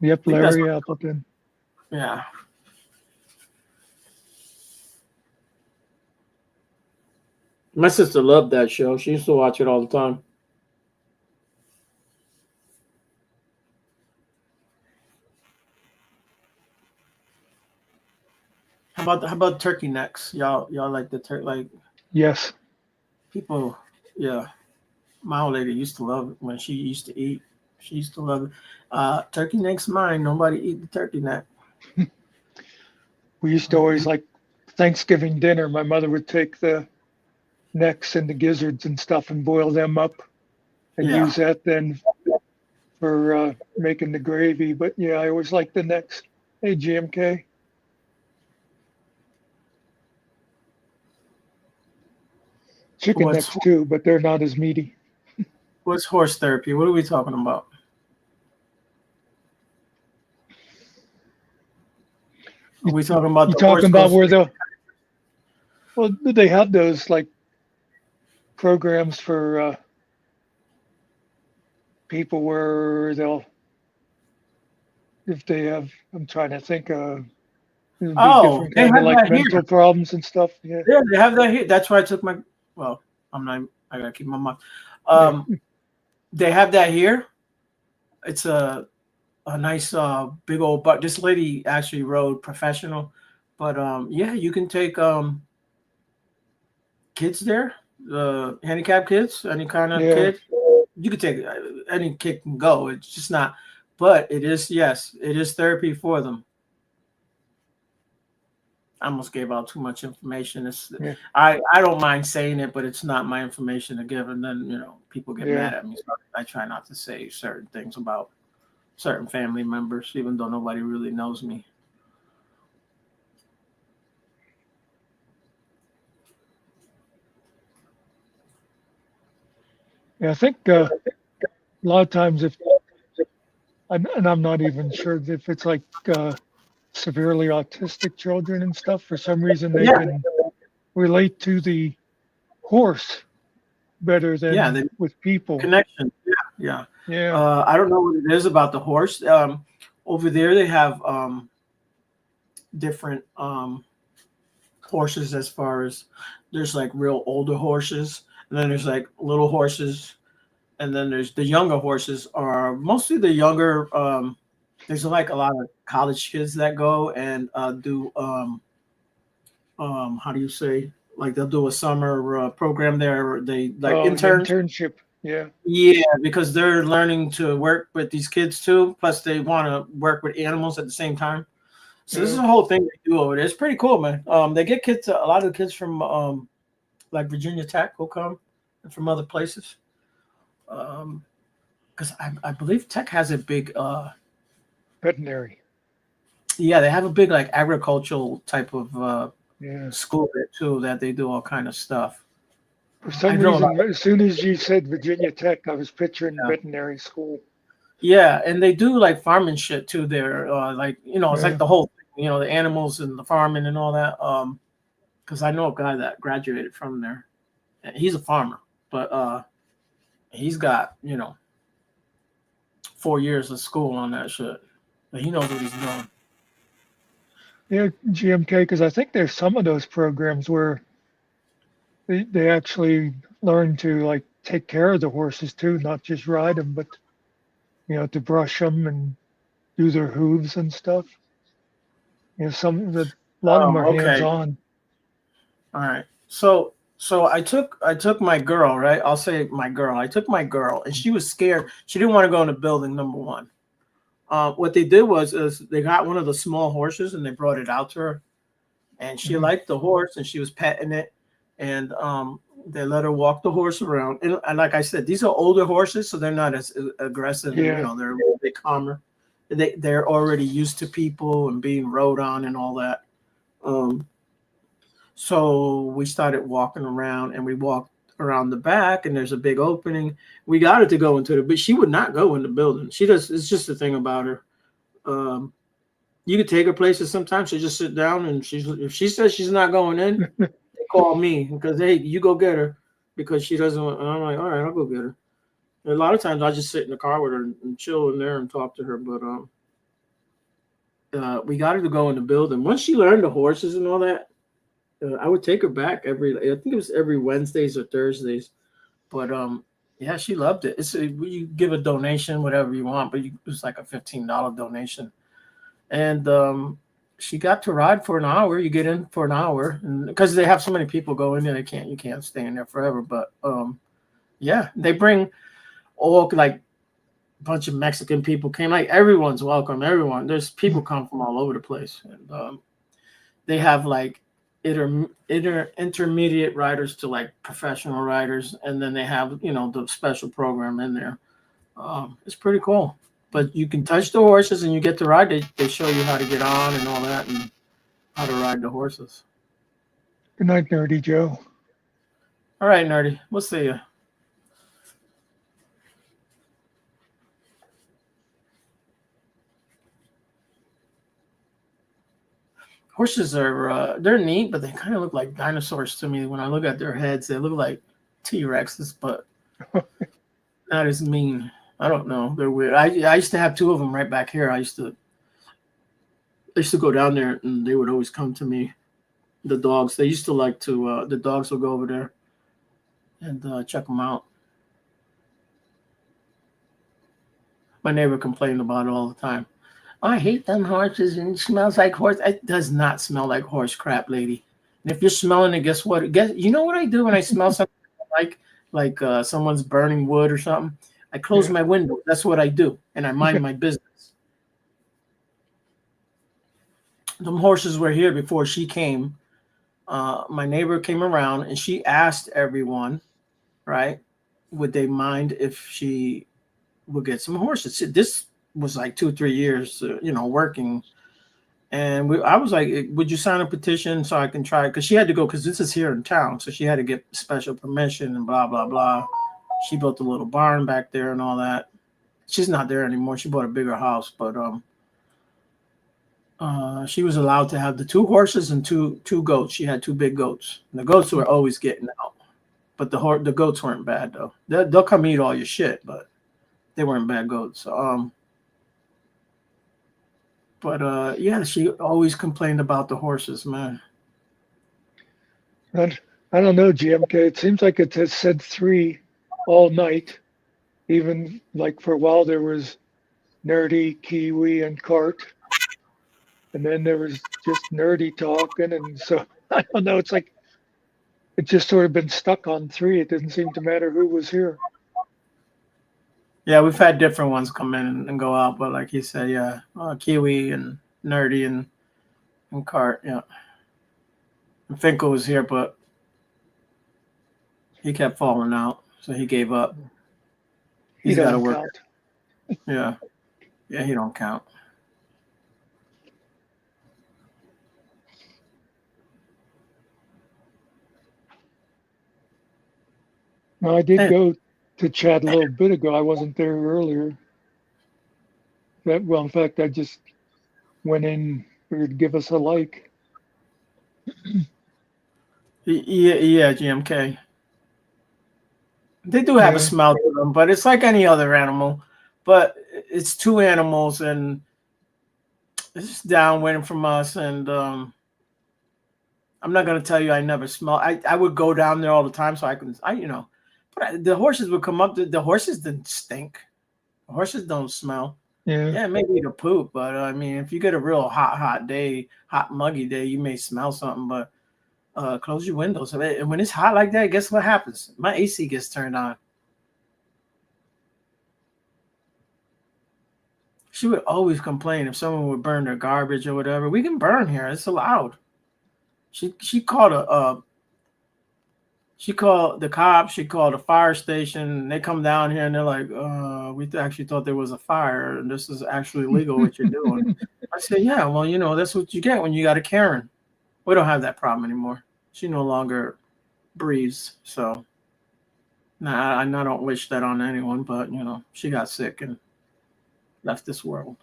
Yep, think that's Larry Appleton. Yeah. My sister loved that show. She used to watch it all the time. How about turkey necks? Y'all like the like Yes. people? Yeah, my old lady used to love it when she used to eat. She used to love it. Turkey neck's mine. Nobody eat the turkey neck. We used to always like Thanksgiving dinner. My mother would take the necks and the gizzards and stuff and boil them up and Yeah. use that then for making the gravy. But yeah, I always like the necks. Hey, GMK. Chicken What's- necks too, but they're not as meaty. What's horse therapy? What are we talking about? Are we talking about You the horse talking about goes- where well, they have those like programs for people where they'll, if they have, I'm trying to think of, Oh, they have like that here. mental problems and stuff. Yeah. Yeah, they have that here. That's why I took my. Well, I'm not. I gotta keep my mouth. They have that here. It's a nice big old. But this lady actually rode professional. But yeah, you can take kids there, handicapped kids, any kind of Yeah. kid. You could take any kid can go. It's just not. But it is, yes, it is therapy for them. I almost gave out too much information. Yeah. I don't mind saying it, but it's not my information to give, and then people get Yeah. mad at me. So I try not to say certain things about certain family members, even though nobody really knows me. Yeah, I think a lot of times if and I'm not even sure if it's like severely autistic children and stuff, for some reason they Yeah, can relate to the horse better yeah, than the with people. connection. Yeah. Yeah. I don't know what it is about the horse. Over there they have different horses as far as there's like real older horses, and then there's like little horses, and then there's the younger horses are mostly the younger. There's like a lot of college kids that go and do how do you say, like they'll do a summer program there. They like Oh, interns. internship. Yeah. Yeah, because they're learning to work with these kids too. Plus, they want to work with animals at the same time. So this is Yeah. a whole thing they do over there. It's pretty cool, man. They get kids. A lot of the kids from like Virginia Tech will come, and from other places. Because I believe Tech has a big. Veterinary. Yeah, they have a big like agricultural type of Yeah. school there too that they do all kind of stuff. For some I know a lot. reason, as soon as you said Virginia Tech, I was picturing Yeah. veterinary school. Yeah, and they do like farming shit too there. Like it's Yeah. like the whole thing, the animals and the farming and all that. Because I know a guy that graduated from there. And he's a farmer, but he's got 4 years of school on that shit. But he knows what he's doing. Yeah, GMK, because I think there's some of those programs where they actually learn to like take care of the horses too, not just ride them, but to brush them and do their hooves and stuff. A lot of them are hands Okay. on. All right. So I took my girl, right? I'll say my girl. I took my girl, and she was scared. She didn't want to go in the building. Number one. What they did is they got one of the small horses and they brought it out to her, and she liked the horse and she was petting it, and they let her walk the horse around. And like I said, these are older horses, so they're not as aggressive. Yeah. They're a little bit calmer. They're already used to people and being rode on and all that. So we started walking around, and we walked around the back, and there's a big opening. We got her to go into but she would not go in the building. She does. It's just the thing about her. You could take her places sometimes. She just sit down, and if she says she's not going in, they call me because hey, you go get her because she doesn't. And I'm like, all right, I'll go get her. And a lot of times I just sit in the car with her and chill in there and talk to her. But we got her to go in the building. Once she learned the horses and all that, I would take her back I think it was every Wednesdays or Thursdays. But yeah, she loved it. You give a donation, whatever you want, but it was like a $15 donation. And she got to ride for an hour. You get in for an hour, and because they have so many people go in there, you can't stay in there forever. But yeah, they bring all like a bunch of Mexican people came. Like everyone's welcome. Everyone, there's people come from all over the place, and they have like intermediate riders to like professional riders, and then they have the special program in there. It's pretty cool. But you can touch the horses and you get to ride. They show you how to get on and all that and how to ride the horses. Good night, Nerdy Joe. All right, Nerdy. We'll see you. Horses are they're neat, but they kind of look like dinosaurs to me. When I look at their heads, they look like T-Rexes, but not as mean. I don't know. They're weird. I used to have two of them right back here. I used to go down there, and they would always come to me. The dogs. They used to like to. The dogs will go over there and check them out. My neighbor complained about it all the time. I hate them horses, and it smells like horse. It does not smell like horse crap, lady. And if you're smelling it, guess what? You know what I do when I smell something like someone's burning wood or something? I close my window. That's what I do, and I mind my business. them horses were here before she came. My neighbor came around and she asked everyone, right, would they mind if she would get some horses? This was like 2-3 years, working. And I was like, would you sign a petition so I can try? Because she had to go, because this is here in town. So she had to get special permission and blah, blah, blah. She built a little barn back there and all that. She's not there anymore. She bought a bigger house. But she was allowed to have the 2 horses and two goats. She had 2 big goats. And the goats were always getting out. But the goats weren't bad, though. They'll come eat all your shit, but they weren't bad goats. But yeah, she always complained about the horses, man. I don't know, GMK. It seems like it has said 3 all night. Even like for a while there was Nerdy, Kiwi, and Cart. And then there was just Nerdy talking. And so I don't know. It's like it's just sort of been stuck on 3. It didn't seem to matter who was here. Yeah, we've had different ones come in and go out, but like you said, yeah, Kiwi and Nerdy and Cart, yeah. And Finkel was here, but he kept falling out, so he gave up. He's got to work. Count. Yeah, he don't count. No, I did go to chat a little bit ago. I wasn't there earlier. In fact, I just went in for to give us a like. Yeah, GMK. They do have a smell to them, but it's like any other animal. But it's 2 animals, and it's just downwind from us. And I'm not gonna tell you I never smell. I would go down there all the time, so But the horses would come up. The horses didn't stink. The horses don't smell. Yeah, maybe the poop, but I mean, if you get a real hot day, hot muggy day, you may smell something. But close your windows. And when it's hot like that, guess what happens? My AC gets turned on. She would always complain if someone would burn their garbage or whatever. We can burn here; it's allowed. She called the cops. She called a fire station. They come down here and they're like, we actually thought there was a fire, and this is actually illegal what you're doing. I said, yeah, well, that's what you get when you got a Karen. We don't have that problem anymore. She no longer breathes. So I don't wish that on anyone, but, she got sick and left this world.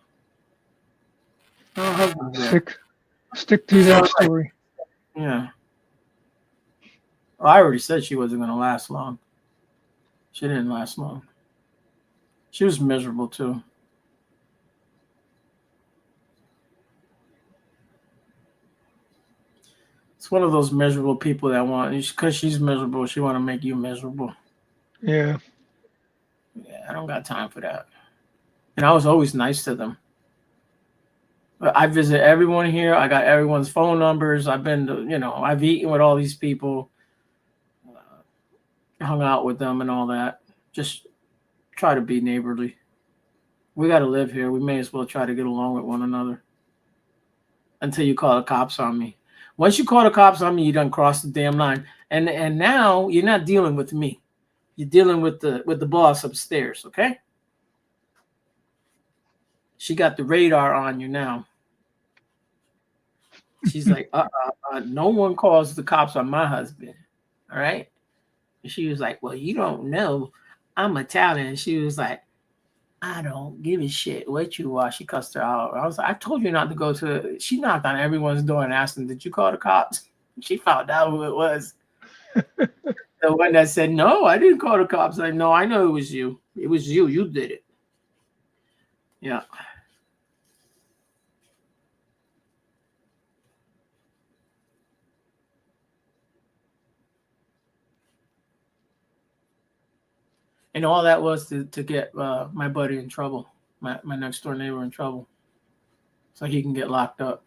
Stick to that story. Yeah. Well, I already said she wasn't going to last long. She didn't last long. She was miserable, too. It's one of those miserable people that because she's miserable, she want to make you miserable. Yeah. Yeah, I don't got time for that. And I was always nice to them. But I visit everyone here. I got everyone's phone numbers. I've been to, I've eaten with all these people. Hung out with them and all that. Just try to be neighborly. We got to live here. We may as well try to get along with one another until you call the cops on me. Once you call the cops on me, you done crossed the damn line. And now you're not dealing with me. You're dealing with the boss upstairs, okay? She got the radar on you now. She's like, no one calls the cops on my husband, all right? She was like, well, you don't know. I'm Italian. She was like, I don't give a shit what you are. She cussed her out. I was like, I told you not to go to. She knocked on everyone's door and asked them, did you call the cops? She found out who it was. The one that said, no, I didn't call the cops. Like, no, I know it was you. It was you. You did it. Yeah. And all that was to get my buddy in trouble, my next door neighbor in trouble, so he can get locked up.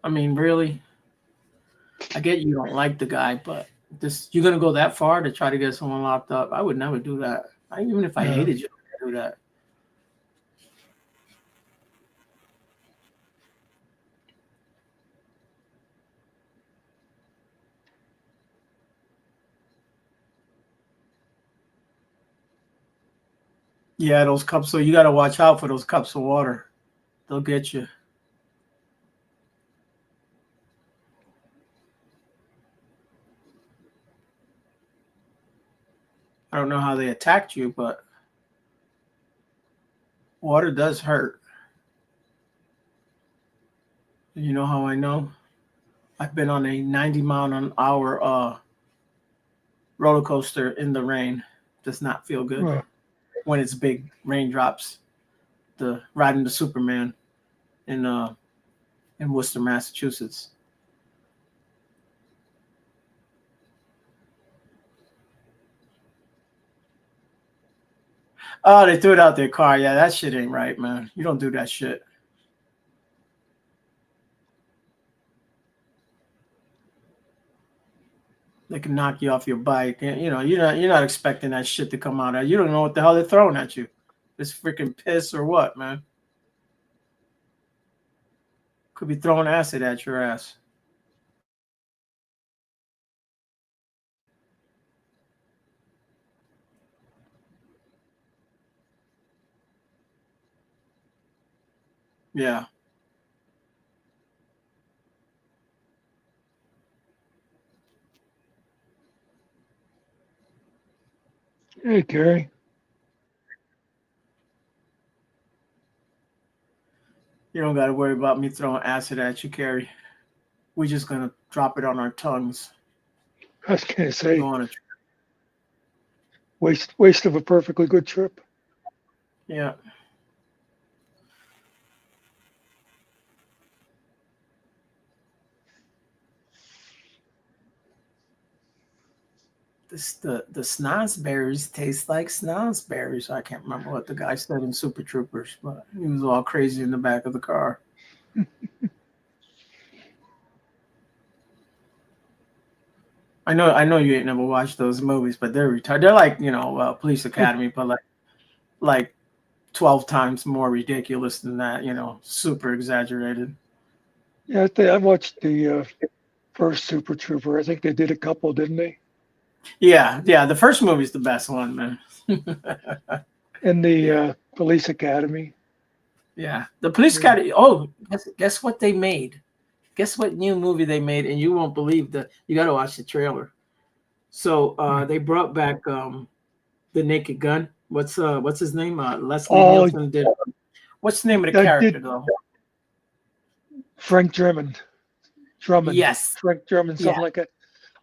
I mean, really, I get you don't like the guy, but you're going to go that far to try to get someone locked up? I would never do that. Even if I hated you, I would do that. Yeah, those cups. So you got to watch out for those cups of water. They'll get you. I don't know how they attacked you, but water does hurt. You know how I know? I've been on a 90-mile-an-hour roller coaster in the rain. Does not feel good Oh, when it's big raindrops. The riding the Superman in Worcester, Massachusetts. Oh, they threw it out their car. Yeah, that shit ain't right, man. You don't do that shit. They can knock you off your bike. And, you know, you're not expecting that shit to come out. You don't know what the hell they're throwing at you. It's freaking piss or what, man? Could be throwing acid at your ass. Yeah. hey, Gary. You don't got to worry about me throwing acid at you, Carrie. We're just going to drop it on our tongues. I was gonna Go say on a waste of a perfectly good trip. Yeah. The snozberries taste like snozberries. I can't remember what the guy said in Super Troopers, but he was all crazy in the back of the car. I know you ain't never watched those movies, but they're retarded. They're like, Police Academy, but like 12 times more ridiculous than that, super exaggerated. Yeah, I watched the first Super Trooper. I think they did a couple, didn't they? Yeah, the first movie's the best one, man. And the Police Academy. Yeah. The Police Academy. Oh, guess what they made? Guess what new movie they made? And you won't believe that. You got to watch the trailer. So they brought back the Naked Gun. What's his name? Leslie Oh, Nielsen did. What's the name of the that character did though? Frank Drummond. Yes. Frank Drummond, Yeah. something like that.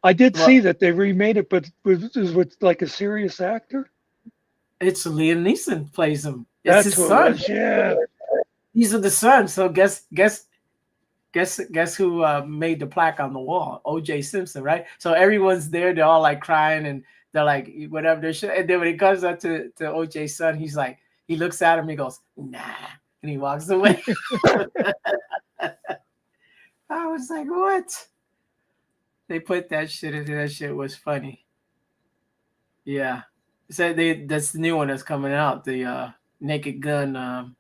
I did Well, see that they remade it, but it was with like a serious actor. it's Liam Neeson plays him. It's That's his who it son. was. Yeah. These are the sons. So guess who made the plaque on the wall? O.J. Simpson, right? So everyone's there. They're all like crying and they're like whatever they're shit. And then when it comes up to O.J.'s son, he's like, he looks at him, he goes, nah, and he walks away. I was like, what? They put that shit into that shit was funny. Yeah. So that's the new one that's coming out. The Naked Gun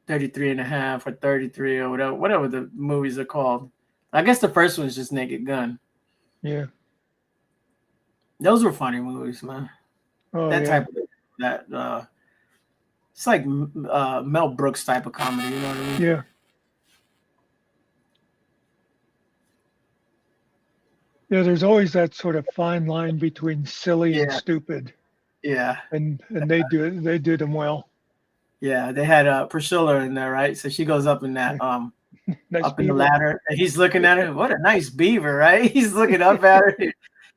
33 and a half or 33 or whatever the movies are called. I guess the first one's just Naked Gun. Yeah. Those were funny movies, man. Oh, That yeah. type of it's like Mel Brooks type of comedy, you know what I mean? Yeah. Yeah, there's always that sort of fine line between silly and Yeah, stupid, yeah, and they do them well. yeah. They had Priscilla in there, right? So she goes up in that Yeah. Nice up in the beaver. ladder, and he's looking at her. What a nice beaver, right? He's looking up at her.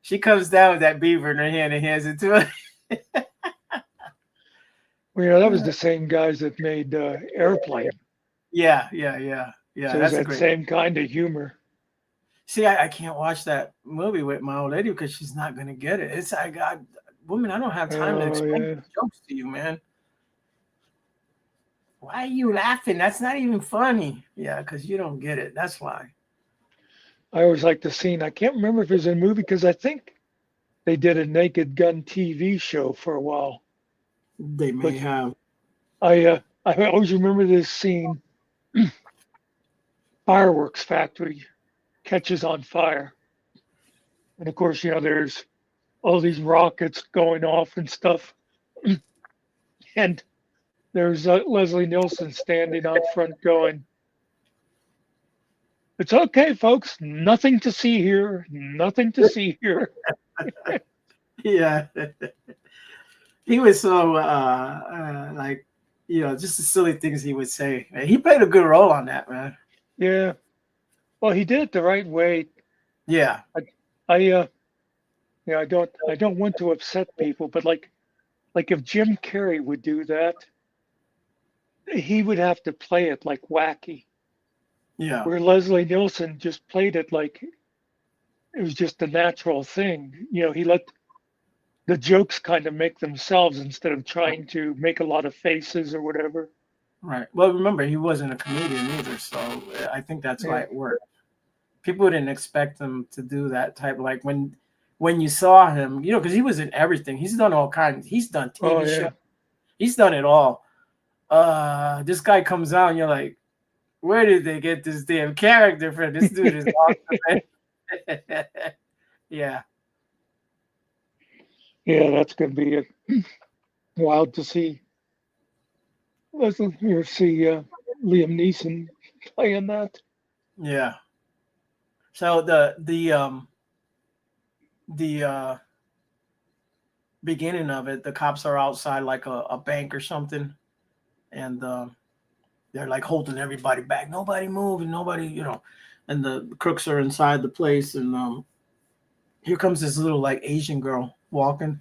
She comes down with that beaver in her hand and hands it to her. Well, yeah, that was the same guys that made Airplane. Yeah. So it was That's a that great. same kind of humor. See, I can't watch that movie with my old lady because she's not gonna get it. It's I got woman. I don't have time to Oh, explain yeah. jokes to you, man. Why are you laughing? That's not even funny. Yeah, because you don't get it. That's why. I always like the scene. I can't remember if it was in a movie because I think they did a Naked Gun TV show for a while. They may But have. I always remember this scene. Fireworks factory catches on fire, and of course, there's all these rockets going off and stuff. And there's Leslie Nielsen standing out front going, "It's okay, folks. Nothing to see here. Nothing to see here." Yeah. He was so like, just the silly things he would say. He played a good role on that, man. Yeah. Well, he did it the right way. Yeah. I I don't want to upset people, but like if Jim Carrey would do that, he would have to play it like wacky. Yeah. Where Leslie Nielsen just played it like it was just a natural thing. He let the jokes kind of make themselves instead of trying to make a lot of faces or whatever. Right. Well, remember, he wasn't a comedian either, so I think that's why Yeah. it worked. People didn't expect him to do that type. Like when you saw him, because he was in everything. He's done all kinds. He's done Oh TV shows. yeah. He's done it all. This guy comes out, and you're like, where did they get this damn character from? This dude is awesome. Yeah. Yeah, that's gonna be wild to see. Let's here see Liam Neeson playing that. Yeah. So the beginning of it, the cops are outside like a bank or something, and they're like holding everybody back. Nobody move and nobody, and the crooks are inside the place, and here comes this little like Asian girl walking.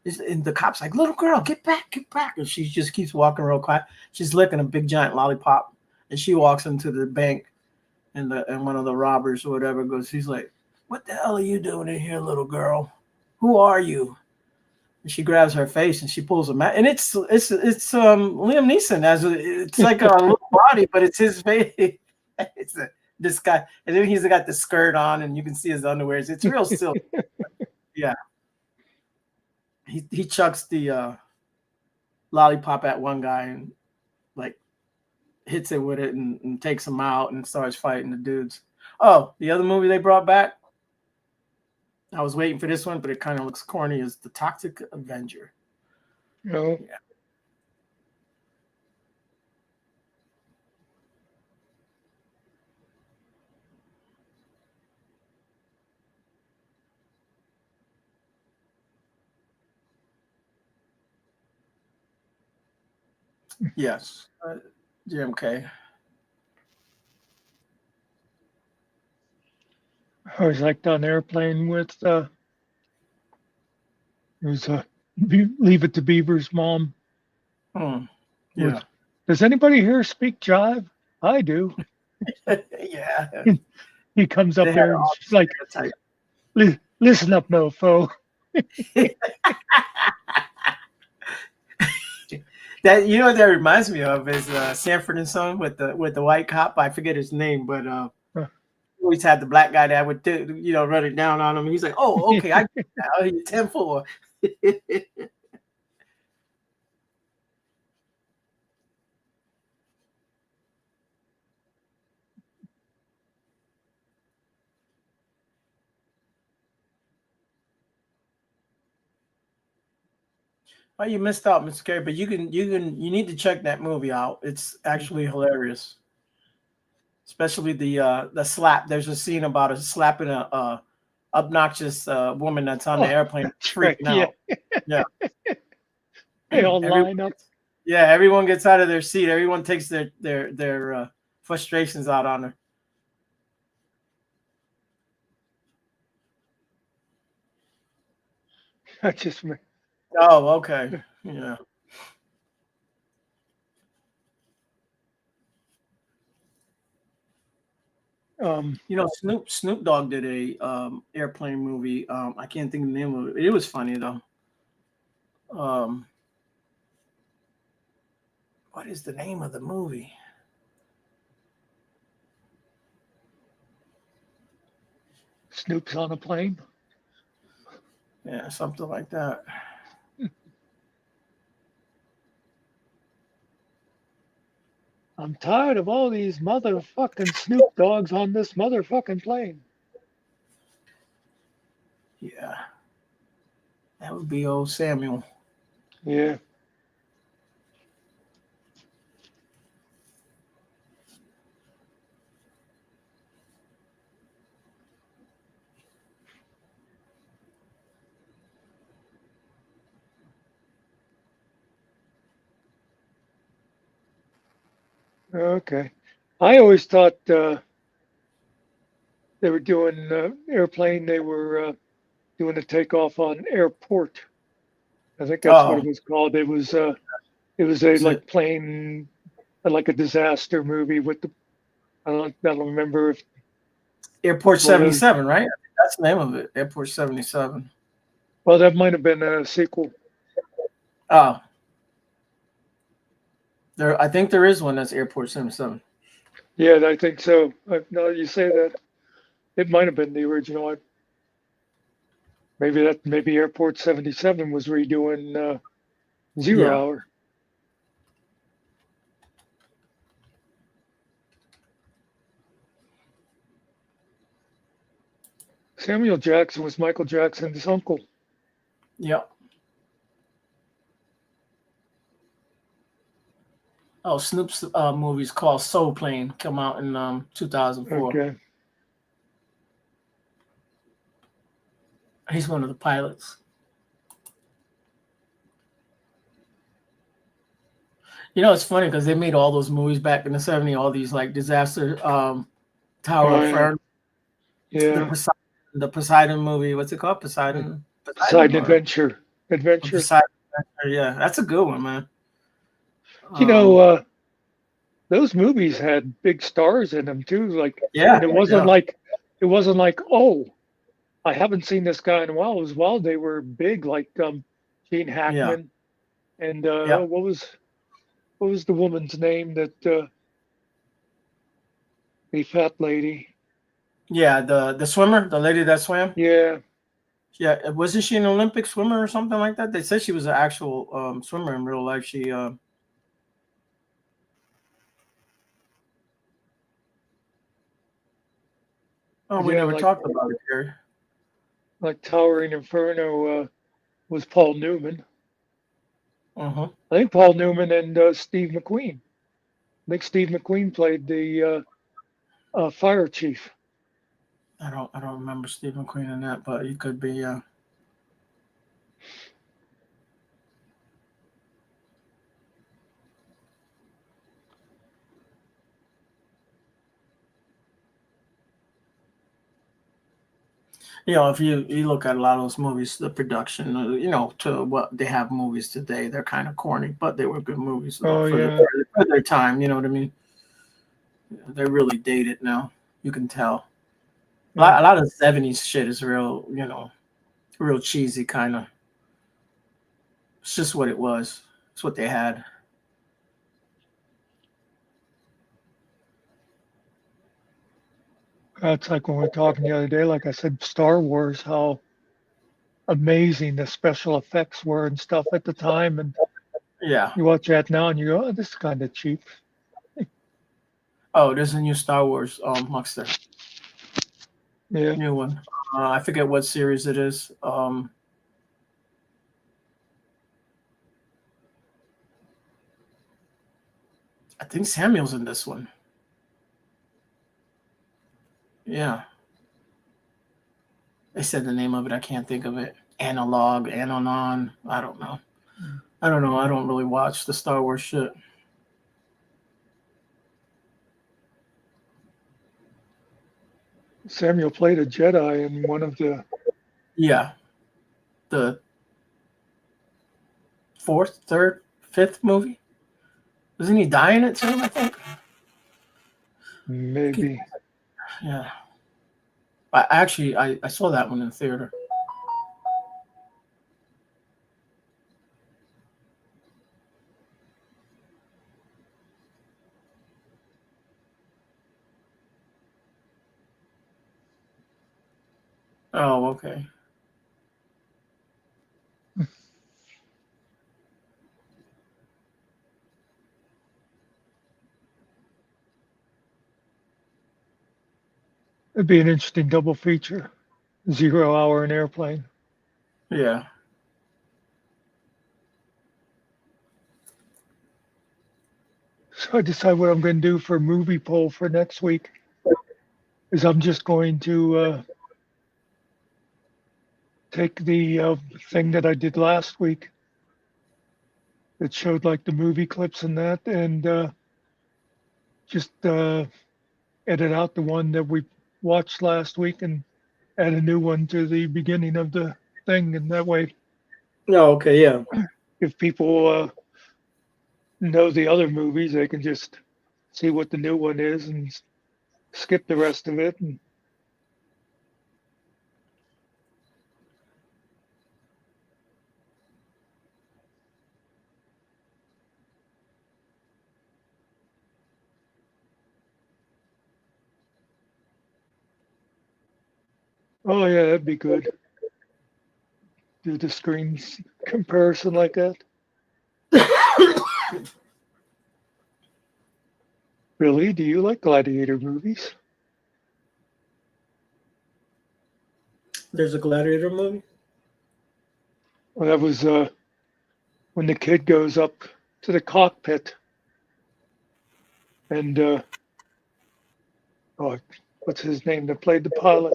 And the cop's like, little girl, get back, get back. And she just keeps walking real quiet. She's licking a big giant lollipop. And she walks into the bank, and one of the robbers or whatever goes, he's like, what the hell are you doing in here, little girl? Who are you? And she grabs her face and she pulls a mask. And it's Liam Neeson it's like a little body, but it's his face. This guy. And then he's got the skirt on and you can see his underwear. It's real silly. Yeah. He chucks the lollipop at one guy and like hits it with it and takes him out and starts fighting the dudes. Oh, the other movie they brought back, I was waiting for this one, but it kind of looks corny, is The Toxic Avenger. No. Yeah. Yes. GMK. I was like on airplane with it was Leave It to Beaver's mom. Hmm. With, Yeah. does anybody here speak jive? I do. Yeah. He comes up They had there and all she's like, type. Listen up, mofo." That what that reminds me of is Sanford and Son with the white cop. I forget his name, but always had the black guy that would run it down on him. He's like, "Oh, okay, I get that. Oh, he's 10-4." Oh, you missed out, Mr. Carey, but you need to check that movie out. It's actually hilarious, especially the slap. There's a scene about a slapping a obnoxious woman that's on the airplane freaking out. Yeah. They all line up. Yeah, everyone gets out of their seat. Everyone takes their frustrations out on her. That's just me. Oh, okay. Yeah. Snoop Dogg did a airplane movie. I can't think of the name of it. It was funny though. What is the name of the movie? Snoop's on a plane. Yeah, something like that. I'm tired of all these motherfucking Snoop Dogs on this motherfucking plane. Yeah. That would be old Samuel. Yeah. Okay. I always thought they were doing airplane. They were doing a takeoff on airport. I think that's what Oh, it was called. It was a is it like plane, like a disaster movie with the. I don't remember if Airport one of those. 77, right? I think that's the name of it. Airport 77. Well, that might have been a sequel. Oh, I think there is one that's Airport 77. Yeah, I think so. Now that you say that, it might have been the original. Maybe Airport 77 was redoing Zero Yeah. Hour. Samuel Jackson was Michael Jackson's uncle. Yep. Oh, Snoop's movie's called Soul Plane. Come out in 2004. Okay. He's one of the pilots. You know, it's funny because they made all those movies back in the 70s, all these like disaster Tower Oh of yeah. Fern, Yeah. The Poseidon movie. What's it called? Poseidon? Poseidon Or Adventure. Adventure. Poseidon? Yeah, that's a good one, man. You know, Um, those movies had big stars in them too. yeah, And yeah, it wasn't like, oh, I haven't seen this guy in a while. It was while they were big, like Gene yeah, Hackman and yeah, what was the woman's name that the fat lady? yeah. The swimmer, the lady that swam. Yeah, Yeah, wasn't she an Olympic swimmer or something like that? They said she was an actual swimmer in real life. She oh, we yeah, never talked about it, Gary. like Towering Inferno was Paul Newman. Uh-huh. I think Paul Newman and Steve McQueen. I think Steve McQueen played the fire chief. I don't remember Steve McQueen in that, but he could be. You know, if you look at a lot of those movies, the production, you know, to what they have movies today, they're kind of corny, but they were good movies Oh for, yeah, for their time. You know what I mean? They're really dated now. You can tell. yeah. A lot of the 70s shit is real, you know, real cheesy kind of. It's just what it was. It's what they had. That's like when we were talking the other day. Like I said, Star Wars, how amazing the special effects were and stuff at the time. And Yeah. you watch that now and you go, oh, this is kind of cheap. Oh, there's a new Star Wars Monster. Yeah. New one. I forget what series it is. I think Samuel's in this one. Yeah. They said the name of it. I can't think of it. Analog, Anon. I don't know. I don't know. I don't really watch the Star Wars shit. Samuel played a Jedi in one of the. Yeah. The fourth, third, fifth movie. Doesn't he die in it too? I think. Maybe. Yeah. I saw that one in the theater. Oh, okay. It'd be an interesting double feature. 0 Hour and Airplane. Yeah. So I decide what I'm going to do for movie poll for next week. Is I'm just going to take the thing that I did last week that showed like the movie clips and that, and just edit out the one that we watched last week and add a new one to the beginning of the thing, and that way, Oh, okay, yeah. if people know the other movies, they can just see what the new one is and skip the rest of it. And oh yeah, that'd be good. Do the screens comparison like that. Really? Do you like gladiator movies? There's a Gladiator movie. Well, that was when the kid goes up to the cockpit and oh, what's his name that played the pilot?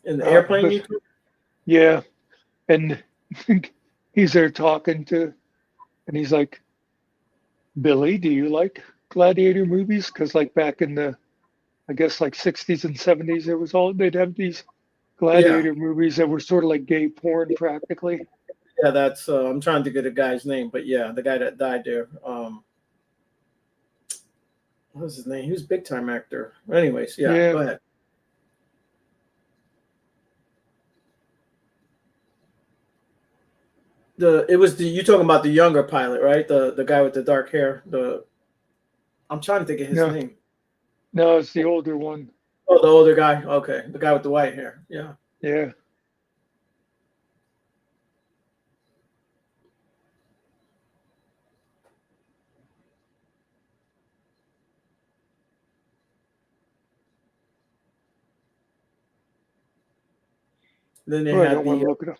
In the airplane, but you took? yeah, and he's there talking to, and he's like, Billy, do you like gladiator movies? Because like back in the, I guess like 60s and 70s, there was all they'd have these Yeah, gladiator movies that were sort of like gay porn practically. yeah. That's I'm trying to get a guy's name, but yeah, the guy that died there. What was his name? He was a big time actor. Anyways, yeah. Yeah, Go ahead. It was the you talking about the younger pilot, right? The guy with the dark hair. I'm trying to think of his no, name. no, it's the older one. Oh, the older guy. Okay, the guy with the white hair. Yeah. Yeah. Then Oh, I don't want to look it up.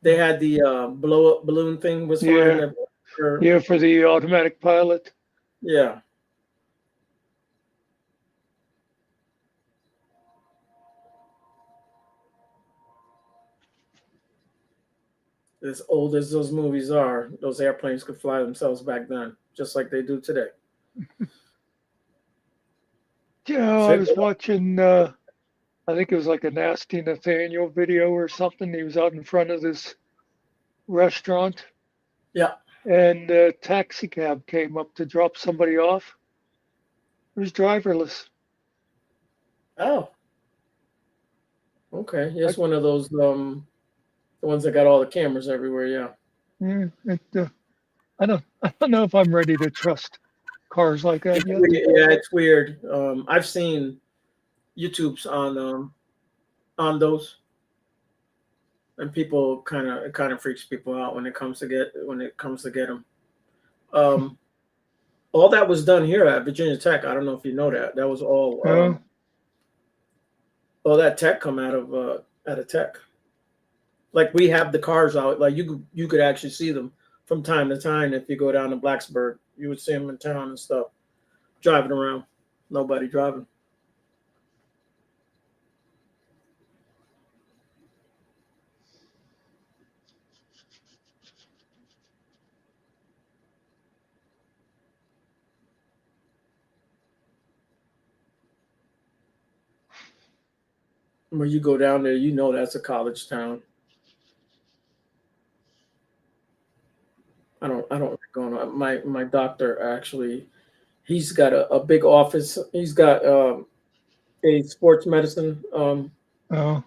they had the blow up balloon thing was fine. Yeah, yeah, for the automatic pilot. Yeah. As old as those movies are, those airplanes could fly themselves back then, just like they do today. Yeah, I Fit- was watching. I think it was like a Nasty Nathaniel video or something. He was out in front of this restaurant, Yeah. and a taxi cab came up to drop somebody off. It was driverless. Oh, okay. I, It's one of those the ones that got all the cameras everywhere. Yeah. yeah, I don't know if I'm ready to trust cars like that yet. Yeah, it's weird. I've seen YouTubes on those, and people kind of freaks people out when it comes to get them. Um, all that was done here at Virginia Tech. I don't know if you know that. That was Uh, all that tech come out of Tech. Like we have the cars out. Like you could actually see them from time to time if you go down to Blacksburg. You would see them in town and stuff, driving around. Nobody driving. When you go down there, you know that's a college town. I don't like going on. My doctor actually, he's got a big office. He's got a sports medicine. oh,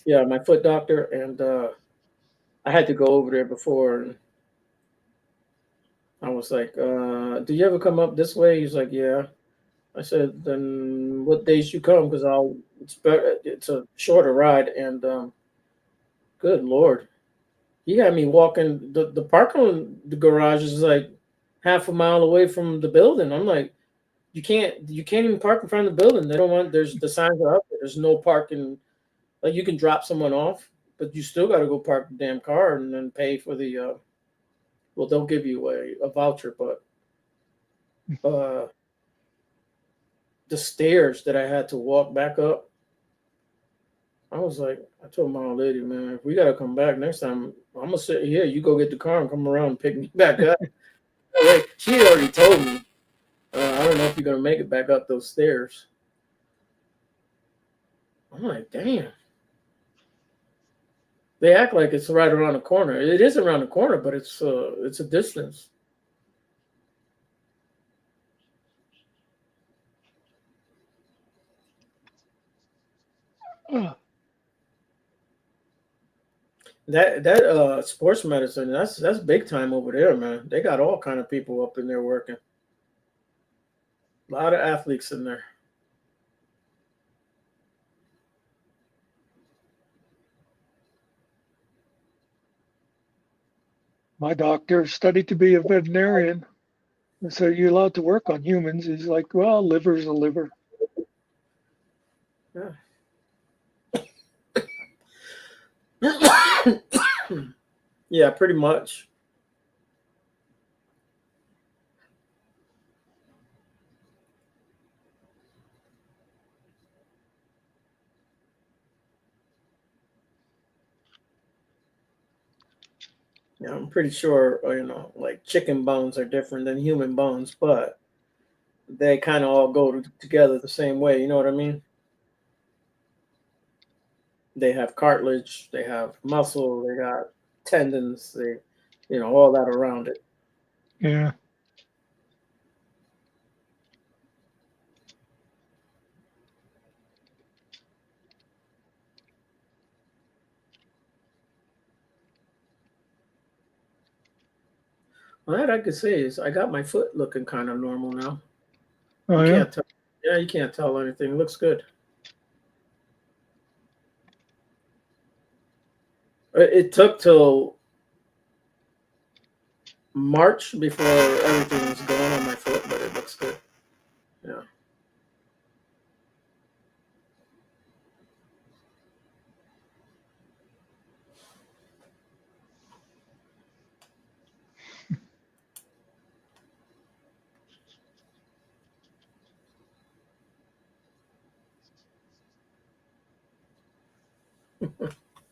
Yeah, my foot doctor, and I had to go over there before, and I was like, "Do you ever come up this way?" He's like, "Yeah." I said, "Then what days you come? Because I'll it's better. It's a shorter ride." And good lord, he had me walking. The parking the garage is like half a mile away from the building. I'm like, you can't even park in front of the building. They don't want. There's the signs are up there. There's no parking. Like you can drop someone off, but you still got to go park the damn car and then pay for the. Well, they'll give you a voucher, but uh, the stairs that I had to walk back up, I was like, I told my old lady, man, if we got to come back next time, I'm gonna sit here. You go get the car and come around and pick me back up. Wait, she already told me. I don't know if you're gonna make it back up those stairs. I'm like, damn. They act like it's right around the corner. It is around the corner, but it's a distance. Uh, That sports medicine, that's big time over there, man. They got all kind of people up in there working. A lot of athletes in there. my doctor studied to be a veterinarian. I said, "You allowed to work on humans?" He's like, "Well, liver's a liver." Yeah. Yeah, pretty much. Yeah, I'm pretty sure, like chicken bones are different than human bones, but they kind of all go together the same way. You know what I mean? They have cartilage, they have muscle, they got tendons, all that around it. Yeah. Well, that I could say is I got my foot looking kind of normal now. Oh You yeah. can't tell. Yeah, you can't tell anything. It looks good. It took till March before everything was going on my foot, but it looks good. Yeah.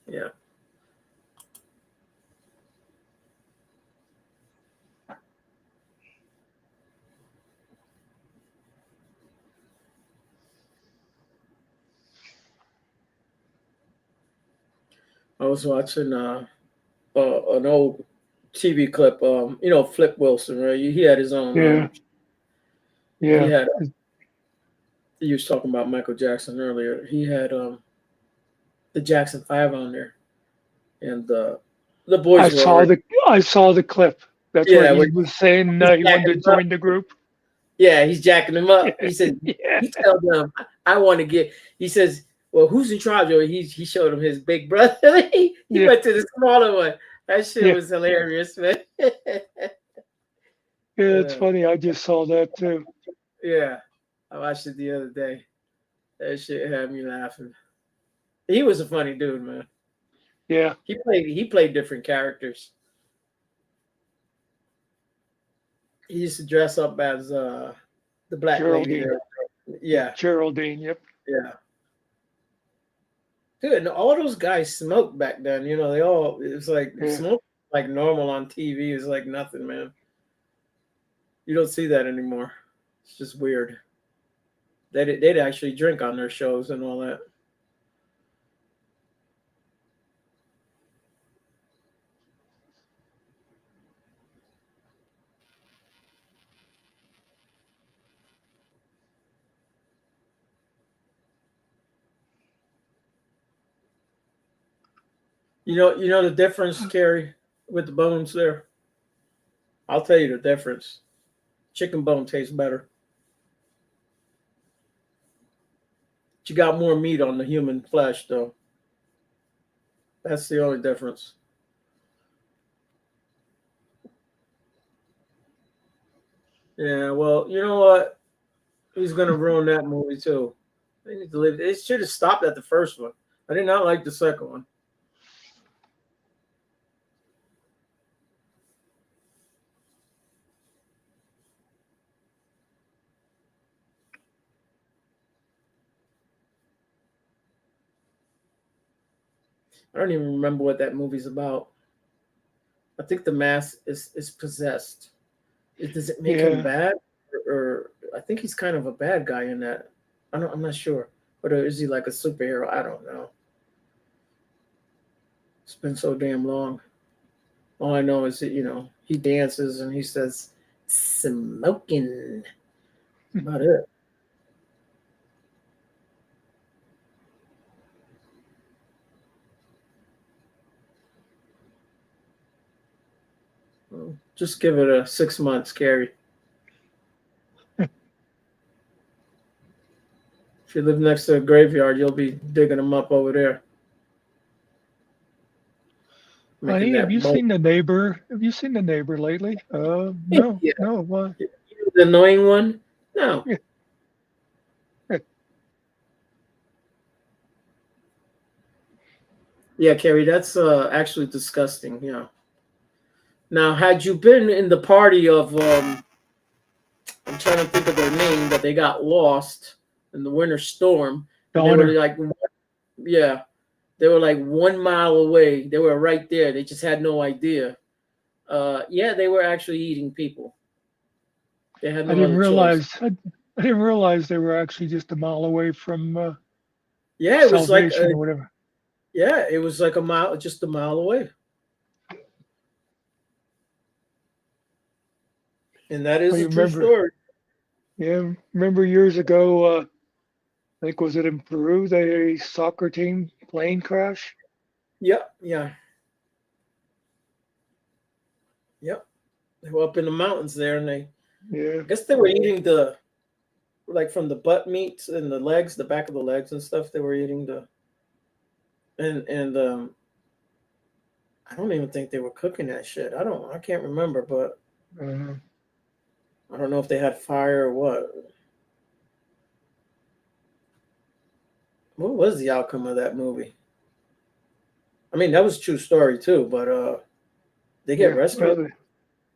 Yeah. I was watching an old TV clip. Flip Wilson, right? He had his own. Yeah. He Yeah. had. He was talking about Michael Jackson earlier. He had the Jackson Five on there, and the I boys were saw already. the I saw the clip. That's where Yeah, he when was saying he's he wanted jacking to him up. join the group. Yeah, he's jacking him up. Yeah. He said, Yeah. "You tell them I want to get." He says, "Well, who's in charge?" Or he showed him his big brother. he Yeah. went to the smaller one. That shit Yeah. was hilarious, man. Yeah. It's Uh, funny. I just saw that too. yeah, I watched it the other day. That shit had me laughing. He was a funny dude, man. Yeah. He played different characters. He used to dress up as the black lady Geraldine. there. Yeah, Geraldine. Yep. yeah. Dude, and all those guys smoked back then. It was like Yeah. smoke like normal on TV is like nothing, man. You don't see that anymore. It's just weird. They'd actually drink on their shows and all that. You know the difference, Carrie, with the bones there. I'll tell you the difference. Chicken bone tastes better. You got more meat on the human flesh, though. That's the only difference. Yeah, well, you know what? Who's gonna ruin that movie too? They need to leave. They should have stopped at the first one. I did not like the second one. I don't even remember what that movie's about. I think the mask is possessed. Does it make him Yeah. bad, or I think he's kind of a bad guy in that. I'm not sure, but is he like a superhero? I don't know. It's been so damn long. All I know is that he dances and he says smoking. That's about it. Well, just give it a 6 months, Carrie. If you live next to a graveyard, you'll be digging them up over there, making Honey, have that you boat. seen the neighbor? Have you seen the neighbor lately? No, Yeah, no. What? the annoying one. No. Yeah. Yeah, Carrie, that's actually disgusting. Yeah. Now, had you been in the party of, I'm trying to think of their name, that they got lost in the winter storm, and they were Donner. like, yeah, they were like 1 mile away. They were right there. They just had no idea. Yeah, they were actually eating people. They had I no didn't other choice. realize. I didn't realize they were actually just a mile away from Yeah, it was like, salvation or whatever. yeah, it was like just a mile away, and that I is a true remember. story. Yeah, remember years ago. I think was it in Peru? They soccer team plane crash. Yep, yeah, yep. They were up in the mountains there, and I Yeah. guess they were eating the like from the butt meats and the legs, the back of the legs and stuff. They were eating the and I don't even think they were cooking that shit. I can't remember, but Uh, I don't know if they had fire or what. What was the outcome of that movie? I mean, that was a true story too, but they get yeah. No, rescued.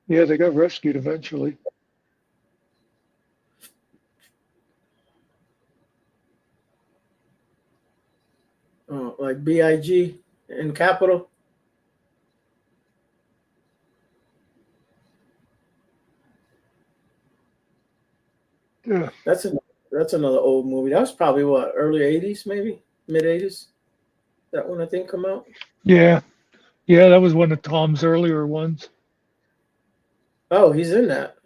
they got rescued eventually. Like Big in Capital. Yeah. That's an that's another old movie. That was probably what, early '80s, maybe mid '80s. That one I think come out. Yeah. Yeah. That was one of Tom's earlier ones. Oh, he's in that.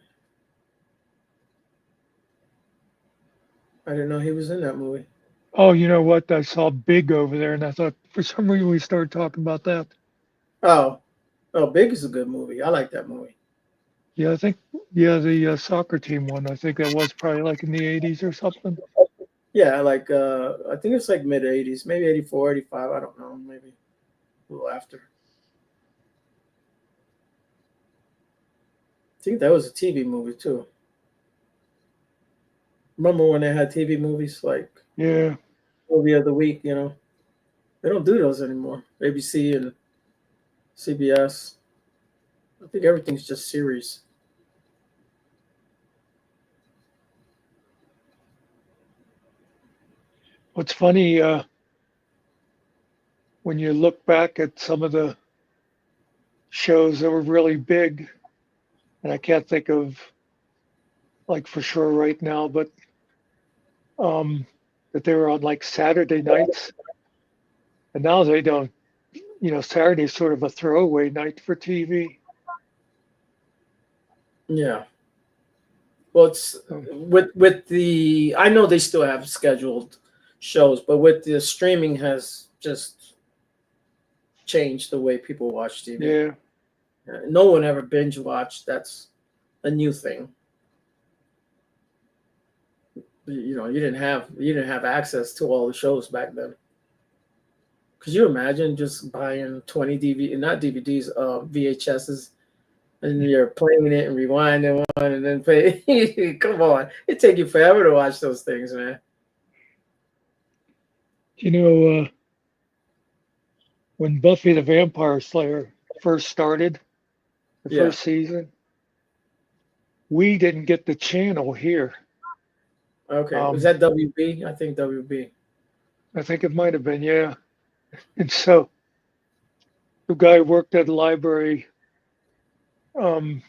I didn't know he was in that movie. Oh, you know what? I saw Big over there, and I thought for some reason we started talking about that. Oh, oh, Big is a good movie. I like that movie. Yeah, I think. Yeah, the soccer team one. I think that was probably like in the '80s or something. Yeah, like I think it's like mid '80s, maybe '84, '85. I don't know, maybe a little after. I think that was a TV movie too. Remember when they had TV movies like Yeah. movie of the week? They don't do those anymore. ABC and CBS. I think everything's just series. What's funny when you look back at some of the shows that were really big, and I can't think of like for sure right now, but that they were on like Saturday nights, and now they don't. Saturday's sort of a throwaway night for TV. Yeah. Well, it's So, with the. I know they still have scheduled shows, but with the streaming has just changed the way people watch TV. yeah, No one ever binge watched. That's a new thing. You didn't have access to all the shows back then. Could you imagine just buying 20 DVD, not DVDs, VHSs, and you're playing it and rewinding one and then play? Come on, it take you forever to watch those things, man. you know when Buffy the Vampire Slayer first started, the Yeah. first season, we didn't get the channel here. Okay. Was that WB? I think WB. I think it might have been, yeah. And so the guy who worked at the library, um,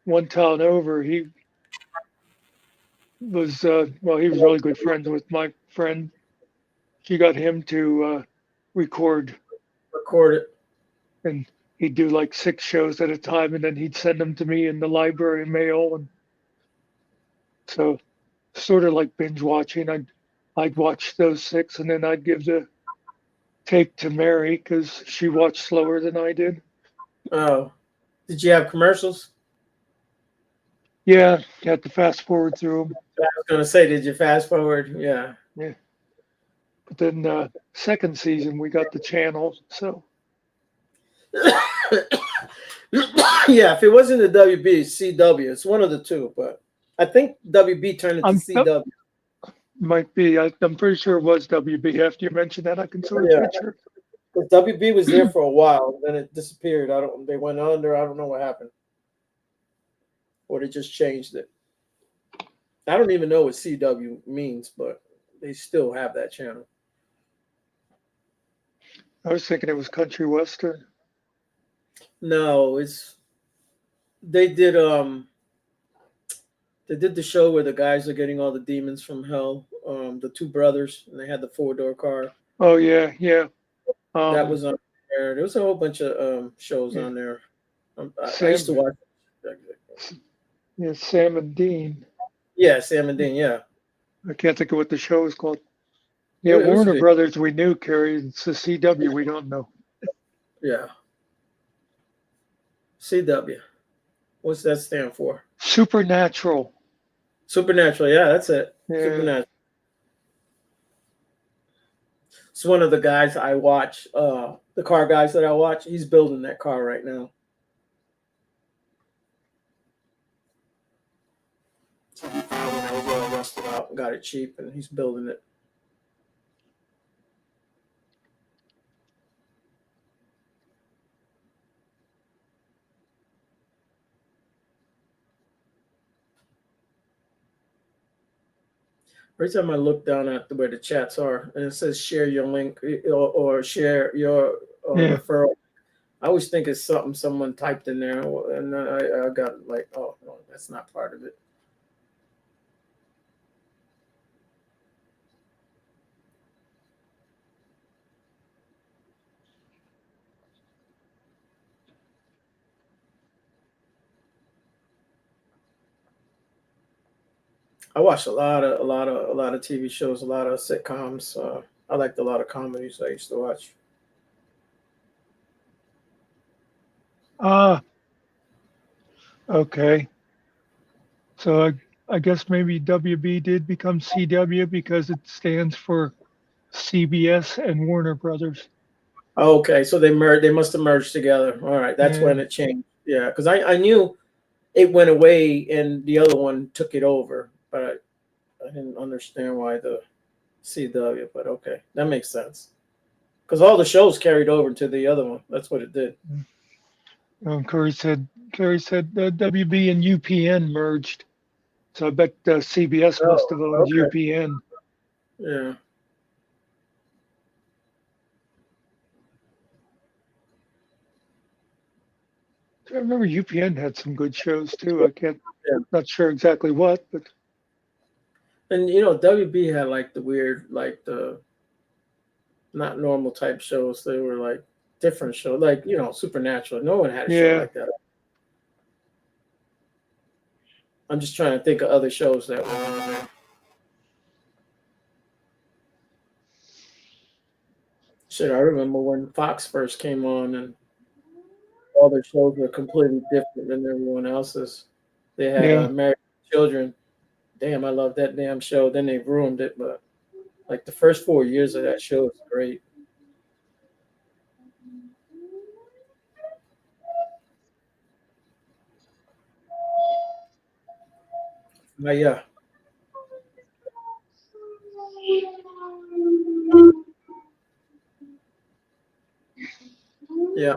one town over, he was he was really good friends with my friend. She got him to record, Record it. and he'd do like 6 shows at a time, and then he'd send them to me in the library mail, and so sort of like binge watching. I'd watch those 6, and then I'd give the tape to Mary because she watched slower than I did. Oh, did you have commercials? Yeah, you had to fast forward through them. I was gonna say, did you fast forward? Yeah. Yeah, but then second season we got the channel, so Yeah, if it wasn't the WB, it's CW. It's one of the two, but I think WB turned into I'm CW. might be. I'm pretty sure it was WB. After you mentioned that, I can sort of Yeah. picture. But WB was there for a while, then it disappeared. They went under. I don't know what happened. Or they just changed it. I don't even know what CW means, but they still have that channel. I was thinking it was country western. No, they did the show where the guys are getting all the demons from hell. The two brothers, and they had the 4-door car. Oh yeah, yeah. That was on there. There was a whole bunch of shows on there. I used to watch. Yeah, Sam and Dean. Yeah, Sam and Dean. Yeah. I can't think of what the show is called. Yeah, It was Warner good. Brothers we knew, Carrie. It's the CW we don't know. Yeah. CW. What's that stand for? Supernatural. Supernatural. Yeah, that's it. Yeah. Supernatural. It's one of the guys I watch. The car guys that I watch. He's building that car right now. So he found when I was all rusted out and got it cheap, and he's building it. Every time I look down at where the chats are, and it says share your link or share your Yeah. referral, I always think it's something someone typed in there, and then I got like, oh no, that's not part of it. I watched a lot of TV shows, a lot of sitcoms. I liked a lot of comedies I used to watch. Okay. So I guess maybe WB did become CW because it stands for CBS and Warner Brothers. Okay, so they must have merged together. All right, that's when it changed. Yeah, because I knew it went away and the other one took it over, but I didn't understand why the CW. But okay, that makes sense. Because all the shows carried over to the other one. That's what it did. Carrie said WB and UPN merged. So I bet CBS must have owned okay. UPN. Yeah. I remember UPN had some good shows too. Not sure exactly what, but. And WB had like the weird, like the not normal type shows. They were like different shows, like Supernatural. No one had a show like that. I'm just trying to think of other shows that were on there. Shit, I remember when Fox first came on and all their shows were completely different than everyone else's. They had Married with Children. Damn, I love that damn show. Then they ruined it, but like the first 4 years of that show was great. Yeah. Yeah.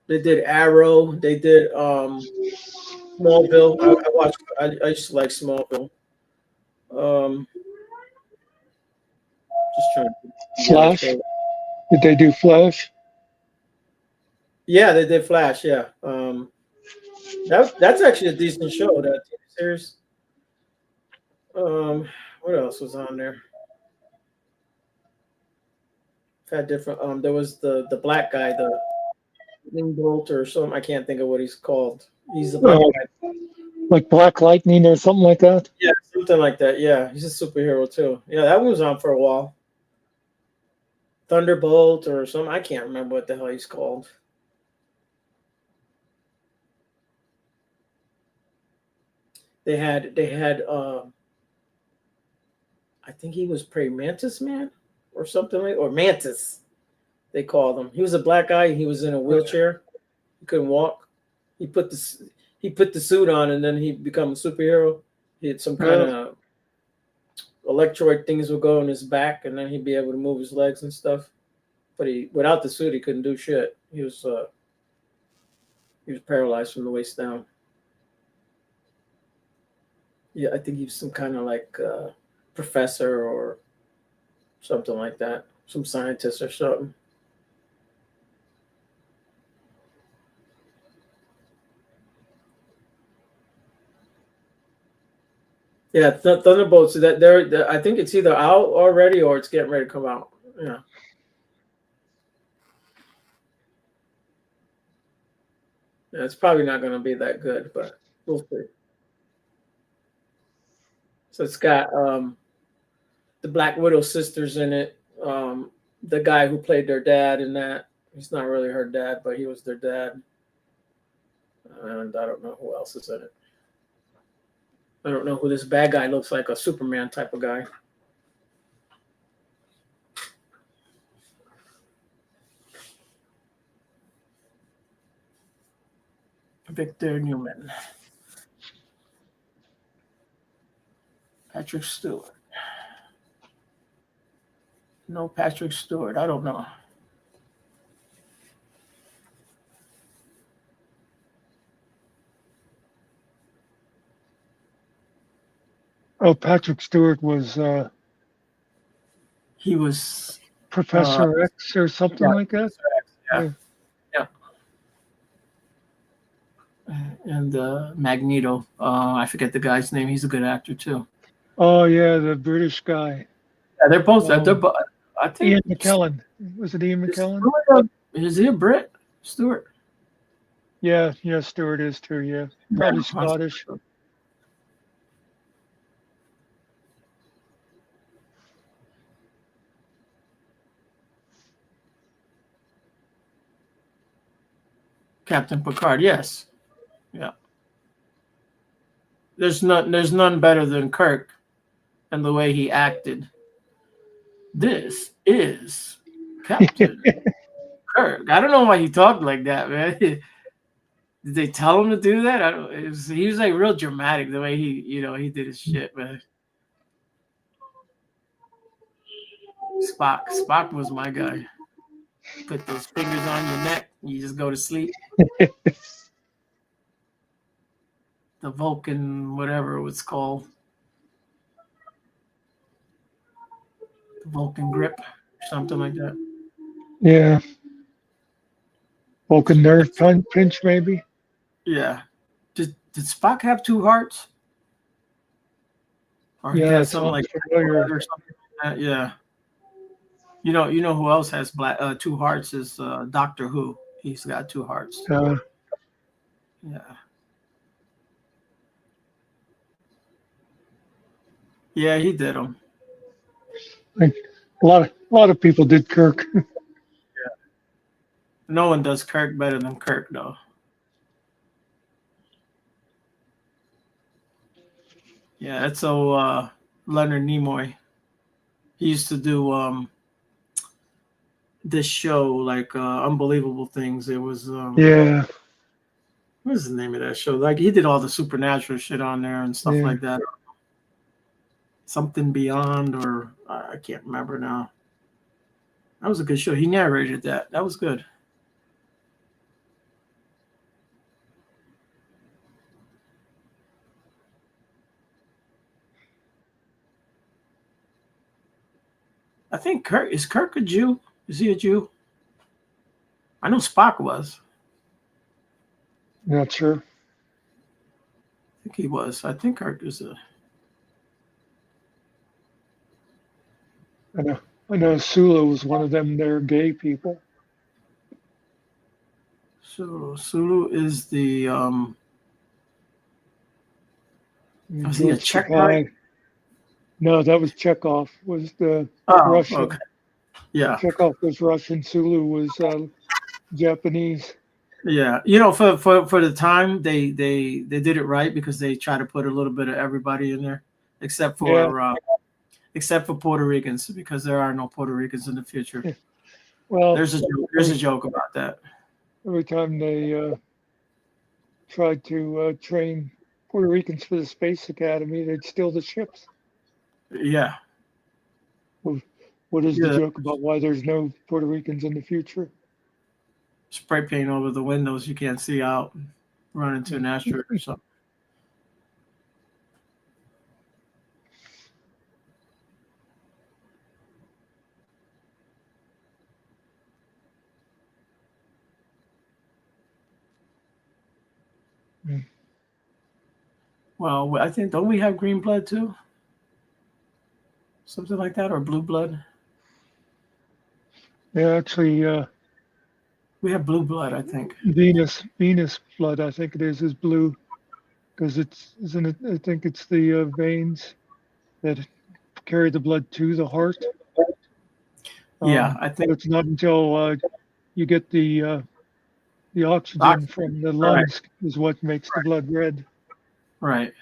They did Arrow. They did Smallville. I watched. I used to like Smallville. Just trying to Flash. Did they do Flash? Yeah, they did Flash. Yeah, that's actually a decent show. That TV series. What else was on there? Had different. There was the black guy, the Bolt or something. I can't think of what he's called. He's the black Oh, guy. like Black Lightning or something like that? Yeah, something like that. Yeah, he's a superhero too. Yeah, that one was on for a while. Thunderbolt or something. I can't remember what the hell he's called. They had I think he was Prey Mantis Man or something like, or Mantis they called him. He was a black guy. He was in a wheelchair. He couldn't walk. He put the suit on and then he become a superhero. He had some kind of electroid things would go in his back and then he'd be able to move his legs and stuff. But without the suit he couldn't do shit. He was paralyzed from the waist down. Yeah, I think he was some kind of like professor or something like that. Some scientist or something. Yeah, Thunderbolts. That they're I think it's either out already or it's getting ready to come out. Yeah. Yeah, it's probably not going to be that good, but we'll see. So it's got the Black Widow sisters in it. The guy who played their dad in that. He's not really her dad, but he was their dad. And I don't know who else is in it. I don't know who this bad guy looks like, a Superman type of guy. Victor Newman. Patrick Stewart. No Patrick Stewart. I don't know. Oh, Patrick Stewart was He was Professor X or something like that. yeah. Yeah. And Magneto. I forget the guy's name. He's a good actor too. Oh yeah, the British guy. Yeah, they're both. They're both. I think Ian McKellen. Was it Ian McKellen? Is he a Brit? Stewart. Yeah, Stewart is too. Yeah, probably Scottish. Captain Picard. Yes. Yeah. There's none better than Kirk, and the way he acted. This is Captain Kirk. I don't know why he talked like that, man. Did they tell him to do that? I don't. He was like real dramatic the way he did his shit, man. Spock was my guy. Put those fingers on your neck, you just go to sleep. The Vulcan, whatever it was called. The Vulcan grip, something like that. Yeah. Vulcan nerve pinch, maybe. Yeah. Did Spock have two hearts? Or he Yeah, had it's something like familiar. or something like that? Yeah. You know who else has two hearts is Doctor Who. He's got two hearts. Yeah. Yeah, he did them. Like, a lot of people did Kirk. Yeah. No one does Kirk better than Kirk, though. Yeah, that's so Leonard Nimoy. He used to do this show like Unbelievable Things. It was Yeah. what is the name of that show? Like he did all the supernatural shit on there and stuff like that. Something Beyond, or I can't remember now. That was a good show. He narrated that. That was good. I think Kirk is Kirk a Jew? Is he a Jew? I know Spock was. Not sure. I think he was. I think Kirk is a. I know Sulu was one of them. They're gay people. Sulu is the. Was he a George Czech Takei. guy? No, that was Chekhov. Was the Oh, Russian? okay. Yeah, Chekhov was Russian. Sulu was Japanese. yeah. For the time, they did it right because they try to put a little bit of everybody in there, except Yeah. for Puerto Ricans, because there are no Puerto Ricans in the future. Well, There's a joke about that. every time they tried to train Puerto Ricans for the Space Academy, they'd steal the ships. Yeah, What is the Yeah. joke about why there's no Puerto Ricans in the future? spray paint over the windows, you can't see out, run into an asteroid or something. Hmm. Well, I think, don't we have green blood too? Something like that, or blue blood? Yeah, actually, We have blue blood, I think. Venus blood, I think it is blue, because isn't it? I think it's the veins that carry the blood to the heart. Yeah, I think. It's not until you get the oxygen Oxygen, from the right. lungs is what makes the blood red. Right.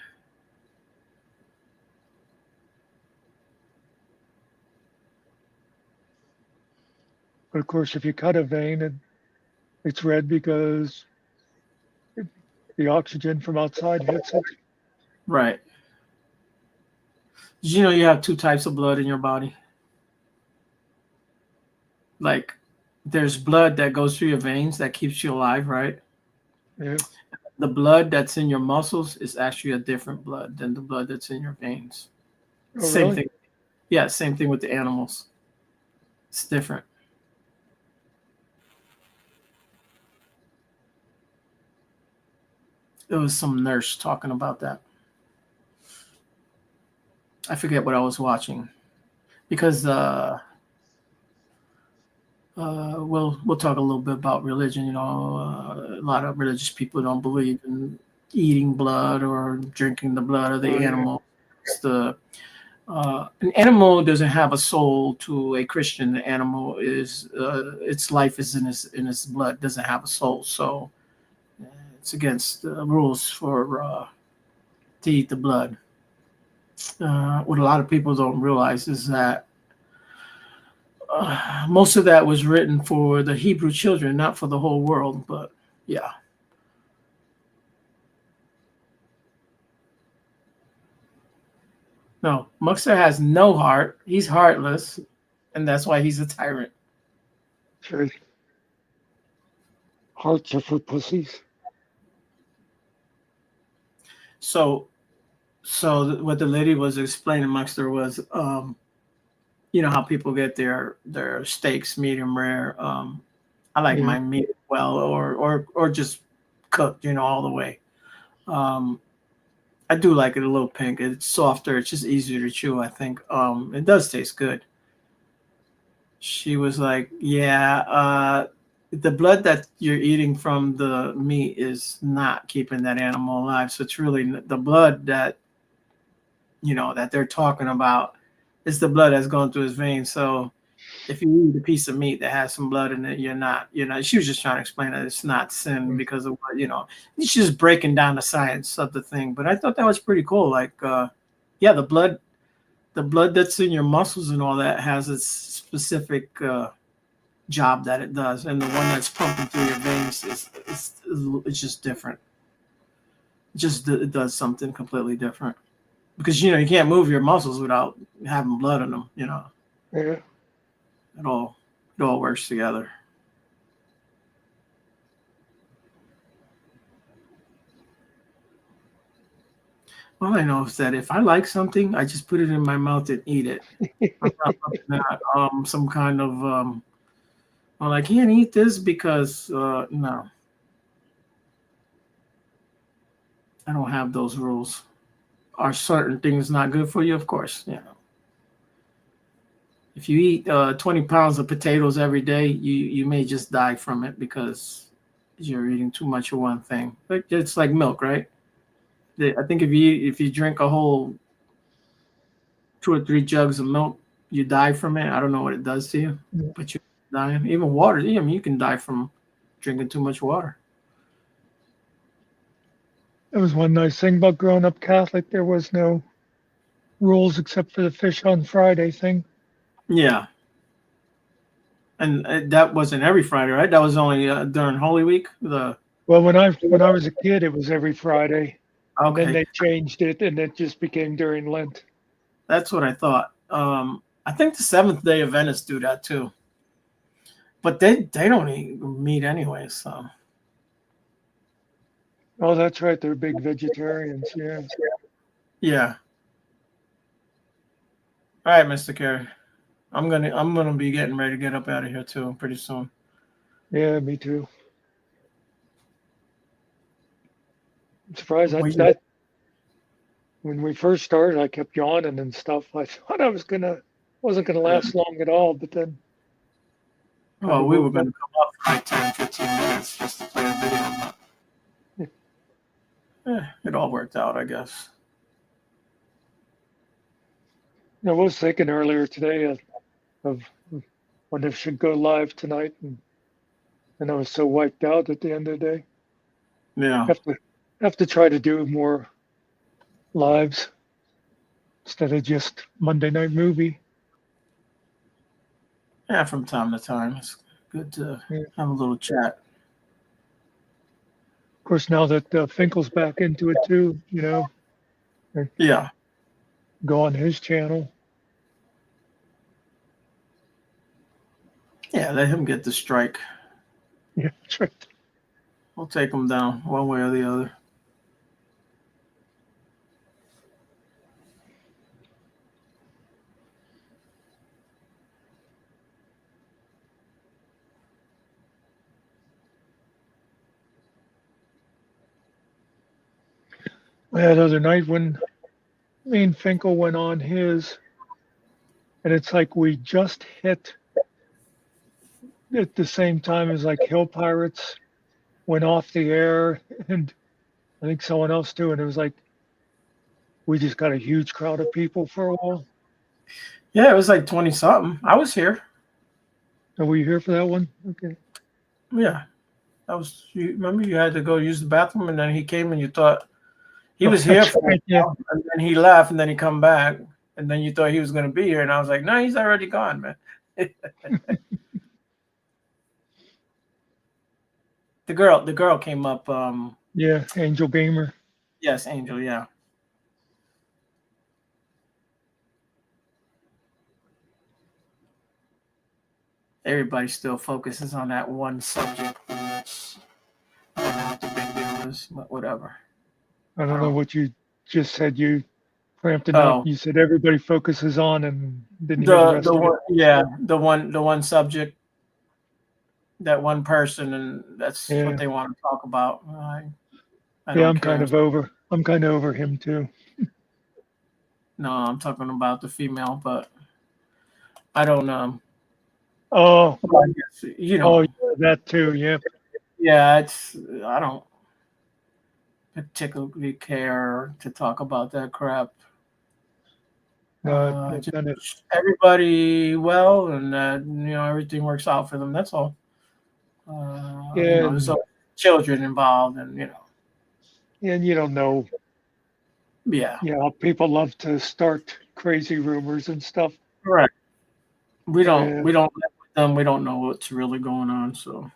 But of course, if you cut a vein, it's red because the oxygen from outside hits it. Right. Did you know you have two types of blood in your body? Like, there's blood that goes through your veins that keeps you alive, right? Yeah. The blood that's in your muscles is actually a different blood than the blood that's in your veins. Oh, Same really? thing. Yeah, same thing with the animals. It's different. There was some nurse talking about that. I forget what I was watching, because we'll talk a little bit about religion. A lot of religious people don't believe in eating blood or drinking the blood of the Oh, yeah. animal. It's an animal doesn't have a soul. To a Christian, the animal is its life is in its blood. Doesn't have a soul, so it's against the rules for to eat the blood. What a lot of people don't realize is that most of that was written for the Hebrew children, not for the whole world. But yeah. No, Muxer has no heart. He's heartless, and that's why he's a tyrant. Sure. Hearts are for pussies. So what the lady was explaining, Muxer, was how people get their steaks medium rare. I like Yeah. mine medium well, or just cooked, all the way. I do like it a little pink. It's softer. It's just easier to chew, I think. It does taste good. She was like, yeah, the blood that you're eating from the meat is not keeping that animal alive. So it's really the blood that, that they're talking about is the blood that's going through his veins. So if you eat a piece of meat that has some blood in it, you're not, she was just trying to explain that it's not sin because of what, she's just breaking down the science of the thing. But I thought that was pretty cool. Like, yeah, the blood that's in your muscles and all that has its specific job that it does. And the one that's pumping through your veins it's just different. It does something completely different because, you can't move your muscles without having blood in them, Yeah. It all works together. All I know is that if I like something, I just put it in my mouth and eat it. I'm not some kind of Well, I can't eat this because no, I don't have those rules. Are certain things not good for you? Of course, you know. If you eat 20 pounds of potatoes every day, you may just die from it because you're eating too much of one thing. But it's like milk, right? I think if you drink a whole 2 or 3 jugs of milk, you die from it. I don't know what it does to you, Yeah. but you die. Even water, I mean, you can die from drinking too much water. That was one nice thing about growing up Catholic. There was no rules except for the fish on Friday thing. Yeah, and that wasn't every Friday, right? That was only during Holy Week. The Well, when I was a kid, it was every Friday, and then Okay, they changed it, and it just became during Lent. that's what I thought. I think the Seventh Day Adventists do that too, but they don't eat meat anyway. So Oh, that's right. They're big vegetarians. Yeah. yeah. All right, Mr. Carey. I'm gonna be getting ready to get up out of here too pretty soon. Yeah, me too. I'm surprised We, that when we first started, I kept yawning and stuff. I thought wasn't gonna last long at all, but then kind well, of we were woke up. gonna come up for like 10, 15 minutes just to play a video, but it all worked out, I guess. I was thinking earlier today of wonder if I should go live tonight, and I was so wiped out at the end of the day. Yeah, Have to try to do more lives instead of just Monday night movie. yeah. From time to time, it's good to Yeah. have a little chat. Of course, now that Finkel's back into it too, Yeah, go on his channel. yeah. Let him get the strike. Yeah, that's right. We'll take him down one way or the other. That other night when me and Finkel went on his, and it's like we just hit at the same time as like Hill Pirates went off the air, and I think someone else too, and it was like we just got a huge crowd of people for a while. Yeah, it was like 20 something. I was here. Were you here for that one? Okay. Yeah, that was. You remember you had to go use the bathroom, and then he came, and you thought he Oh, was here that's for a right. Yeah. while, and then he left, and then he come back, and then you thought he was going to be here, and I was like, no, he's already gone, man. The girl came up. Yeah. Angel Gamer. Yes, Angel. Yeah. Everybody still focuses on that one subject. And that's, I don't know what the big deal is, but whatever. I don't know Oh, what you just said. You cramped it up. oh, You said everybody focuses on and didn't hear the the rest of it. one, yeah, the one subject, that one person, and that's what Yeah. they want to talk about. I Yeah, don't care. I'm kind of over him too. No, I'm talking about the female, but I don't. Oh, Well, I guess, oh, yeah, that too. Yeah. yeah, I don't particularly care to talk about that crap. No, I've Just done it. wish everybody well, and everything works out for them. That's all. Yeah, There's always children involved, and and you don't know. yeah, Yeah, people love to start crazy rumors and stuff. correct. We don't Yeah, we don't live with them. We don't know what's really going on. So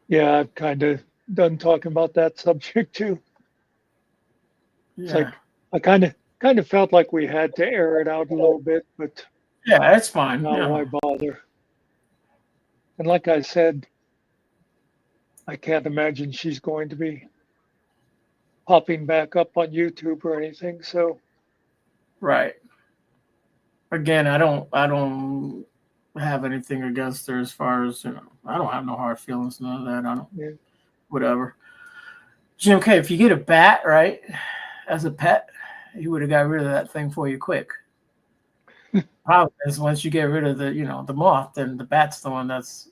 yeah, I've kind of done talking about that subject too. It's yeah, like I kind of felt like we had to air it out a little bit, but yeah, it's fine. now Yeah, why bother? And like I said, I can't imagine she's going to be popping back up on YouTube or anything. So right. Again, I don't have anything against her as far as I don't have no hard feelings, none of that. I don't Yeah. whatever. Jim K, if you get a bat, right, as a pet, you would have got rid of that thing for you quick. Problem is once you get rid of the moth, then the bat's the one that's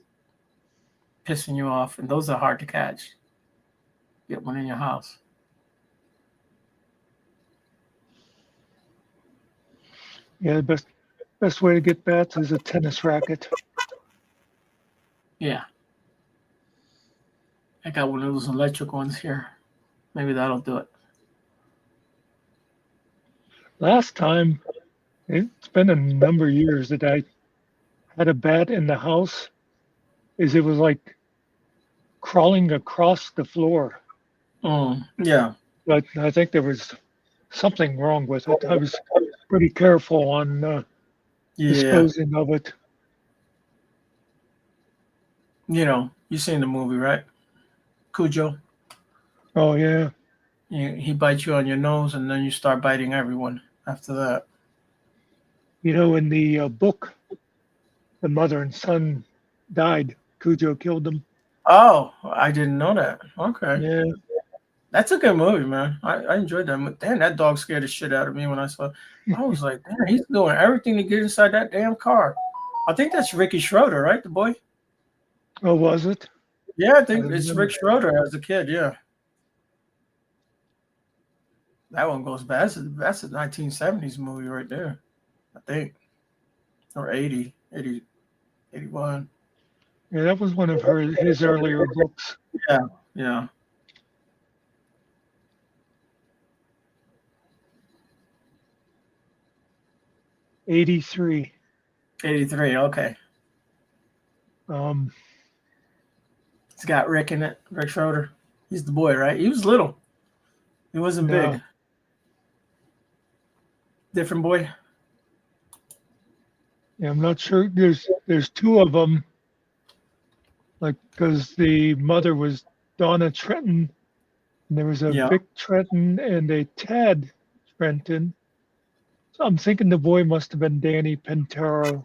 pissing you off, and those are hard to catch. Get one in your house. Yeah, the best way to get bats is a tennis racket. Yeah. I got one of those electric ones here. Maybe that'll do it. Last time, it's been a number of years that I had a bat in the house, is it was like crawling across the floor. Yeah. But I think there was something wrong with it. I was pretty careful on Yeah. disposing of it. You seen the movie, right? Cujo. Oh yeah, He bites you on your nose, and then you start biting everyone after that. in the book, the mother and son died. Cujo killed them. Oh, I didn't know that. Okay. Yeah, That's a good movie, man. I enjoyed that movie. Damn, that dog scared the shit out of me when I saw it. I was like, damn, he's doing everything to get inside that damn car. I think that's Ricky Schroeder, right? The boy? oh was it? Yeah, I I think it's remember. Rick Schroeder as a kid, yeah. That one goes back. That's a 1970s movie right there, I think. Or 81. Yeah, that was one of his earlier books. Yeah. 83. 83, okay. Um, It's got Rick in it, Rick Schroeder. He's the boy, right? He was little. He wasn't no, big. Different boy? yeah, I'm not sure. There's two of them. Like, because the mother was Donna Trenton, and there was a Yeah. Vic Trenton and a Tad Trenton. So I'm thinking the boy must have been Danny Pentero. He'd be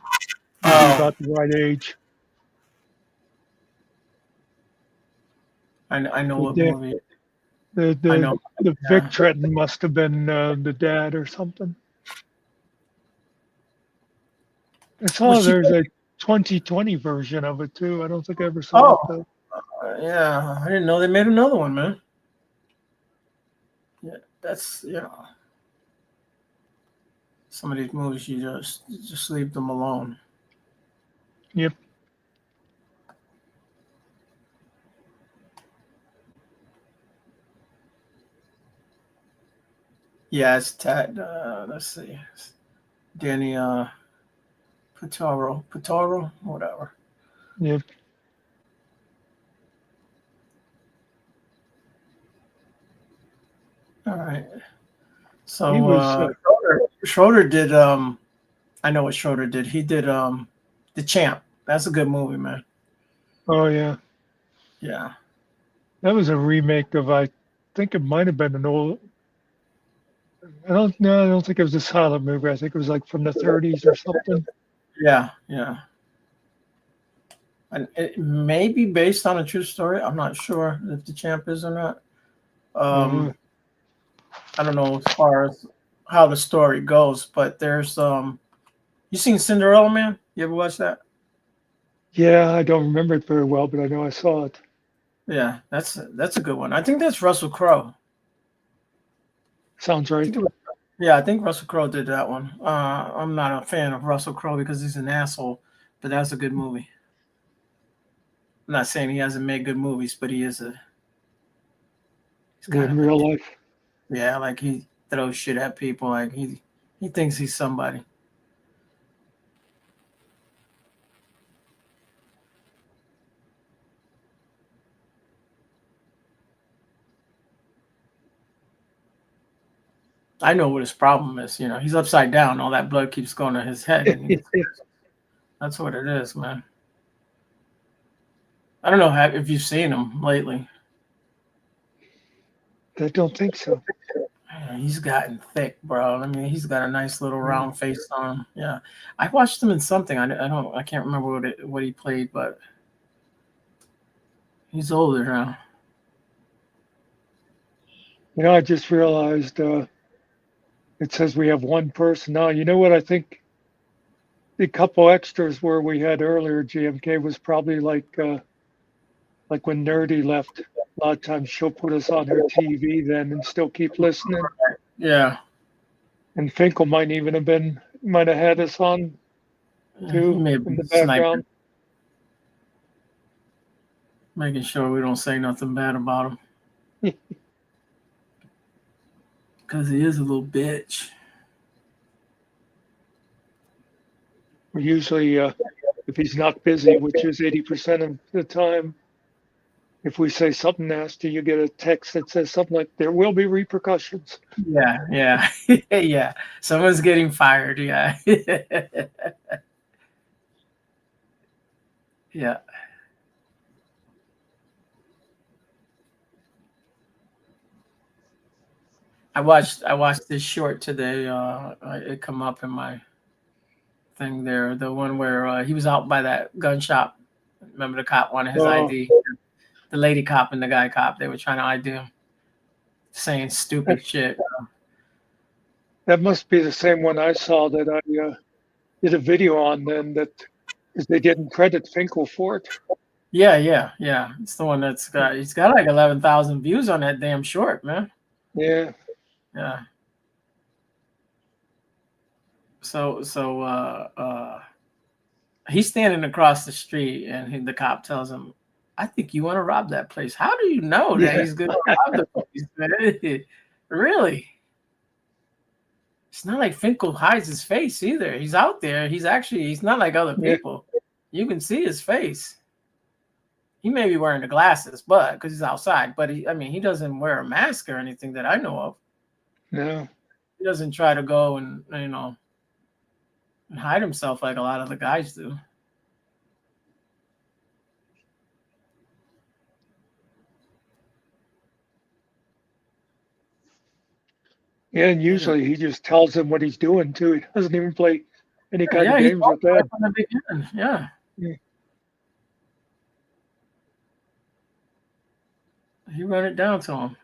Oh, about the right age. I know The what da- movie. the I the, know. the Yeah. Vic Trenton must have been the dad or something. I saw Was she? there's a 2020 version of it too. I don't think I ever saw Oh, it though. yeah. I didn't know they made another one, man. Yeah, that's some of these movies you just leave them alone. Yep. Yeah, it's Ted. Let's see, Danny Pitaro, whatever. Yep. All right. He So was. Schroeder did. I know what Schroeder did. He did The Champ. That's a good movie, man. Oh yeah. Yeah. That was a remake of, I think it might have been an old. I don't know. I don't think it was a silent movie. I think it was like from the 30s or something. Yeah. And it may be based on a true story. I'm not sure if The Champ is or not. Mhm. I don't know as far as how the story goes, but there's you seen Cinderella Man? You ever watch that? Yeah, I don't remember it very well, but I know I saw it. Yeah, that's a good one. I think that's Russell Crowe. Sounds I right. think it was, yeah, I think Russell Crowe did that one. I'm not a fan of Russell Crowe because he's an asshole, but that's a good movie. I'm not saying he hasn't made good movies, but he's kind In of real life. yeah, like he throws shit at people, like he thinks he's somebody. I know what his problem is. He's upside down. All that blood keeps going to his head. And that's what it is, man. I don't know if you've seen him lately. I don't think so. He's gotten thick, bro. I mean, he's got a nice little round face on him. Yeah, I watched him in something. I can't remember what he played, but he's older now. You know, I just realized it says we have one person now. You know what I think the couple extras where we had earlier, GMK, was probably like when Nerdy left. A lot of times she'll put us on her TV then and still keep listening. Yeah, And Finkel might have had us on he too may have in been the background. making sure we don't say nothing bad about him. Because he is a little bitch. Usually, if he's not busy, which is 80% of the time, if we say something nasty, you get a text that says something like, there will be repercussions. Yeah. Yeah. Someone's getting fired. Yeah. Yeah. I watched this short today. It come up in my thing there. The one where he was out by that gun shop. Remember the cop wanted his ID. The lady cop and the guy cop, they were trying to ID him, saying stupid shit. That must be the same one I saw that I did a video on then that because they didn't credit Finkel for it. Yeah. It's the one he's got like 11,000 views on that damn short, man. Yeah. Yeah. So he's standing across the street, and the cop tells him, "I think you want to rob that place." How do you know that he's going to rob the place, man? Really? It's not like Finkel hides his face either. He's out there. He's not like other people. You can see his face. He may be wearing the glasses, but because he's outside. But he doesn't wear a mask or anything that I know of. No. He doesn't try to go and and hide himself like a lot of the guys do. Yeah, and usually he just tells them what he's doing too. He doesn't even play any kind of games with that. From the beginning. Yeah. He run it down to him.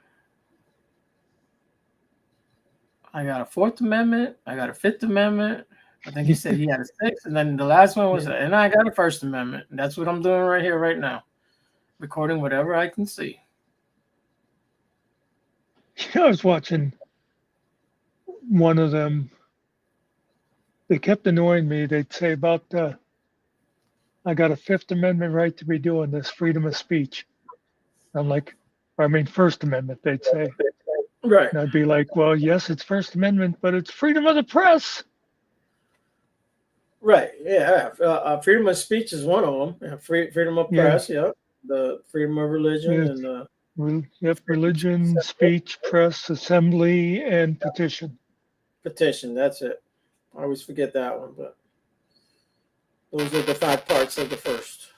I got a Fourth Amendment. I got a Fifth Amendment. I think he said he had a Sixth, and then the last one was, and I got a First Amendment. And that's what I'm doing right here, right now, recording whatever I can see. I was watching one of them. They kept annoying me. They'd say about, I got a Fifth Amendment right to be doing this, freedom of speech. I'm like, First Amendment, they'd say. Right. And I'd be like, well, yes, it's First Amendment, but it's freedom of the press. Right. Yeah. Freedom of speech is one of them. Freedom of press. Yeah. The freedom of religion and religion, speech, press, assembly, and petition. Petition. That's it. I always forget that one, but those are the 5 parts of the first.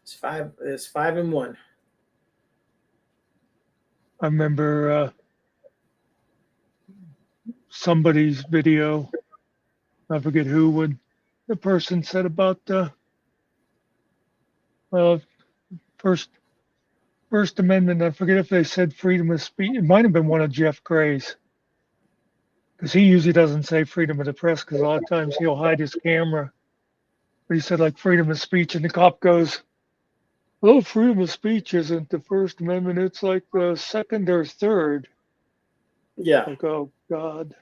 It's 5 and 1. I remember somebody's video. I forget who, when the person said about First Amendment. I forget if they said freedom of speech. It might have been one of Jeff Gray's, because he usually doesn't say freedom of the press because a lot of times he'll hide his camera. But he said like freedom of speech, and the cop goes, "Well, freedom of speech isn't the First Amendment. It's like the second or third." Yeah. Like, oh God.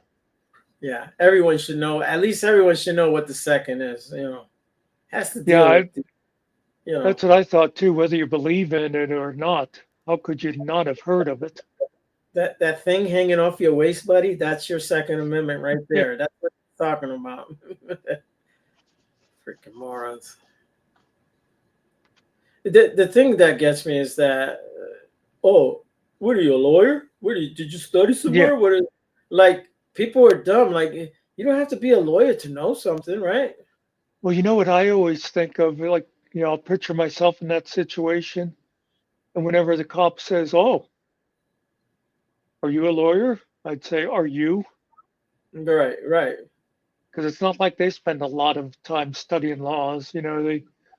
Yeah. Everyone should know. At least everyone should know what the second is. Has to deal with, that's what I thought too. Whether you believe in it or not, how could you not have heard of it? That thing hanging off your waist, buddy. That's your Second Amendment right there. That's what you're talking about. Freaking morons. The thing that gets me is that, what are you, a lawyer? Did you study somewhere? Yeah. Like, people are dumb. Like, you don't have to be a lawyer to know something, right? Well, you know what I always think of, like, I'll picture myself in that situation, and whenever the cop says, "Oh, are you a lawyer? I'd say, are you? Right, right. Because it's not like they spend a lot of time studying laws. You know,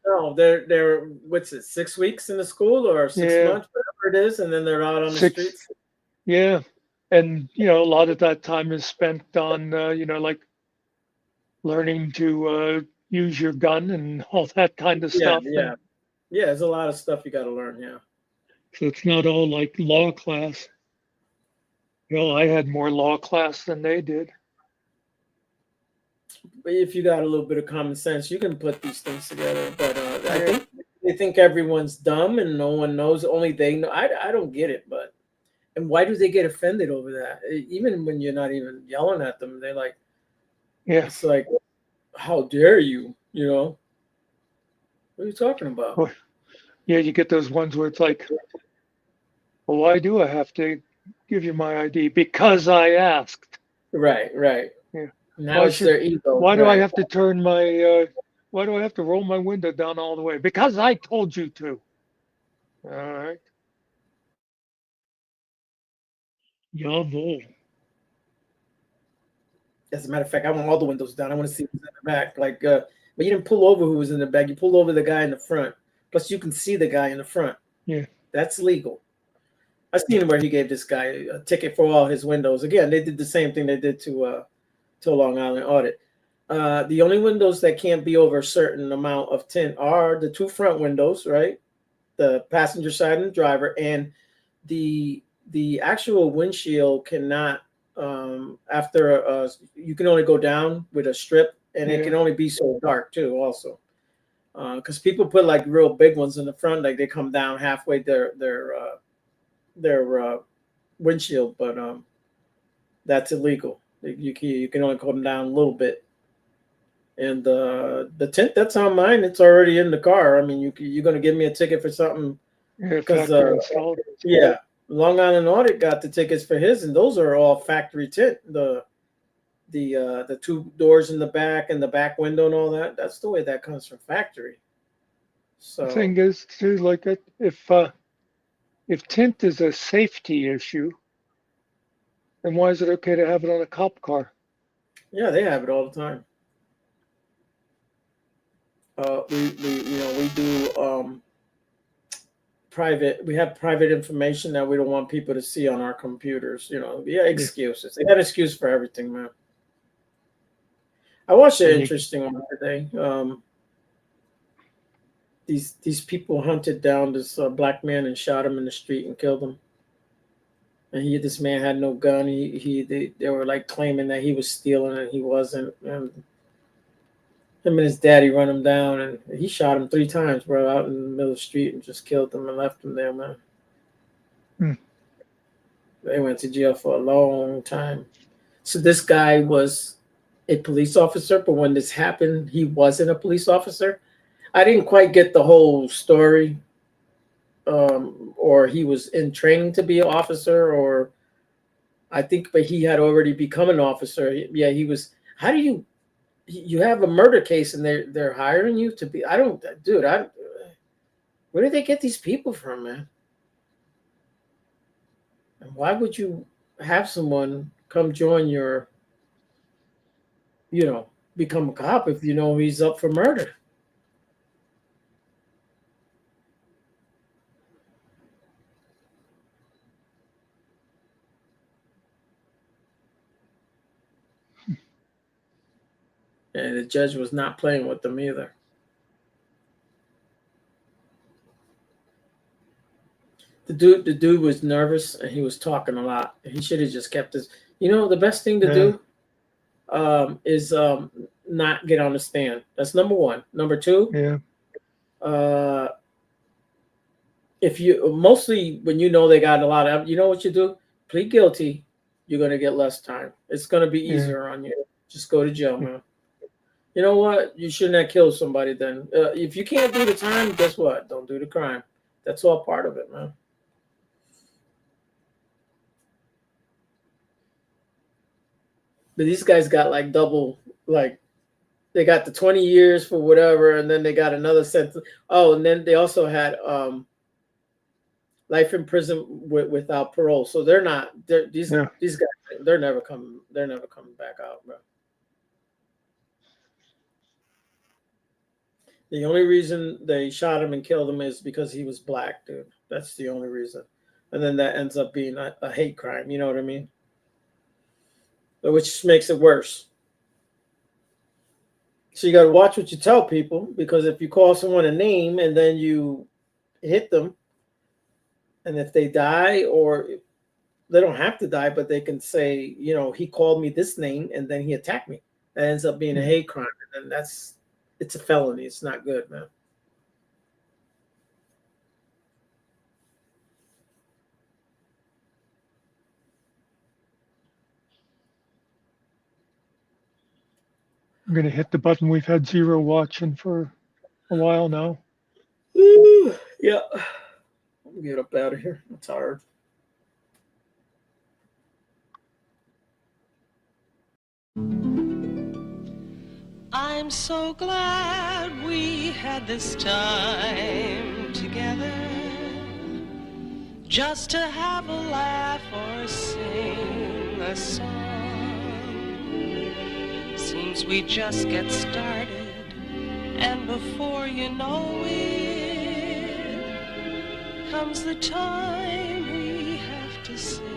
No, they're what's it, 6 weeks in the school or six yeah, months, whatever it is, and then they're out on the six, streets. yeah. And, you know, a lot of that time is spent on, you know, like learning to use your gun and all that kind of Yeah, stuff. And yeah, yeah. There's a lot of stuff you got to learn. Yeah. so it's not all like law class. Well, I had more law class than they did. But if you got a little bit of common sense, you can put these things together. But I Yeah. think they think everyone's dumb and no one knows. Only they know. I don't get it. But and why do they get offended over that? Even when you're not even yelling at them, they're like, Yeah. it's like, how dare you? You know, what are you talking about? Or- Yeah, you get those ones where it's like, well, why do I have to give you my ID? Because I asked. Right, right. Yeah. Now it's their ego. Why do I Right. have to why do I have to roll my window down all the way? Because I told you to. All right. Jawohl. As a matter of fact, I want all the windows down. I want to see who's in the back. Like, but you didn't pull over who was in the back. You pulled over the guy in the front. Plus, you can see the guy in the front. Yeah. That's legal. I seen where he gave this guy a ticket for all his windows. Again, they did the same thing they did to Long Island Audit. The only windows that can't be over a certain amount of tint are the two front windows, right? The passenger side and the driver, and the actual windshield cannot. After you can only go down with a strip, and it Yeah. can only be so dark too. Also, because people put like real big ones in the front, like they come down halfway their windshield, but that's illegal. You can only come down a little bit. And the tint that's on mine, it's already in the car. I mean, you're going to give me a ticket for something Yeah. because Factory installed. yeah, Long Island Audit got the tickets for his, and those are all factory tint. The two doors in the back and the back window and all that. That's the way that comes from factory. So The thing is, too, like if tint is a safety issue, then why is it okay to have it on a cop car? yeah, they have it all the time. We do private. We have private information that we don't want people to see on our computers. You know, yeah, excuses. They got an excuse for everything, man. I watched an And you- interesting one today. These people hunted down this black man and shot him in the street and killed him. And this man had no gun. They were like claiming that he was stealing and he wasn't. And him and his daddy run him down, and he shot him 3 times, bro, out in the middle of the street and just killed him and left him there, man. They went to jail for a long time. So this guy was a police officer, but when this happened, he wasn't a police officer. I didn't quite get the whole story, or he was in training to be an officer, or I think, but he had already become an officer. Yeah, he was. How do you have a murder case and they're hiring you to be? I don't, dude. Where do they get these people from, man? And why would you have someone come join your, become a cop if you know he's up for murder? And the judge was not playing with them either. The dude was nervous and he was talking a lot. He should have just kept his. The best thing to do is not get on the stand. That's number one. Number two, if you mostly when they got a lot of, what you do? Plead guilty. You're gonna get less time. It's gonna be easier on you. Just go to jail, man. You know what? You shouldn't have killed somebody then. If you can't do the time, guess what? Don't do the crime. That's all part of it, man. But these guys got like double, like they got the 20 years for whatever, and then they got another sentence. Oh, and then they also had life in prison without parole. So they're not. These Yeah. guys. They're never coming. They're never coming back out, bro. The only reason they shot him and killed him is because he was black, dude. That's the only reason. And then that ends up being a hate crime. You know what I mean? Which makes it worse. So you got to watch what you tell people, because if you call someone a name and then you hit them, and if they die, or they don't have to die, but they can say, you know, he called me this name and then he attacked me. That ends up being a hate crime. And then it's a felony. It's not good, man. I'm going to hit the button. We've had Zero watching for a while now. Ooh, yeah. I'll get up out of here. I'm tired. I'm so glad we had this time together, just to have a laugh or sing a song. Seems we just get started, and before you know it, comes the time we have to sing